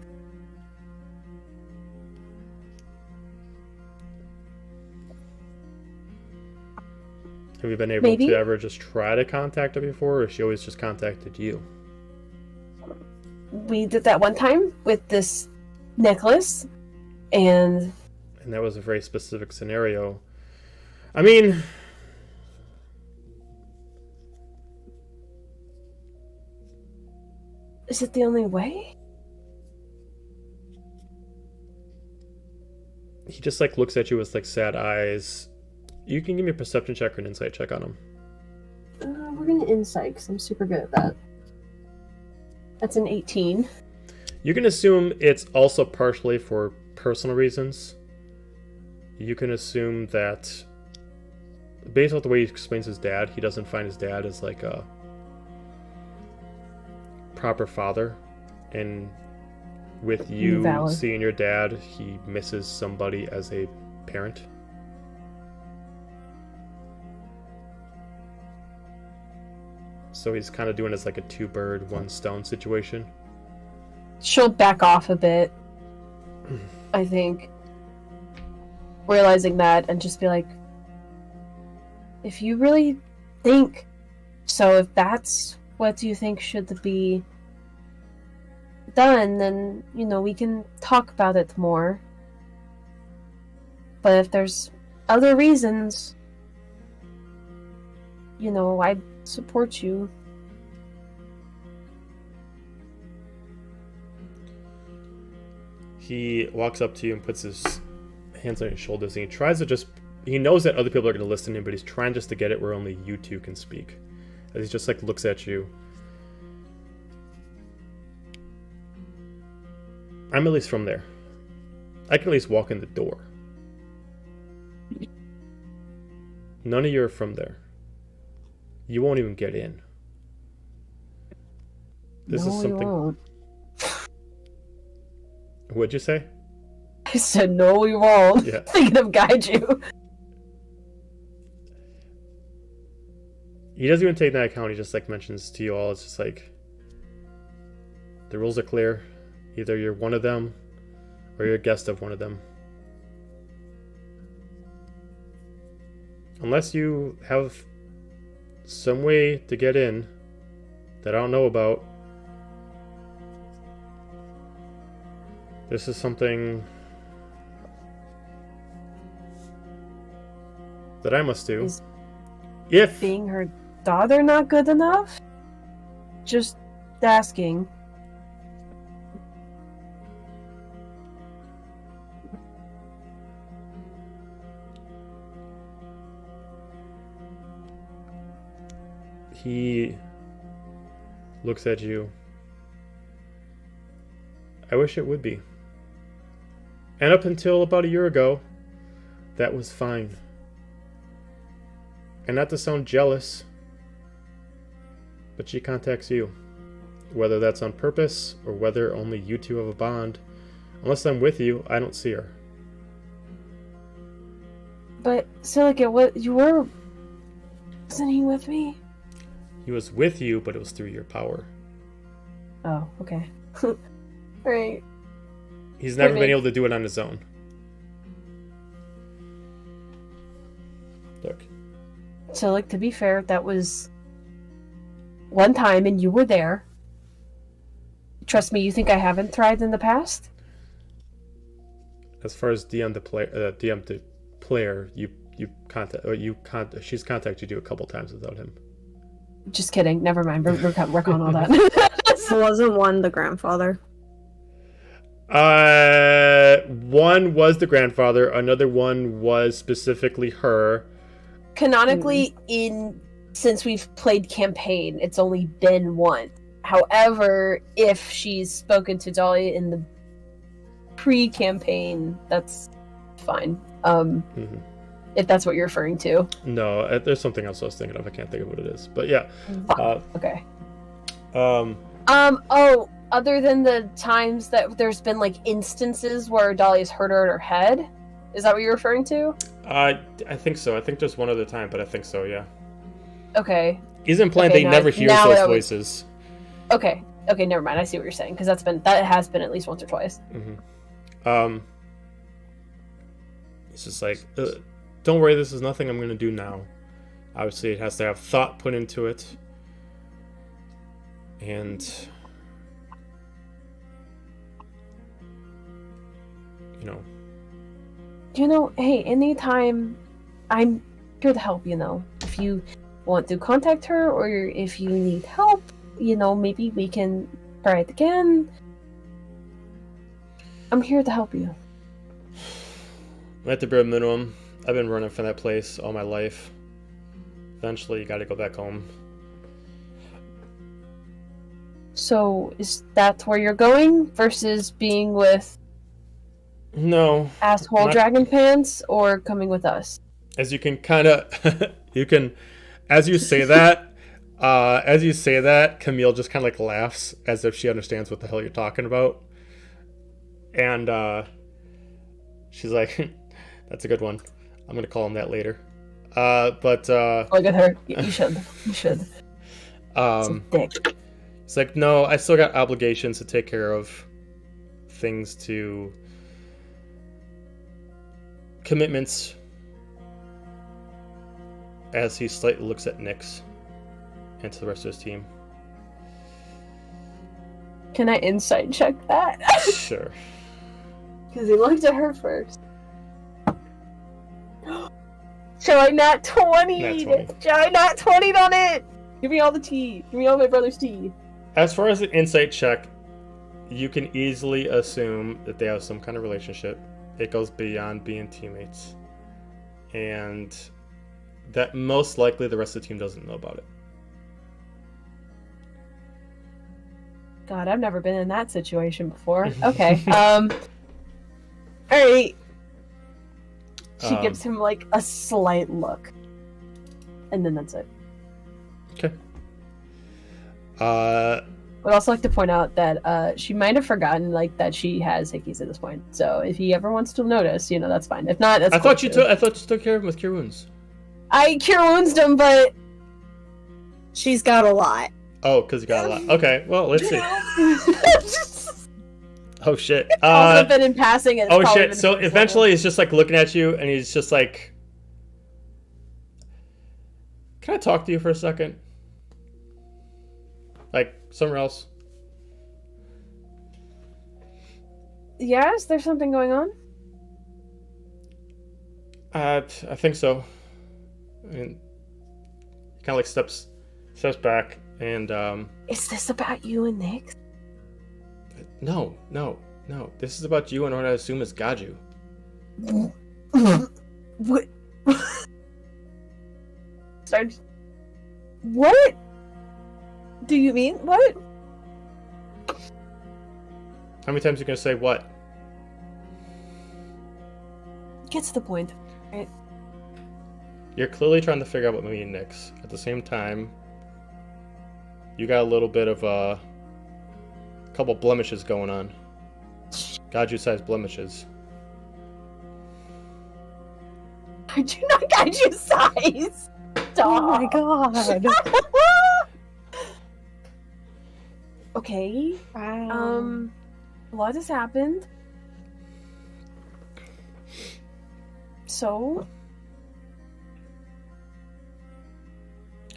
Have you been able to ever just try to contact her before, or has she always just contacted you? We did that one time with this necklace, and that was a very specific scenario. I mean... Is it the only way? He just like looks at you with like sad eyes. You can give me a perception check or an insight check on him. We're gonna insight, because I'm super good at that. That's an 18. You can assume it's also partially for personal reasons. You can assume that, based on the way he explains his dad, he doesn't find his dad as like a proper father. And with you seeing your dad, he misses somebody as a parent. So he's kind of doing this like a two-bird, one-stone situation. She'll back off a bit, I think. Realizing that, and just be like, if you really think so, if that's what you think should be done, then, you know, we can talk about it more. But if there's other reasons, you know, I support you. He walks up to you and puts his hands on your shoulders, and he tries to just... He knows that other people are going to listen to him, but he's trying just to get it where only you two can speak. As he just like looks at you. I'm at least from there. I can at least walk in the door. None of you are from there. You won't even get in. This is something... Won't. What'd you say? I said, no, we won't. Yeah. Thinking of guide you. He doesn't even take that account. He just like mentions to you all, it's just like, the rules are clear. Either you're one of them or you're a guest of one of them. Unless you have some way to get in that I don't know about, this is something that I must do. Is if being her daughter not good enough? Just asking. He looks at you. I wish it would be. And up until about a year ago, that was fine. And not to sound jealous, but she contacts you. Whether that's on purpose, or whether only you two have a bond. Unless I'm with you, I don't see her. But, Sylyk, what you were... Wasn't he with me? He was with you, but it was through your power. Oh, okay. Right. He's never been able to do it on his own. Look. Sylyk, to be fair, that was one time and you were there. Trust me, you think I haven't tried in the past? As far as DM to clear, she's contacted you a couple times without him. Just kidding. Never mind. We're on all that. Wasn't one the grandfather? One was the grandfather. Another one was specifically her. Canonically, since we've played campaign, it's only been one. However, if she's spoken to Dolly in the pre-campaign, that's fine. If that's what you're referring to. No, there's something else I was thinking of. I can't think of what it is. But yeah. Okay. Um. Other than the times that there's been like instances where Dolly's hurt her in her head, is that what you're referring to? I think so. I think there's one other time, but I think so. Yeah. Okay. He's implying they never hears those voices. Okay, never mind. I see what you're saying because that has been at least once or twice. It's just like, don't worry, this is nothing I'm going to do now. Obviously, it has to have thought put into it, and hey, anytime, I'm here to help. If you want to contact her or if you need help. Maybe we can try it again. I'm here to help you. At the bare minimum, I've been running from that place all my life. Eventually, you gotta go back home. So, is that where you're going versus being with No. asshole dragon pants or coming with us? As you can kind of, as you say that, Camille just kind of like laughs as if she understands what the hell you're talking about. And she's like, that's a good one. I'm going to call him that later. Look at her. You should. It's a dick. It's like, no, I still got obligations to take care of. Things to... commitments. As he slightly looks at Nyx and to the rest of his team. Can I insight check that? Sure. Because he looked at her first. Shall I not 20? Shall I not 20 on it? Give me all the tea. Give me all my brother's tea. As far as an insight check, you can easily assume that they have some kind of relationship. It goes beyond being teammates. And that most likely the rest of the team doesn't know about it. God, I've never been in that situation before. Okay. Alright. She gives him like a slight look. And then that's it. Okay. Would also like to point out that she might have forgotten like that she has hickeys at this point. So if he ever wants to notice, that's fine. If not, that's I thought you took care of him with Cure Wounds. I Cure Wounds him, but she's got a lot. Oh, because you got a lot. Okay, well, let's see. Oh shit. Also been in passing. Oh shit. So eventually he's just like looking at you and he's just like, can I talk to you for a second? Like somewhere else. Yeah, is there something going on? I think so. I mean, he kind of like steps back and Is this about you and Nyx? No. This is about you and what I assume is Gaju. What? Sarge, what do you mean? What? How many times are you gonna say what? Get to the point, right? You're clearly trying to figure out what me and Nyx. At the same time, you got a little bit of a couple blemishes going on. Gaju-sized blemishes. I do not Gaju size. Stop. Oh my god. Okay. Wow. A lot has happened. So?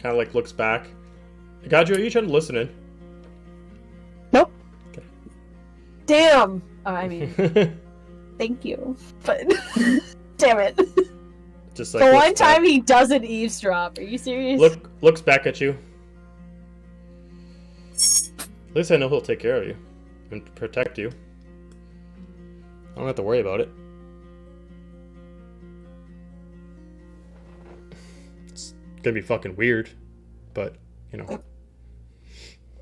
Kind of like looks back. Gaju, are you trying to listen in? Nope. Okay. Damn! I mean, thank you. But, damn it. Just like The looks one time back, he doesn't eavesdrop. Are you serious? looks back at you. At least I know he'll take care of you and protect you. I don't have to worry about it. It's gonna be fucking weird, but you know.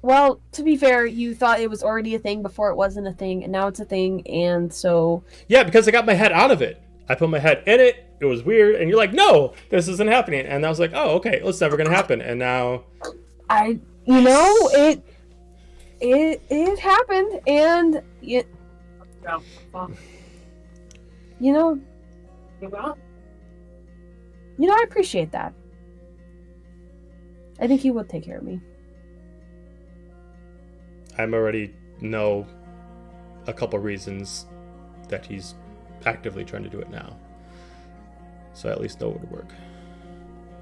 Well, to be fair, you thought it was already a thing before it wasn't a thing, and now it's a thing, and so... Yeah, because I got my head out of it. I put my head in it. It was weird, and you're like, "No, this isn't happening." And I was like, "Oh, okay, it's never gonna happen." And now, it happened, and you know, I appreciate that. I think he would take care of me. I'm already know a couple reasons that he's actively trying to do it now. So I at least know it would work.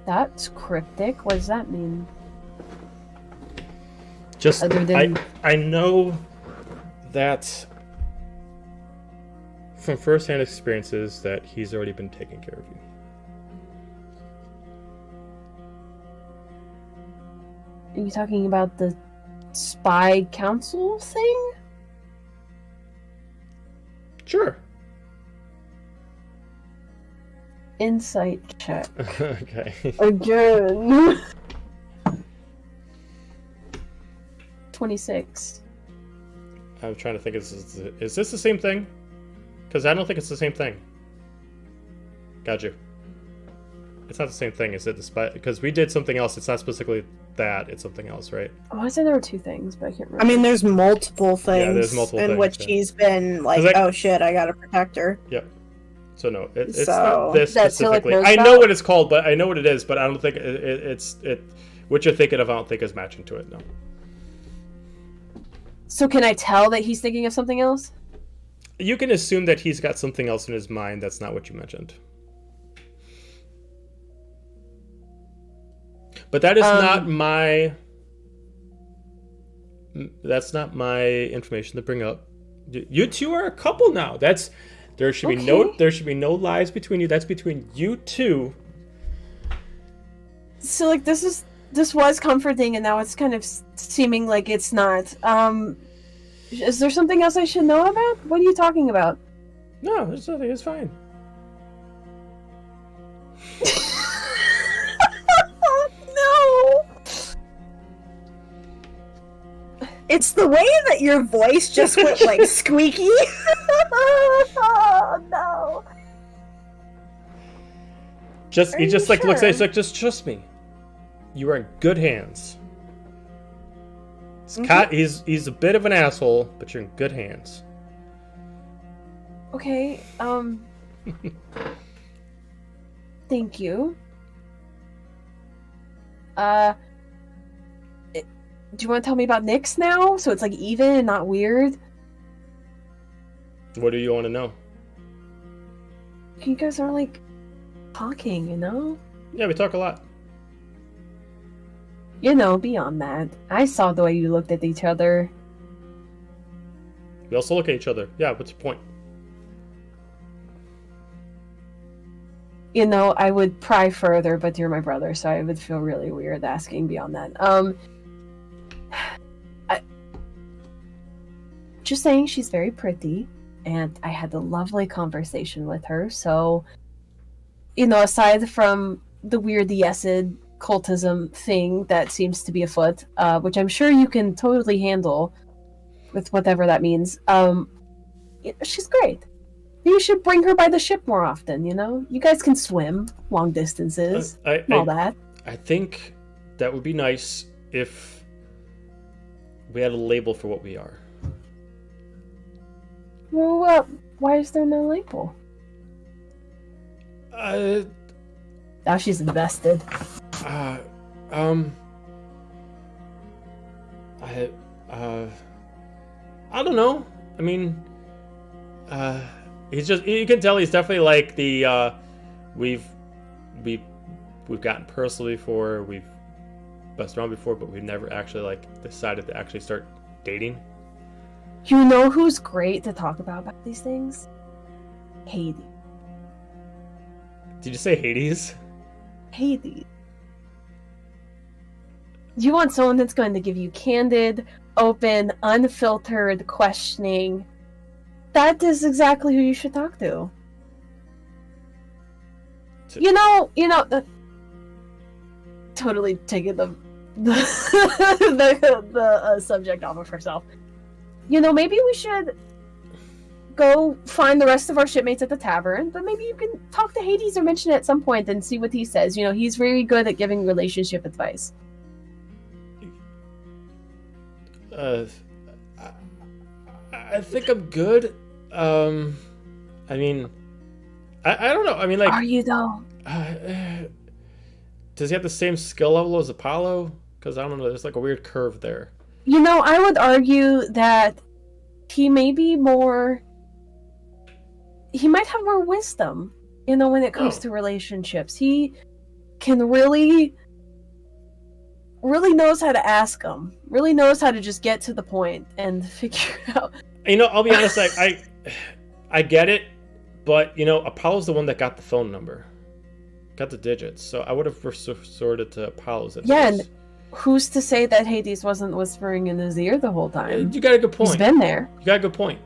That's cryptic. What does that mean? Just Other than... I know that from first-hand experiences that he's already been taking care of you. Are you talking about the spy council thing? Sure. Insight check. Okay. Again. 26. I'm trying to think. Is this the same thing? Because I don't think it's the same thing. Got you. It's not the same thing, is it? Despite because we did something else. It's not specifically that. It's something else, right? Oh, I said there were 2 things, but I can't remember. I mean, there's multiple things there's multiple in things, which yeah. he's been like, 'Cause oh shit, I gotta protect her. Yep. So no, it's So- not this That Sylyk specifically. knows I know about? what it's called, but I know what it is, but I don't think it's what you're thinking of. I don't think is matching to it. No. So can I tell that he's thinking of something else? You can assume that he's got something else in his mind that's not what you mentioned. But that is not my. That's not my information to bring up. You two are a couple now. There should be no lies between you. That's between you two. So like this was comforting, and now it's kind of seeming like it's not. Is there something else I should know about? What are you talking about? No, there's nothing. It's fine. No. It's the way that your voice just went like squeaky. Oh no. He you just like looks at you, sure? he's like, just trust me. You are in good hands. He's a bit of an asshole, but you're in good hands. Okay. Thank you. Do you want to tell me about Nyx now? So it's like even and not weird? What do you want to know? You guys are like talking, you know? Yeah, we talk a lot. You know, beyond that. I saw the way you looked at each other. We also look at each other. Yeah, what's your point? You know, I would pry further, but you're my brother, so I would feel really weird asking beyond that. Just saying, she's very pretty, and I had a lovely conversation with her, so, you know, aside from the weird Yesid cultism thing that seems to be afoot, which I'm sure you can totally handle with whatever that means, she's great. You should bring her by the ship more often, you know? You guys can swim long distances and all that. I think that would be nice if we had a label for what we are. Well, why is there no label? Now she's invested. I don't know. I mean, he's just, you can tell he's definitely like the, we've gotten personal before, we've messed around before, but we've never actually like decided to actually start dating. You know who's great to talk about these things? Katie. Did you say Hades? Hades. You want someone that's going to give you candid, open, unfiltered questioning. That is exactly who you should talk to. You know, totally taking the subject off of herself. You know, maybe we should go find the rest of our shipmates at the tavern, but maybe you can talk to Hades or mention it at some point and see what he says. You know, he's very good at giving relationship advice. I think I'm good. I mean, I don't know. I mean, like, Are you though? Does he have the same skill level as Apollo? Because I don't know. There's like a weird curve there. You know, I would argue that he may be more. He might have more wisdom, you know, when it comes to relationships. He can really knows how to ask them. Really knows how to just get to the point and figure out. You know, I'll be honest. I get it, but you know, Apollo's the one that got the phone number, got the digits. So I would have resorted to Apollo's advice. Yeah, and who's to say that Hades wasn't whispering in his ear the whole time? You got a good point. He's been there. You got a good point.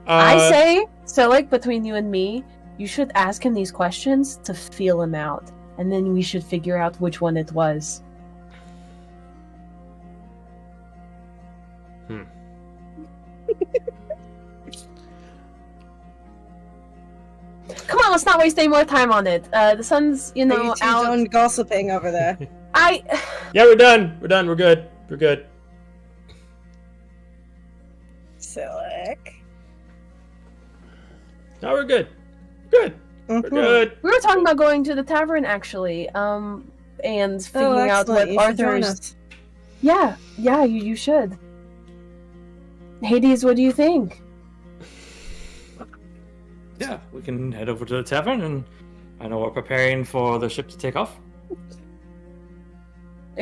I say, so like between you and me, you should ask him these questions to feel him out, and then we should figure out which one it was. Come on, let's not waste any more time on it. The sun's, you know, Are you two out. done gossiping over there? Yeah, we're done. We're done. We're good. We're good. Sylyk. No, we're good. We're good. We were talking about going to the tavern, actually, and figuring out what You should join Arthur's. us. Yeah, you should. Hades, what do you think? Yeah, we can head over to the tavern, and I know we're preparing for the ship to take off.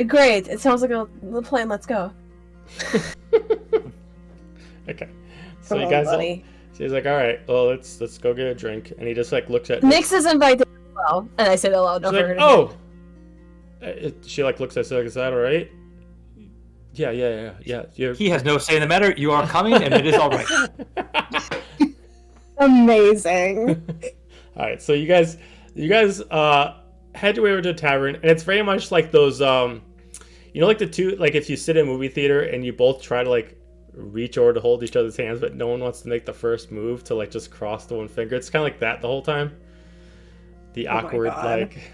Great. It sounds like a plan. Let's go. Okay. So Come you on, guys. buddy. So he's like, all right, well, let's go get a drink, and he just like looks at. Nyx is invited as well, and I say that loud She's enough for like, her to oh. She like looks at Sylyk. Is that all right? Yeah. He has no say in the matter. You are coming, and it is all right. Amazing. All right, so you guys head your way over to the tavern, and it's very much like those you know, like the two, like if you sit in a movie theater and you both try to like reach over to hold each other's hands, but no one wants to make the first move to like just cross the one finger. It's kind of like that the whole time. The awkward, like.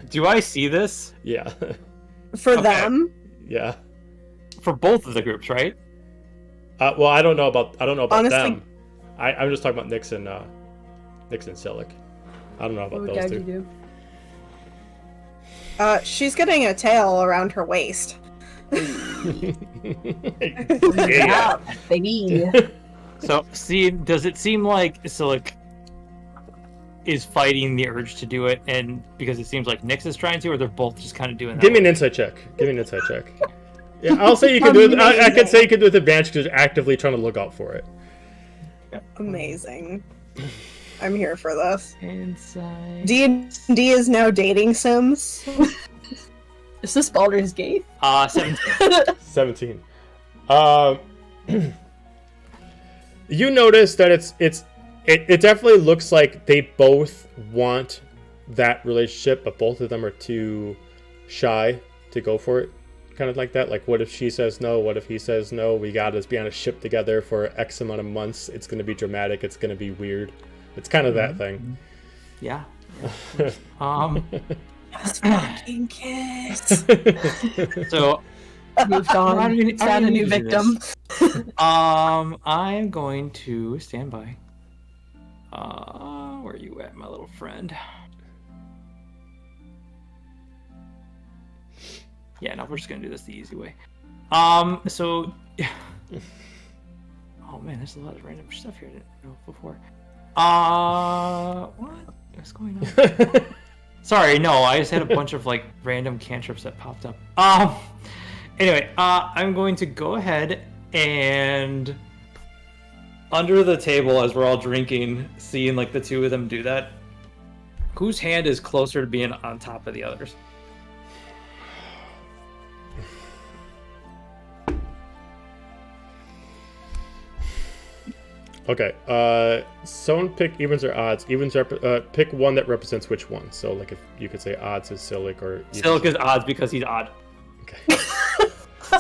Do I see this? Yeah. For Okay. them? Yeah. For both of the groups, right? Well, I don't know about Honestly- them. I'm just talking about Nyx and Sylyk. I don't know about What would those Gaggy two. do? She's getting a tail around her waist. Yeah. Baby. So, does it seem like Sylyk is fighting the urge to do it, and because it seems like Nyx is trying to, or they're both just kind of doing that? Give me an insight check. Yeah, I'll say you can do it. I can say you can do it with advantage because you're actively trying to look out for it. Amazing. I'm here for this. Inside. D&D is now dating Sims. Is this Baldur's Gate? 17. 17. You notice that it definitely looks like they both want that relationship, but both of them are too shy to go for it. Kind of like that. Like, what if she says no? What if he says no? We gotta be on a ship together for X amount of months. It's gonna be dramatic. It's gonna be weird. It's kind of that thing. Yeah. Fucking kiss. So Moved on. I don't even- I Found a don't new even do victim. I'm going to stand by. Where are you at, my little friend? Yeah, no, we're just gonna do this the easy way. So, oh man, there's a lot of random stuff here I didn't know before. What's going on? Sorry, no, I just had a bunch of like random cantrips that popped up. Anyway, I'm going to go ahead and under the table as we're all drinking, seeing like the two of them do that, whose hand is closer to being on top of the others? Okay. Someone pick evens or odds. Pick one that represents which one. So, like, if you could say odds is Sylyk or Sylyk is odds because he's odd. Okay.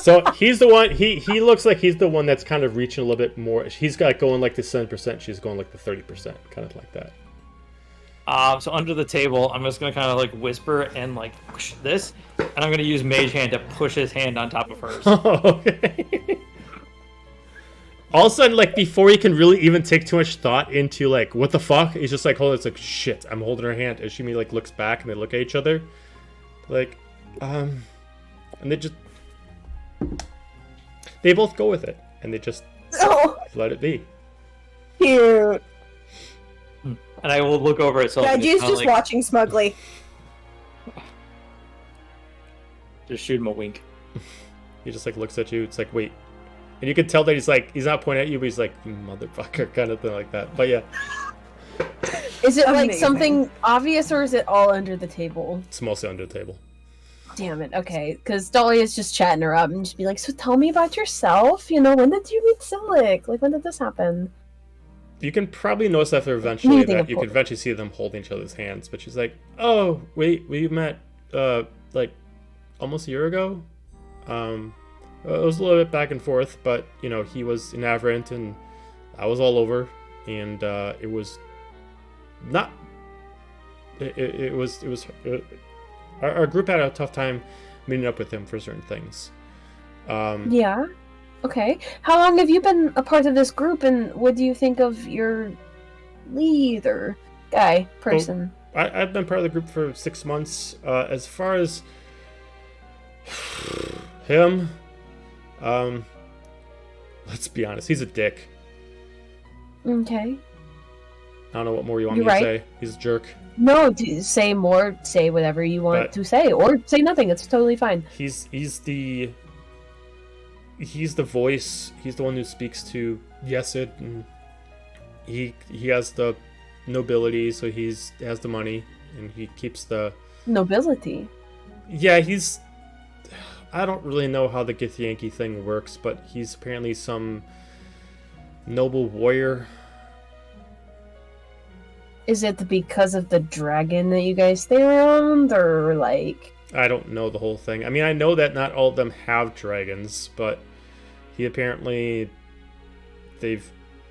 So he's the one. He looks like he's the one that's kind of reaching a little bit more. He's got going like the 7%. She's going like the 30%, kind of like that. So under the table, I'm just gonna kind of like whisper and like push this, and I'm gonna use Mage Hand to push his hand on top of hers. Oh, okay. All of a sudden, like, before he can really even take too much thought into, like, what the fuck? He's just like, hold on, it's like, shit, I'm holding her hand. And she immediately, like, looks back and they look at each other. Like, and they both go with it. And they just let it be. Cute. And I will look over at Sylyk. Reggie's just like, watching smugly. Just shoot him a wink. He just, like, looks at you. It's like, wait. And you can tell that he's not pointing at you, but he's like, motherfucker, kind of thing like that. But yeah. Is it like Amazing. something obvious, or is it all under the table? It's mostly under the table. Damn it, okay. Because Dolly is just chatting her up and just be like, so tell me about yourself. You know, when did you meet Sylyk? Like, when did this happen? You can probably notice after eventually Anything that you can important. eventually see them holding each other's hands. But she's like, oh, wait, we met, like, almost a year ago? It was a little bit back and forth, but, you know, he was in Averant and I was all over. And it was not... It was our group had a tough time meeting up with him for certain things. Yeah. Okay. How long have you been a part of this group, and what do you think of your leader, guy, person? I've been part of the group for 6 months. As far as him, let's be honest, he's a dick. Okay. I don't know what more you want You're me to right. say. He's a jerk. No, say more, say whatever you want But- to say, or say nothing. It's totally fine. He's the voice. He's the one who speaks to Yesid, and he has the nobility, so has the money, and he keeps the... Nobility. Yeah, I don't really know how the Githyanki thing works, but he's apparently some noble warrior. Is it because of the dragon that you guys stay around, or like... I don't know the whole thing. I mean, I know that not all of them have dragons, but he apparently...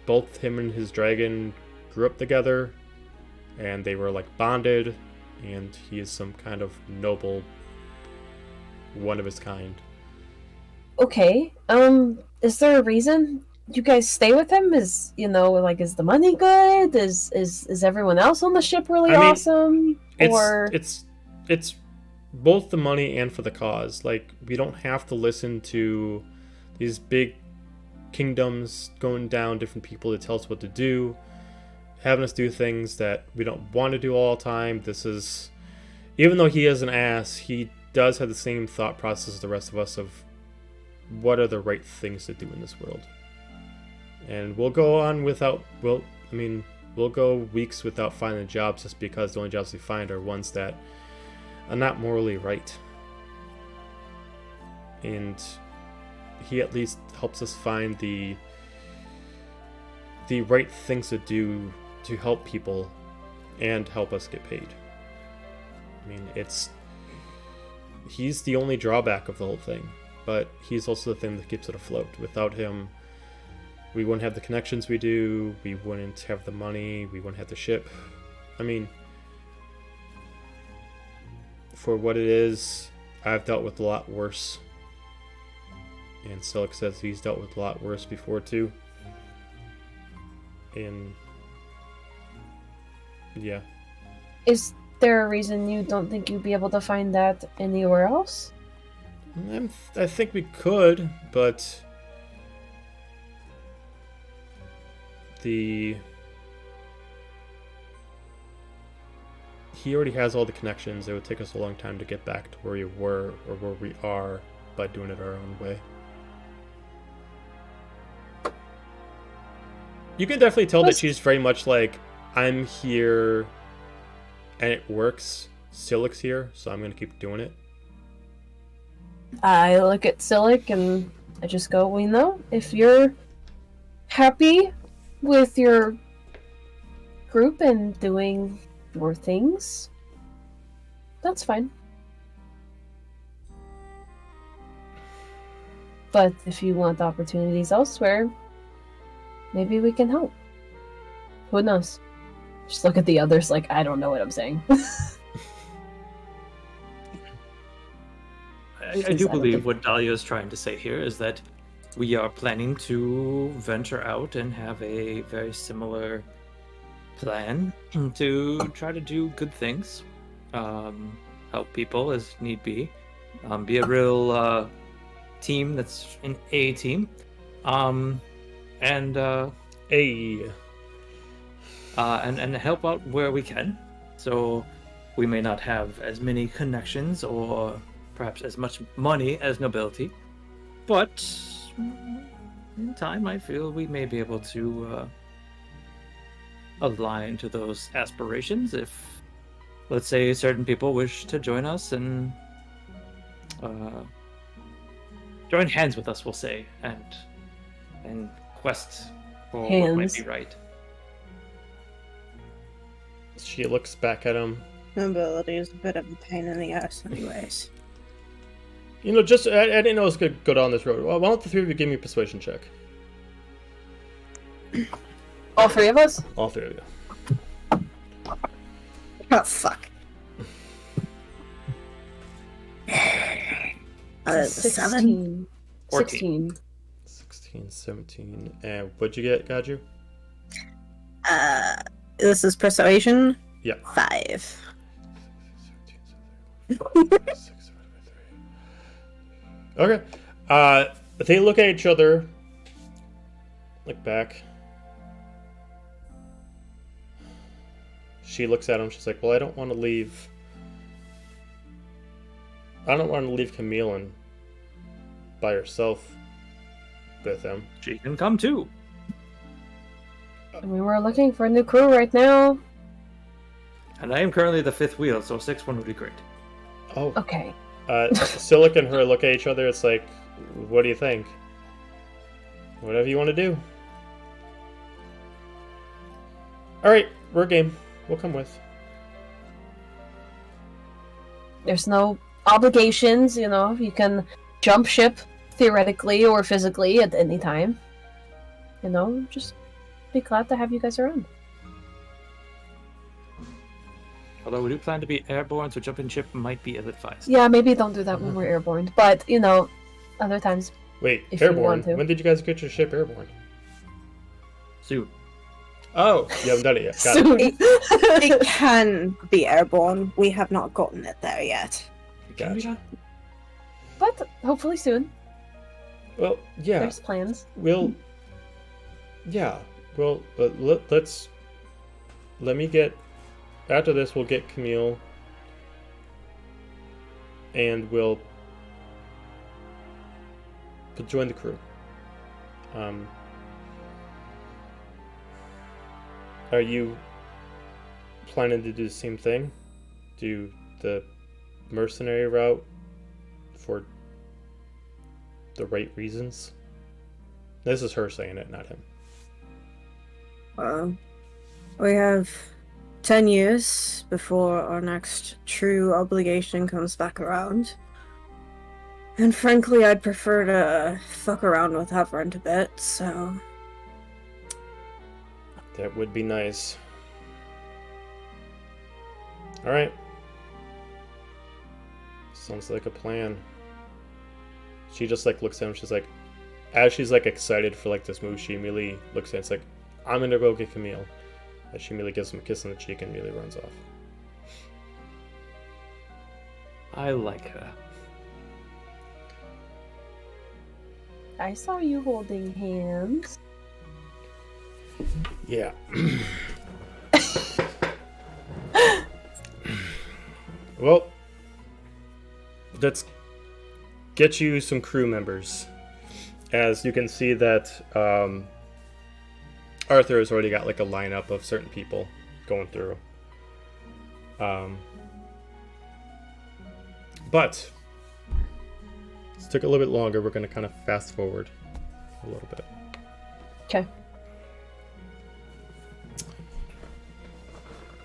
Both him and his dragon grew up together, and they were, like, bonded, and he is some kind of noble, one of his kind. Okay, is there a reason you guys stay with him? Is, you know, like, is the money good? Is everyone else on the ship really awesome? It's both the money and for the cause. Like, we don't have to listen to these big kingdoms going down different people to tell us what to do, having us do things that we don't want to do all the time. This is, even though he is an ass, he does have the same thought process as the rest of us of what are the right things to do in this world. And we'll go on we'll go weeks without finding jobs just because the only jobs we find are ones that are not morally right. And he at least helps us find the right things to do to help people and help us get paid. I mean, he's the only drawback of the whole thing, but he's also the thing that keeps it afloat. Without him, we wouldn't have the connections we do, we wouldn't have the money, we wouldn't have the ship. I mean, for what it is, I've dealt with a lot worse. And Sylyk says he's dealt with a lot worse before too. And yeah. Is there a reason you don't think you'd be able to find that anywhere else? I think we could, but he already has all the connections. It would take us a long time to get back to where we were or where we are by doing it our own way. You can definitely tell that she's very much like, I'm here and it works. Sylyk's here, so I'm gonna keep doing it. I look at Sylyk and I just go, well, if you're happy with your group and doing your things, that's fine. But if you want opportunities elsewhere, maybe we can help. Who knows? Just look at the others like, I don't know what I'm saying. I do believe what Dahlia is trying to say here is that we are planning to venture out and have a very similar plan to try to do good things, help people as need be, be a real team that's an A team, and help out where we can. So we may not have as many connections or perhaps as much money as nobility, but in time I feel we may be able to align to those aspirations if, let's say, certain people wish to join us and join hands with us, we'll say, and quest for what might be right. She looks back at him. Nobility is a bit of a pain in the ass anyways. Just I didn't know it was good to go down this road. Well, why don't the three of you give me a persuasion check? All three of us? All three of you. Oh, fuck. 7? 16. 16, 17. And what'd you get, Gaju? This is persuasion? Yeah. 5. Okay. They look at each other, look back. She looks at him. She's like, "Well, I don't want to leave Camille and by herself with him." She can come too. I mean, we're looking for a new crew right now. And I am currently the 5th wheel, so 6th one would be great. Oh. Okay. Sylyk and her look at each other. It's like, what do you think? Whatever you want to do. Alright, we're game. We'll come with. There's no obligations, you can jump ship theoretically or physically at any time. Just be glad to have you guys around. Although we do plan to be airborne, so jumping ship might be ill-advised. Yeah, maybe don't do that when we're airborne, but, other times. Wait, if you airborne? want to. When did you guys get your ship airborne? Soon. Oh, you haven't done it yet. Got Soon. it. It can be airborne. We have not gotten it there yet. Gotcha. But hopefully soon. Well, yeah. There's plans. Let me get, after this we'll get Camille and we'll join the crew. Are you planning to do the same thing? Do the mercenary route for the right reasons? This is her saying it, not him. We have 10 years before our next true obligation comes back around. And frankly, I'd prefer to fuck around with Havrant a bit, so... That would be nice. Alright. Sounds like a plan. She just looks at him, she's like, as she's excited for this move, she immediately looks at him, it's like, I'm gonna go get Camille. And she immediately gives him a kiss on the cheek and immediately runs off. I like her. I saw you holding hands. Yeah. Well, let's get you some crew members. As you can see that Arthur has already got a lineup of certain people going through. But this took a little bit longer. We're going to kind of fast forward a little bit. Okay.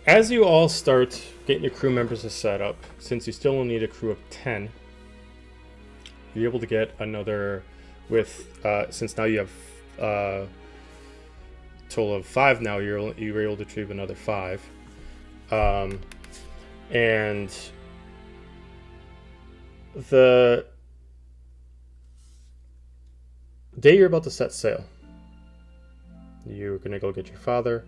As you all start getting your crew members to set up, since you still only need a crew of 10, you're able to get another with, since now you have a total of 5 now, you were able to retrieve another 5. And the day you're about to set sail, you're going to go get your father.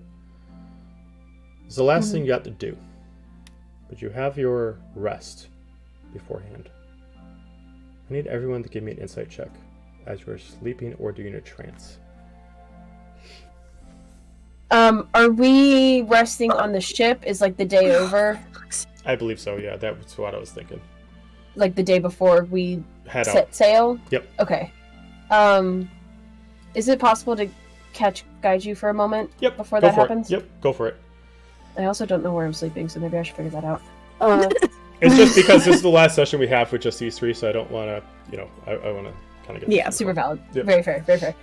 It's the last thing you got to do, but you have your rest beforehand. I need everyone to give me an insight check as you're sleeping or doing a trance. Are we resting on the ship? Is like the day over? I believe so, yeah. That's what I was thinking. Like the day before we Head set out. sail? Yep. Okay. Is it possible to guide you for a moment Yep. before Go that for happens? it. Yep, go for it. I also don't know where I'm sleeping, so maybe I should figure that out. It's just because this is the last session we have with just these 3, so I don't want to, I want to kind of get... Yeah, super valid. Yep. Very fair, very fair.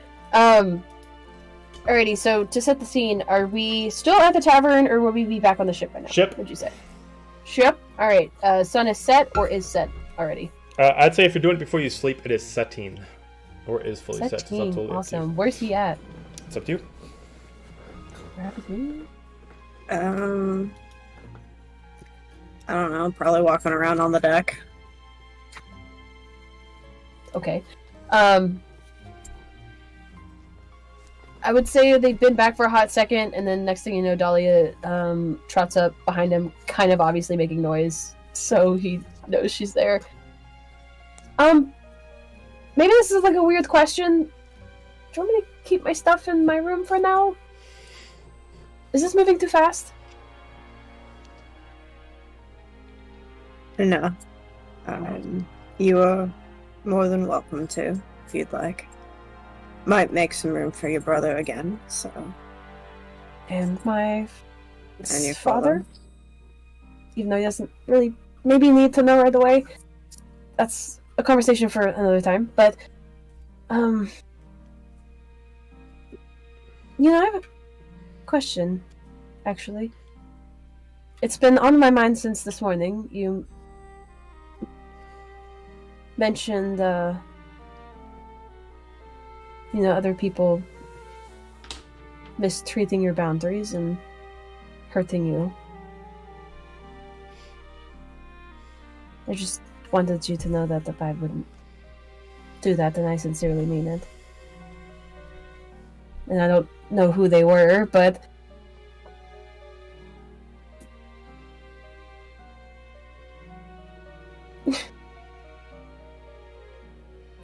Alrighty, so to set the scene, are we still at the tavern, or will we be back on the ship by now? Ship. What'd you say? Ship? Alright, sun is set, or is set already? I'd say if you're doing it before you sleep, it is setting. Or is fully set. It's Setting, totally up to you. awesome. Where's he at? It's up to you. Where happens me? I don't know, probably walking around on the deck. Okay. I would say they've been back for a hot second, and then next thing you know, Dahlia trots up behind him, kind of obviously making noise, so he knows she's there. Maybe this is like a weird question. Do you want me to keep my stuff in my room for now? Is this moving too fast? No. You are more than welcome to, if you'd like. Might make some room for your brother again, so... And my And your father? Even though he doesn't really maybe need to know right away. That's a conversation for another time, but... I have a question, actually. It's been on my mind since this morning. You mentioned, other people mistreating your boundaries and hurting you. I just wanted you to know that if I wouldn't do that, then I sincerely mean it. And I don't know who they were, but...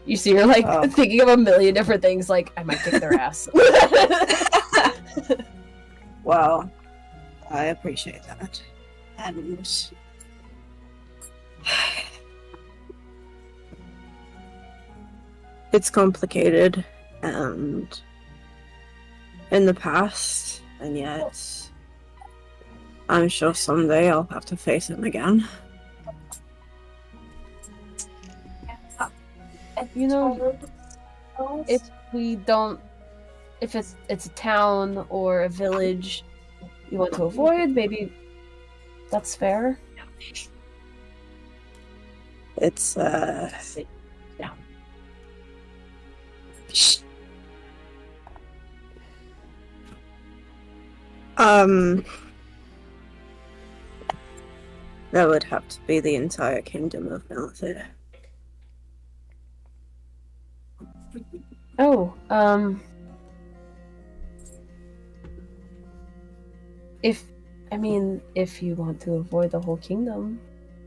You see her, thinking of a million different things, like, I might kick their ass. Well, I appreciate that. And... It's complicated, and... in the past, and yet... I'm sure someday I'll have to face him again. If we don't... If it's a town or a village you want to avoid, maybe that's fair. It's, that would have to be the entire kingdom of Malthea. Oh, if you want to avoid the whole kingdom,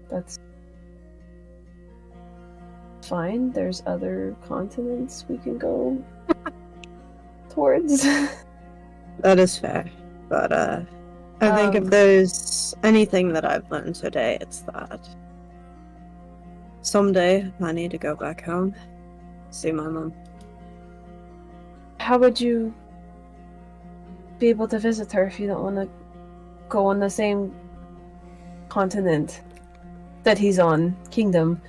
that's fine. There's other continents we can go towards. That is fair, but I think if there's anything that I've learned today, it's that someday I need to go back home, see my mom. How would you be able to visit her if you don't want to go on the same continent that he's on, kingdom.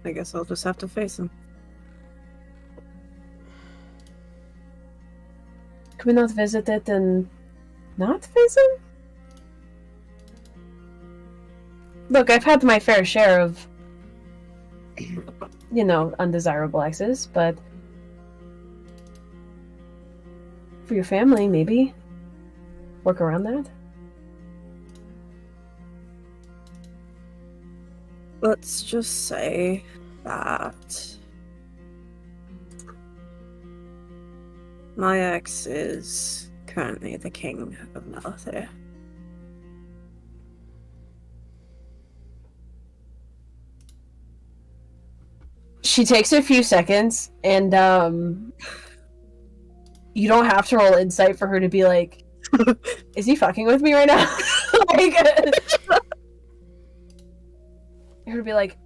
I guess I'll just have to face him. Can we not visit it and not face him? Look, I've had my fair share of, you know, undesirable exes, but for your family, maybe work around that. Let's just say that my ex is currently the king of Nelithir. She takes a few seconds, and you don't have to roll insight for her to be like, is he fucking with me right now? Like, her to be like,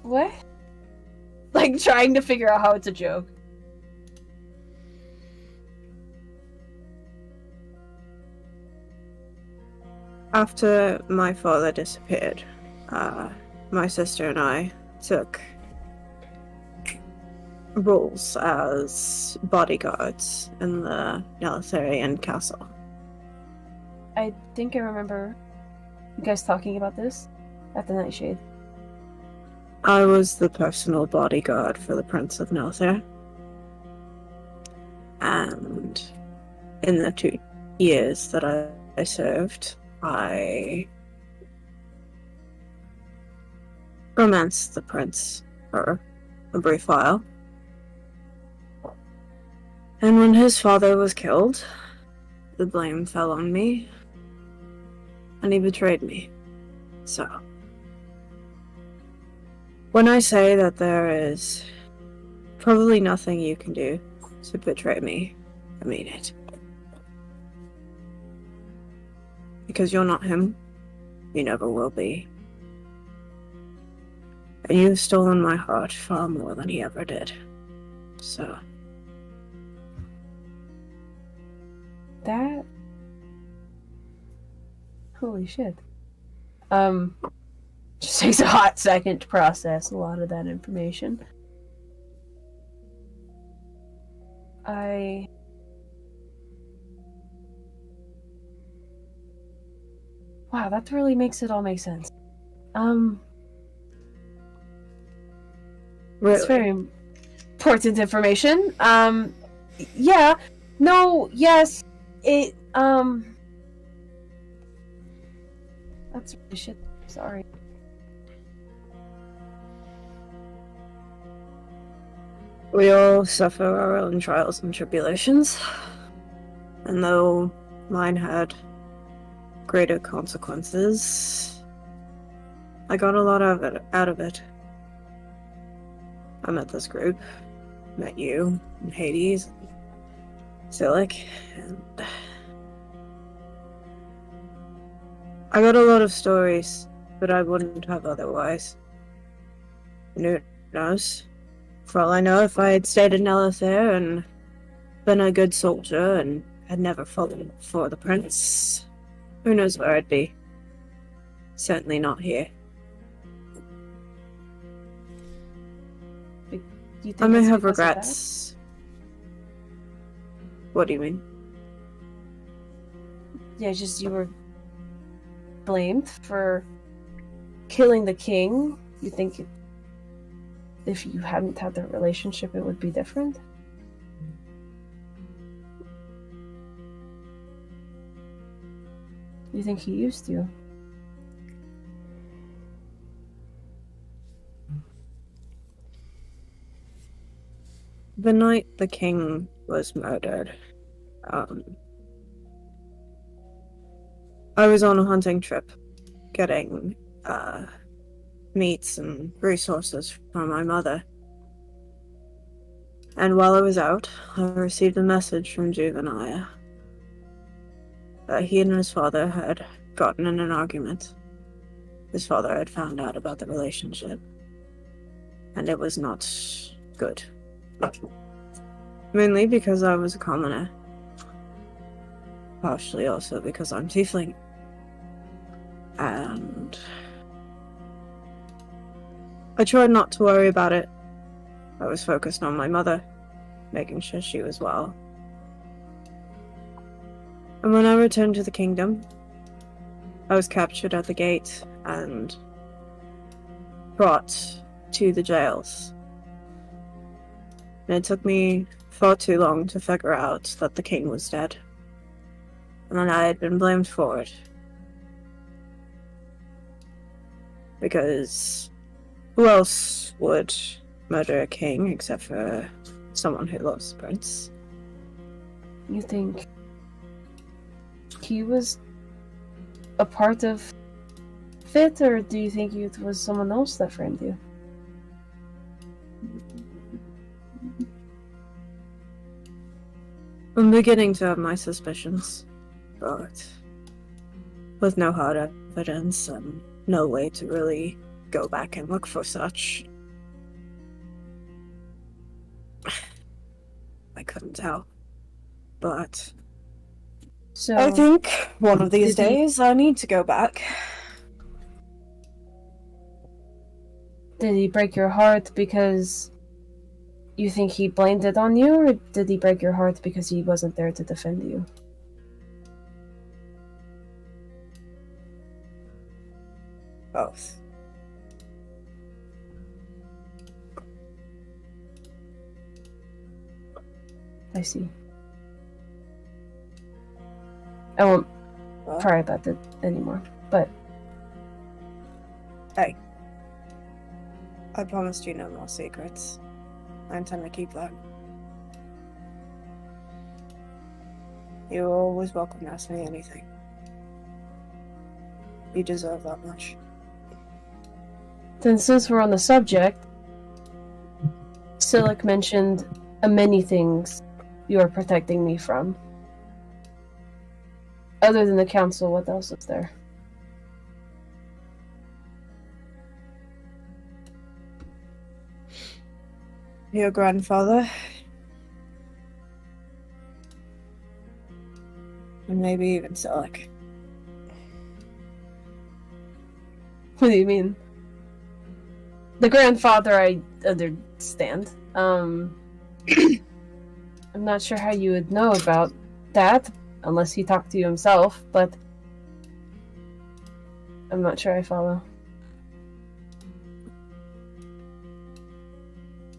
what? Like, trying to figure out how it's a joke. After my father disappeared, my sister and I took roles as bodyguards in the Nelithirian castle. I think I remember you guys talking about this at the Nightshade. I was the personal bodyguard for the Prince of Nelithir. And in the 2 years that I served, I romanced the prince for a brief while. And when his father was killed, the blame fell on me, and he betrayed me. So, when I say that there is probably nothing you can do to betray me, I mean it. Because you're not him. You never will be. And you've stolen my heart far more than he ever did. So. That... Holy shit. Just takes a hot second to process a lot of that information. Wow, that really makes it all make sense. Really? It's very important information. Yeah. No, yes. It, That's really shit. Sorry. We all suffer our own trials and tribulations. And though mine had greater consequences, I got a lot out of it. I met this group, met you, and Hades, and Sylyk, and I got a lot of stories that I wouldn't have otherwise. And who knows? For all I know, if I had stayed in Nelithir and been a good soldier and had never fallen for the prince, who knows where I'd be? Certainly not here. Do you think I may it's have because of that? regrets. What do you mean? Yeah, just you were blamed for killing the king. You think if you hadn't had that relationship, it would be different? You think he used you? The night the king was murdered, I was on a hunting trip, getting meats and resources for my mother. And while I was out, I received a message from Juvenile that he and his father had gotten in an argument. His father had found out about the relationship, and it was not Good. Mainly because I was a commoner. Partially also because I'm Tiefling. And I tried not to worry about it. I was focused on my mother, making sure she was well. And when I returned to the kingdom, I was captured at the gate and brought to the jails. And it took me far too long to figure out that the king was dead. And that I had been blamed for it. Because who else would murder a king except for someone who loves the prince? You think he was a part of it, or do you think it was someone else that framed you? I'm beginning to have my suspicions, but with no hard evidence and no way to really go back and look for such, I couldn't tell. But So I think one of these did he- days I need to go back. did he break your heart because you think he blamed it on you, or did he break your heart because he wasn't there to defend you? Both. I see. I won't pry about that anymore, but Hey. I promised you no more secrets. I intend to keep that. You're always welcome to ask me anything. You deserve that much. then since we're on the subject, Sylyk mentioned many things you are protecting me from. Other than the council, what else is there? Your grandfather. And maybe even Sylyk. What do you mean? The grandfather, I understand. I'm not sure how you would know about that, unless he talked to you himself, but I'm not sure I follow.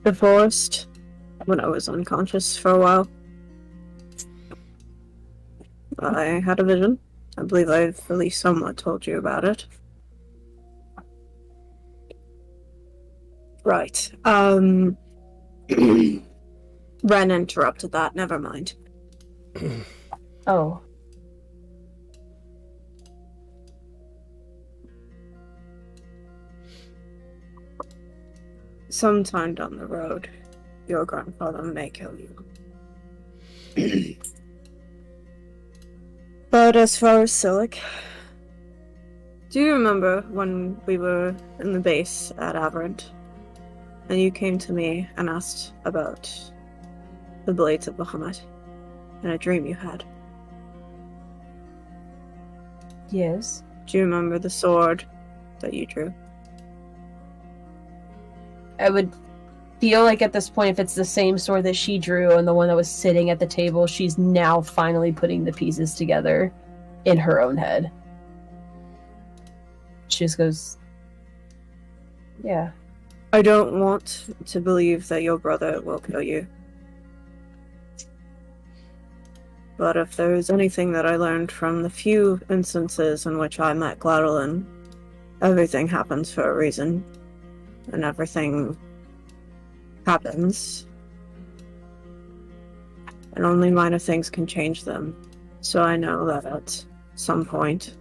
Divorced when I was unconscious for a while. I had a vision. I believe I've at least somewhat told you about it. Right. Ren interrupted that, never mind. Oh. Sometime down the road, your grandfather may kill you. But as far as Sylyk, do you remember when we were in the base at Aberrant, and you came to me and asked about the blades of Bahamut and a dream you had? Yes. Do you remember the sword that you drew? I would feel like at this point, if it's the same sword that she drew and the one that was sitting at the table, she's now finally putting the pieces together in her own head. She just goes, yeah. I don't want to believe that your brother will kill you. But if there is anything that I learned from the few instances in which I met Gladolin, everything happens for a reason. And everything happens. And only minor things can change them. So I know that at some point,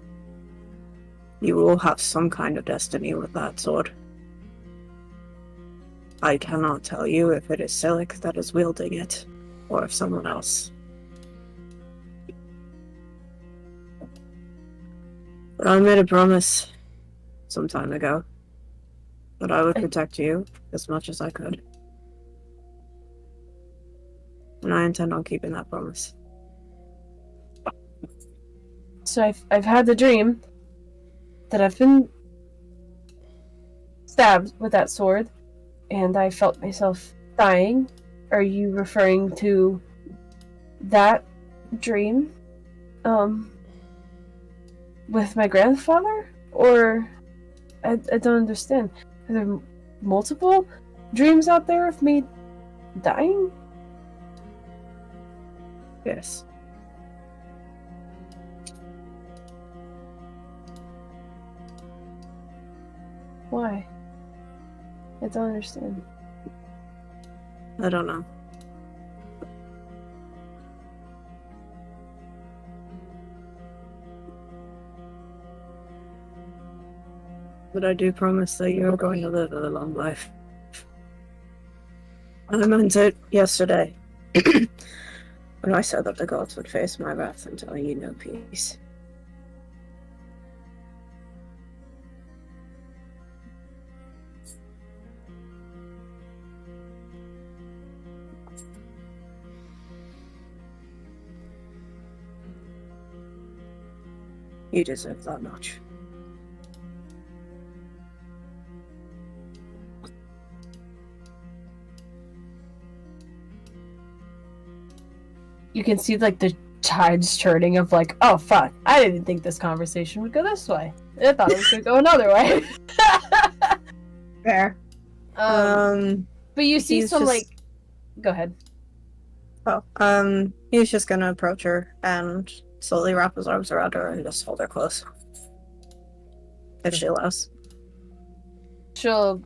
you will have some kind of destiny with that sword. I cannot tell you if it is Sylyk that is wielding it, or if someone else. But I made a promise some time ago that I would protect you as much as I could. and I intend on keeping that promise. So I've had the dream that I've been stabbed with that sword, and I felt myself dying. Are you referring to that dream? With my grandfather? Or I don't understand. Are there multiple dreams out there of me dying? Yes. Why? I don't understand. I don't know. But I do promise that you're going to live a long life. I meant it yesterday. When I said that the gods would face my wrath and tell you no peace. You deserve that much. You can see like the tides turning of like, oh fuck, I didn't think this conversation would go this way. I thought it was gonna go another way. Fair. But you see he's some just- like, go ahead. He's just gonna approach her and slowly wrap his arms around her and just hold her close. If she allows. She'll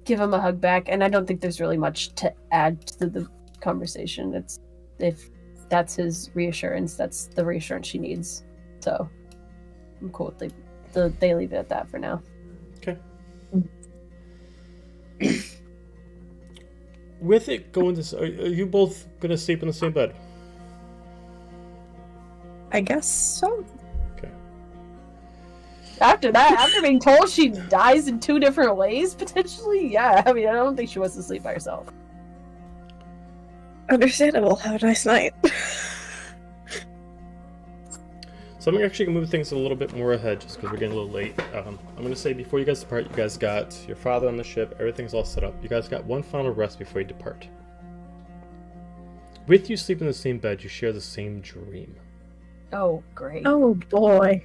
give him a hug back, and I don't think there's really much to add to the conversation. It's if that's his reassurance, that's the reassurance she needs. So I'm cool with they leave it at that for now. Okay. With it going to, are you both gonna sleep in the same bed? I guess so. Okay. After that, after being told she dies in 2 different ways, potentially, yeah. I mean, I don't think she wants to sleep by herself. Understandable. Have a nice night. So I'm actually gonna move things a little bit more ahead, just because we're getting a little late. I'm gonna say before you guys depart, you guys got your father on the ship. Everything's all set up. You guys got one final rest before you depart. With you sleep in the same bed, you share the same dream. Oh, great. Oh boy.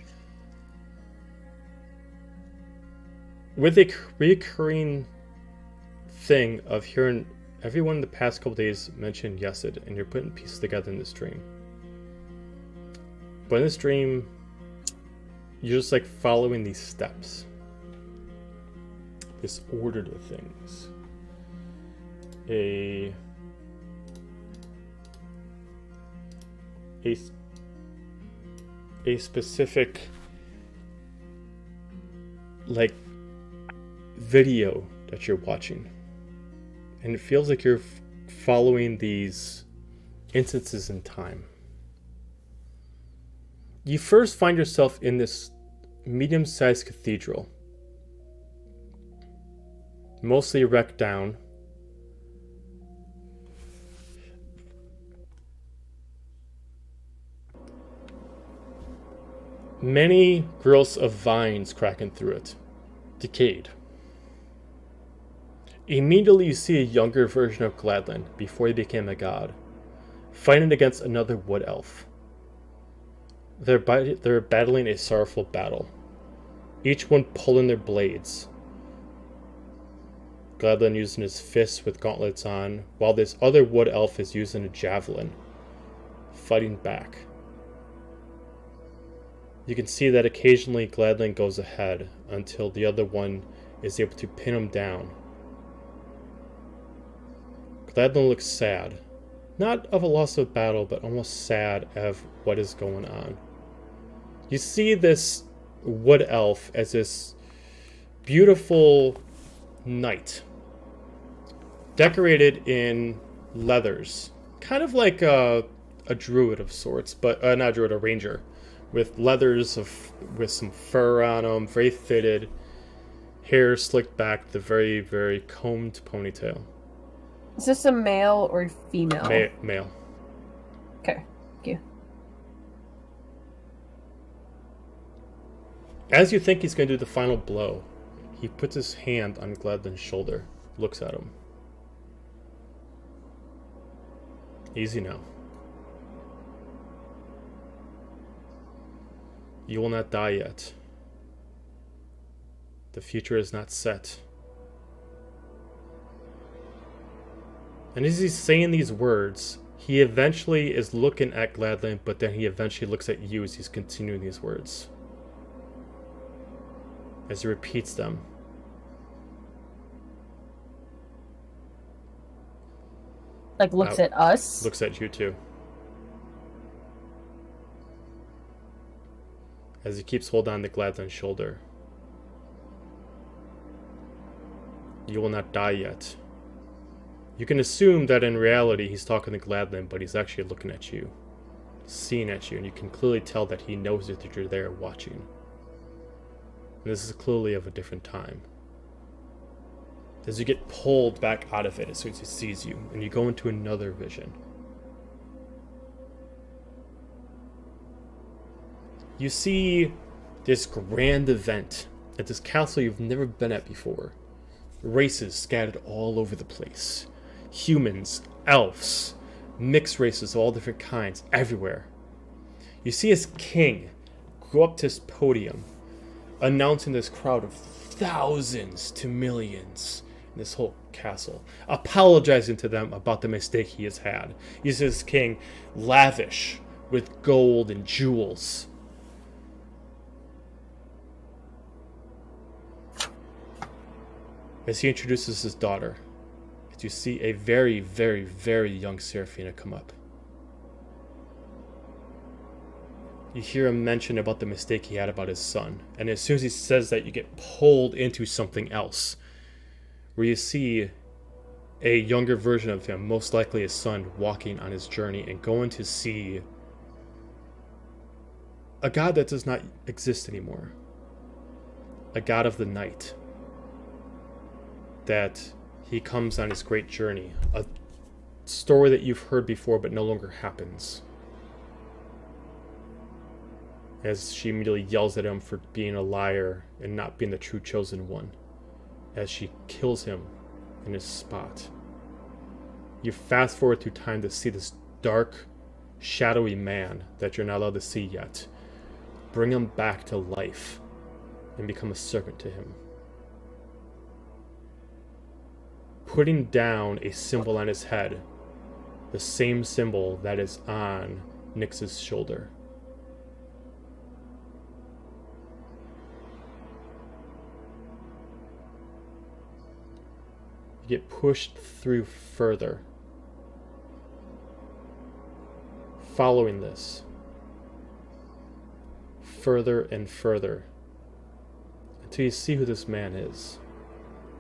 With a recurring thing of hearing everyone in the past couple days mention Yesid, and you're putting pieces together in this dream. But in this dream, you're just like following these steps. This order to things. A specific like video that you're watching, and it feels like you're following these instances in time. You first find yourself in this medium-sized cathedral, mostly wrecked down. Many growths of vines cracking through it, decayed. Immediately you see a younger version of Gladland before he became a god, fighting against another wood elf. They're battling a sorrowful battle, each one pulling their blades. Gladland using his fists with gauntlets on, while this other wood elf is using a javelin, fighting back. You can see that occasionally Gladland goes ahead until the other one is able to pin him down. Gladland looks sad. Not of a loss of battle, but almost sad of what is going on. You see this wood elf as this beautiful knight, decorated in leathers, kind of like a druid of sorts, but not a druid, a ranger, with leathers with some fur on them, very fitted, hair slicked back, the very, very combed ponytail. Is this a male or female? Male. Okay, thank you. As you think he's going to do the final blow, he puts his hand on Gladden's shoulder, looks at him. Easy now. You will not die yet. The future is not set. And as he's saying these words, he eventually is looking at Gladden, but then he eventually looks at you as he's continuing these words. As he repeats them. Like, looks at us? Looks at you too. As he keeps holding on to Gladden's shoulder. You will not die yet. You can assume that in reality he's talking to Gladden, but he's actually looking at you. Seeing at you, and you can clearly tell that he knows that you're there watching. And this is clearly of a different time. As you get pulled back out of it as soon as he sees you, and you go into another vision. You see this grand event at this castle you've never been at before. Races scattered all over the place. Humans, elves, mixed races of all different kinds, everywhere. You see his king go up to his podium, announcing this crowd of thousands to millions in this whole castle, apologizing to them about the mistake he has had. You see his king lavish with gold and jewels. As he introduces his daughter, as you see a very, very, very young Seraphina come up. You hear him mention about the mistake he had about his son, and as soon as he says that, you get pulled into something else, where you see a younger version of him, most likely his son, walking on his journey and going to see a god that does not exist anymore. A god of the night. That he comes on his great journey, a story that you've heard before but no longer happens. As she immediately yells at him for being a liar and not being the true chosen one, as she kills him in his spot. You fast forward through time to see this dark, shadowy man that you're not allowed to see yet, bring him back to life and become a servant to him. Putting down a symbol on his head, the same symbol that is on Nyx's shoulder. You get pushed through further. Following this. Further and further. Until you see who this man is.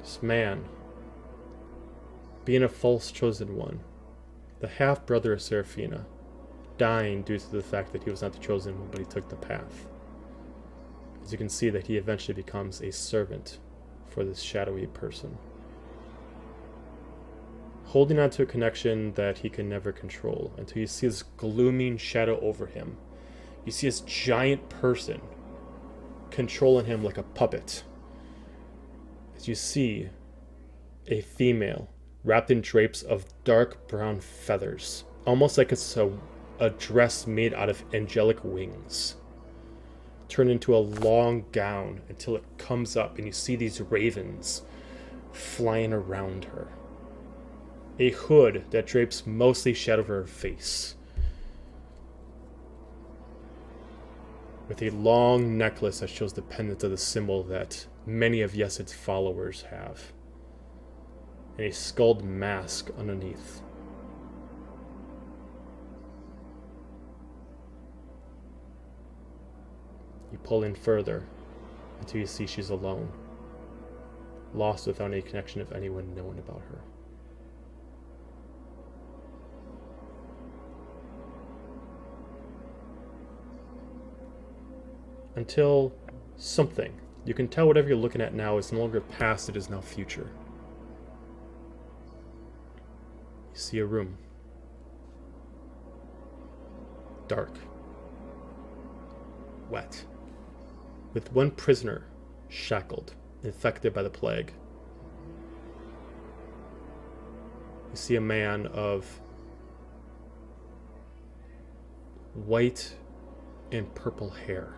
This man, being a false chosen one, the half-brother of Seraphina, dying due to the fact that he was not the chosen one, but he took the path. As you can see that he eventually becomes a servant for this shadowy person. Holding on to a connection that he can never control, until you see this glooming shadow over him. You see this giant person controlling him like a puppet. As you see a female wrapped in drapes of dark brown feathers, almost like it's a dress made out of angelic wings, turn into a long gown until it comes up and you see these ravens flying around her. A hood that drapes mostly shadow over her face, with a long necklace that shows the pendant of the symbol that many of Yesid's followers have, and a skulled mask underneath. You pull in further until you see she's alone, lost without any connection of anyone knowing about her. Until something, you can tell whatever you're looking at now is no longer past, it is now future. You see a room. dark, wet, with one prisoner shackled, infected by the plague. You see a man of white and purple hair.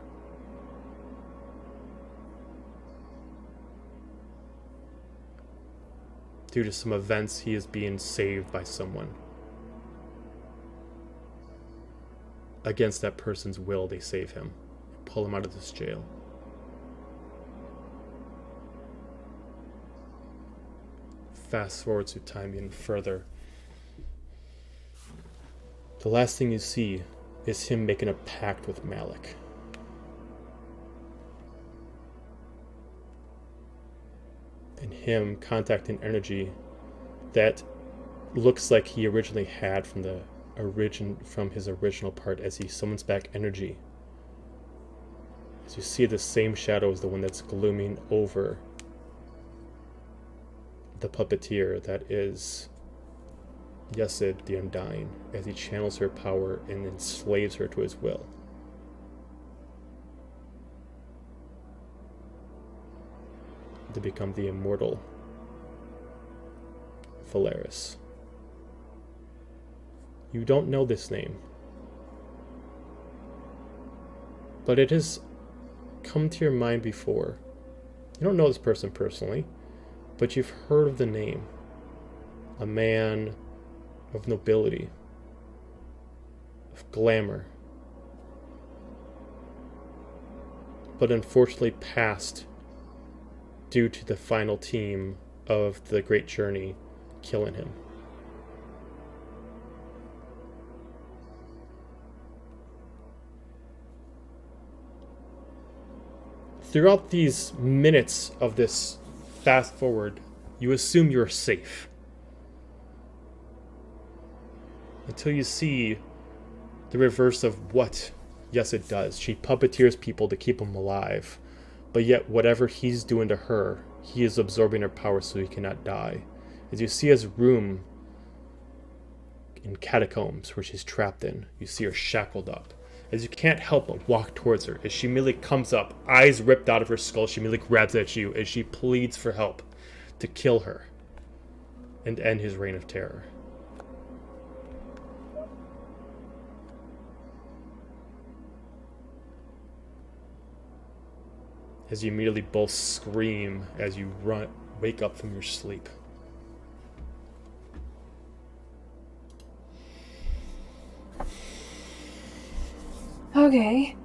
Due to some events, he is being saved by someone. Against that person's will, they save him, pull him out of this jail. Fast forward to time even further. The last thing you see is him making a pact with Malik. And him contacting energy that looks like he originally had from his original part as he summons back energy. As you see, the same shadow is the one that's glooming over the puppeteer that is Yesid the Undying, as he channels her power and enslaves her to his will. To become the immortal Valeris. You don't know this name, but it has come to your mind before. You don't know this person personally, but you've heard of the name. A man of nobility, of glamour, but unfortunately passed due to the final team of the Great Journey killing him. Throughout these minutes of this fast forward, you assume you're safe. Until you see the reverse of what Yesid does. She puppeteers people to keep them alive. But yet, whatever he's doing to her, he is absorbing her power so he cannot die. As you see his room in catacombs where she's trapped in, you see her shackled up. As you can't help but walk towards her, as she immediately comes up, eyes ripped out of her skull, she immediately grabs at you as she pleads for help to kill her and end his reign of terror. As you immediately both scream as you wake up from your sleep. Okay.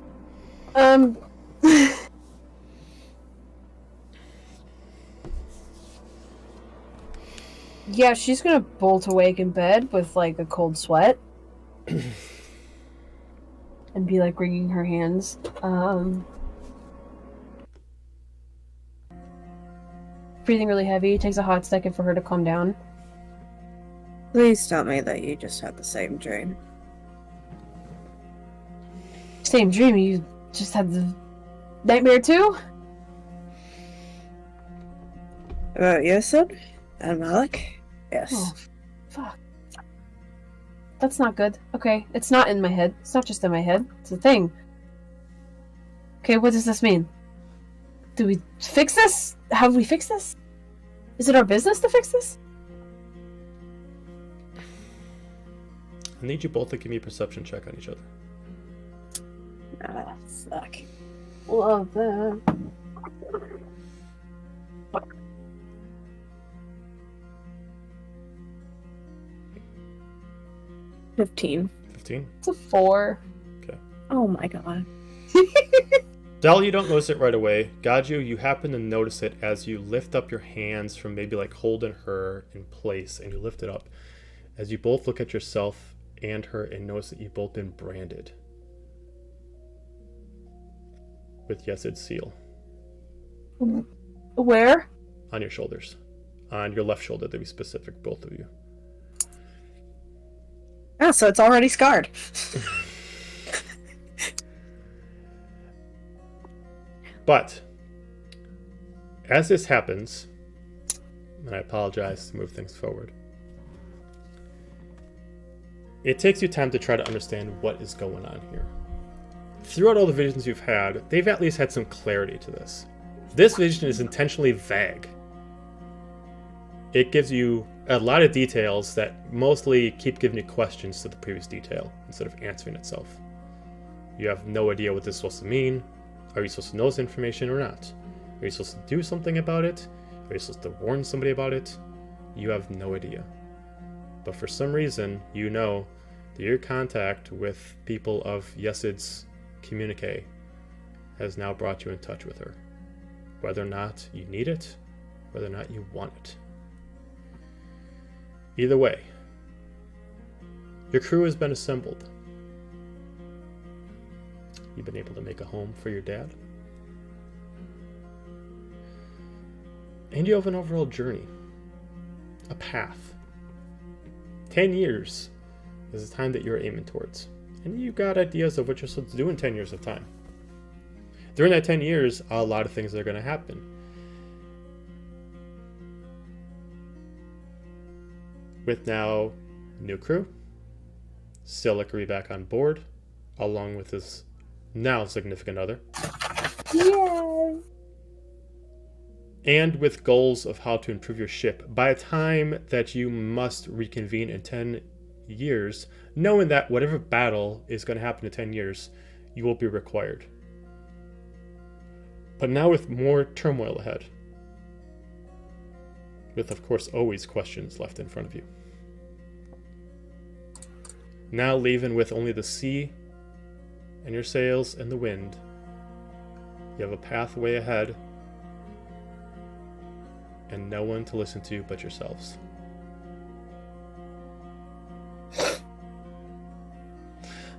Yeah, she's gonna bolt awake in bed with like a cold sweat. And be like wringing her hands. Breathing really heavy. It takes a hot second for her to calm down. Please tell me that you just had the same dream. Same dream? You just had the nightmare too? About Yesid and Malik? Yes. Oh, fuck. That's not good. Okay, it's not in my head. It's not just in my head. It's a thing. Okay, what does this mean? Do we fix this? Have we fixed this? Is it our business to fix this? I need you both to give me a perception check on each other. Ah, fuck. Love that. 15. 15? It's a 4. Okay. Oh my god. Del, you don't notice it right away. Gaju, you happen to notice it as you lift up your hands from maybe like holding her in place, and you lift it up. As you both look at yourself and her and notice that you've both been branded with Yesid's seal. Where? On your shoulders. On your left shoulder, to be specific, both of you. Oh, so it's already scarred. But as this happens, and I apologize to move things forward, it takes you time to try to understand what is going on here. Throughout all the visions you've had, they've at least had some clarity to this. This vision is intentionally vague. It gives you a lot of details that mostly keep giving you questions to the previous detail instead of answering itself. You have no idea what this is supposed to mean. Are you supposed to know this information or not? Are you supposed to do something about it? Are you supposed to warn somebody about it? You have no idea. But for some reason, you know that your contact with people of Yesid's communique has now brought you in touch with her. Whether or not you need it, whether or not you want it. Either way, your crew has been assembled. You've been able to make a home for your dad. And you have an overall journey, a path. 10 years is the time that you're aiming towards. And you've got ideas of what you're supposed to do in 10 years of time. During that 10 years, a lot of things are going to happen. With now new crew, Sylyk will be back on board, along with his now significant other. Yay! And with goals of how to improve your ship by the time that you must reconvene in 10 years, knowing that whatever battle is going to happen in 10 years, you will be required. But now with more turmoil ahead. With, of course, always questions left in front of you. Now leaving with only the sea and your sails and the wind, you have a pathway ahead and no one to listen to but yourselves.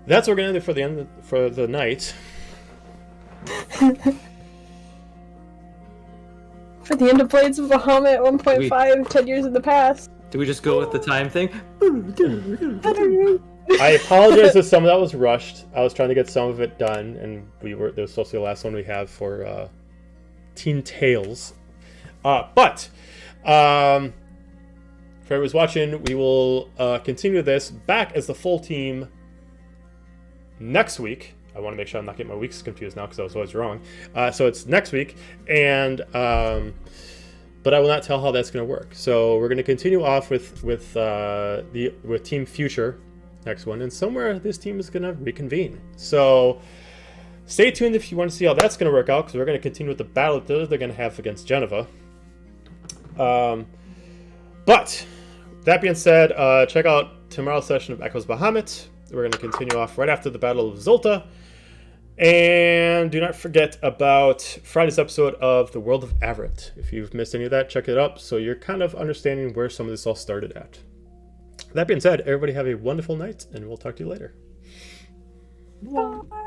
That's what we're gonna do for the night. For the end of Blades of Bahamut 1.5, 10 years in the past. Do we just go with the time thing? I apologize if some of that was rushed. I was trying to get some of it done, and there was supposed to be the last one we have for Teen Tales. But for everyone's watching, we will continue this back as the full team next week. I want to make sure I'm not getting my weeks confused now because I was always wrong. So it's next week, and but I will not tell how that's going to work. So we're going to continue off with Team Future next one, and somewhere this team is going to reconvene. So stay tuned if you want to see how that's going to work out, because we're going to continue with the battle that they're going to have against Geneva. But that being said, check out tomorrow's session of Echoes Bahamut. We're going to continue off right after the Battle of Zolta. And do not forget about Friday's episode of The World of Averett. If you've missed any of that, check it up so you're kind of understanding where some of this all started at. That being said, everybody have a wonderful night, and we'll talk to you later. Bye.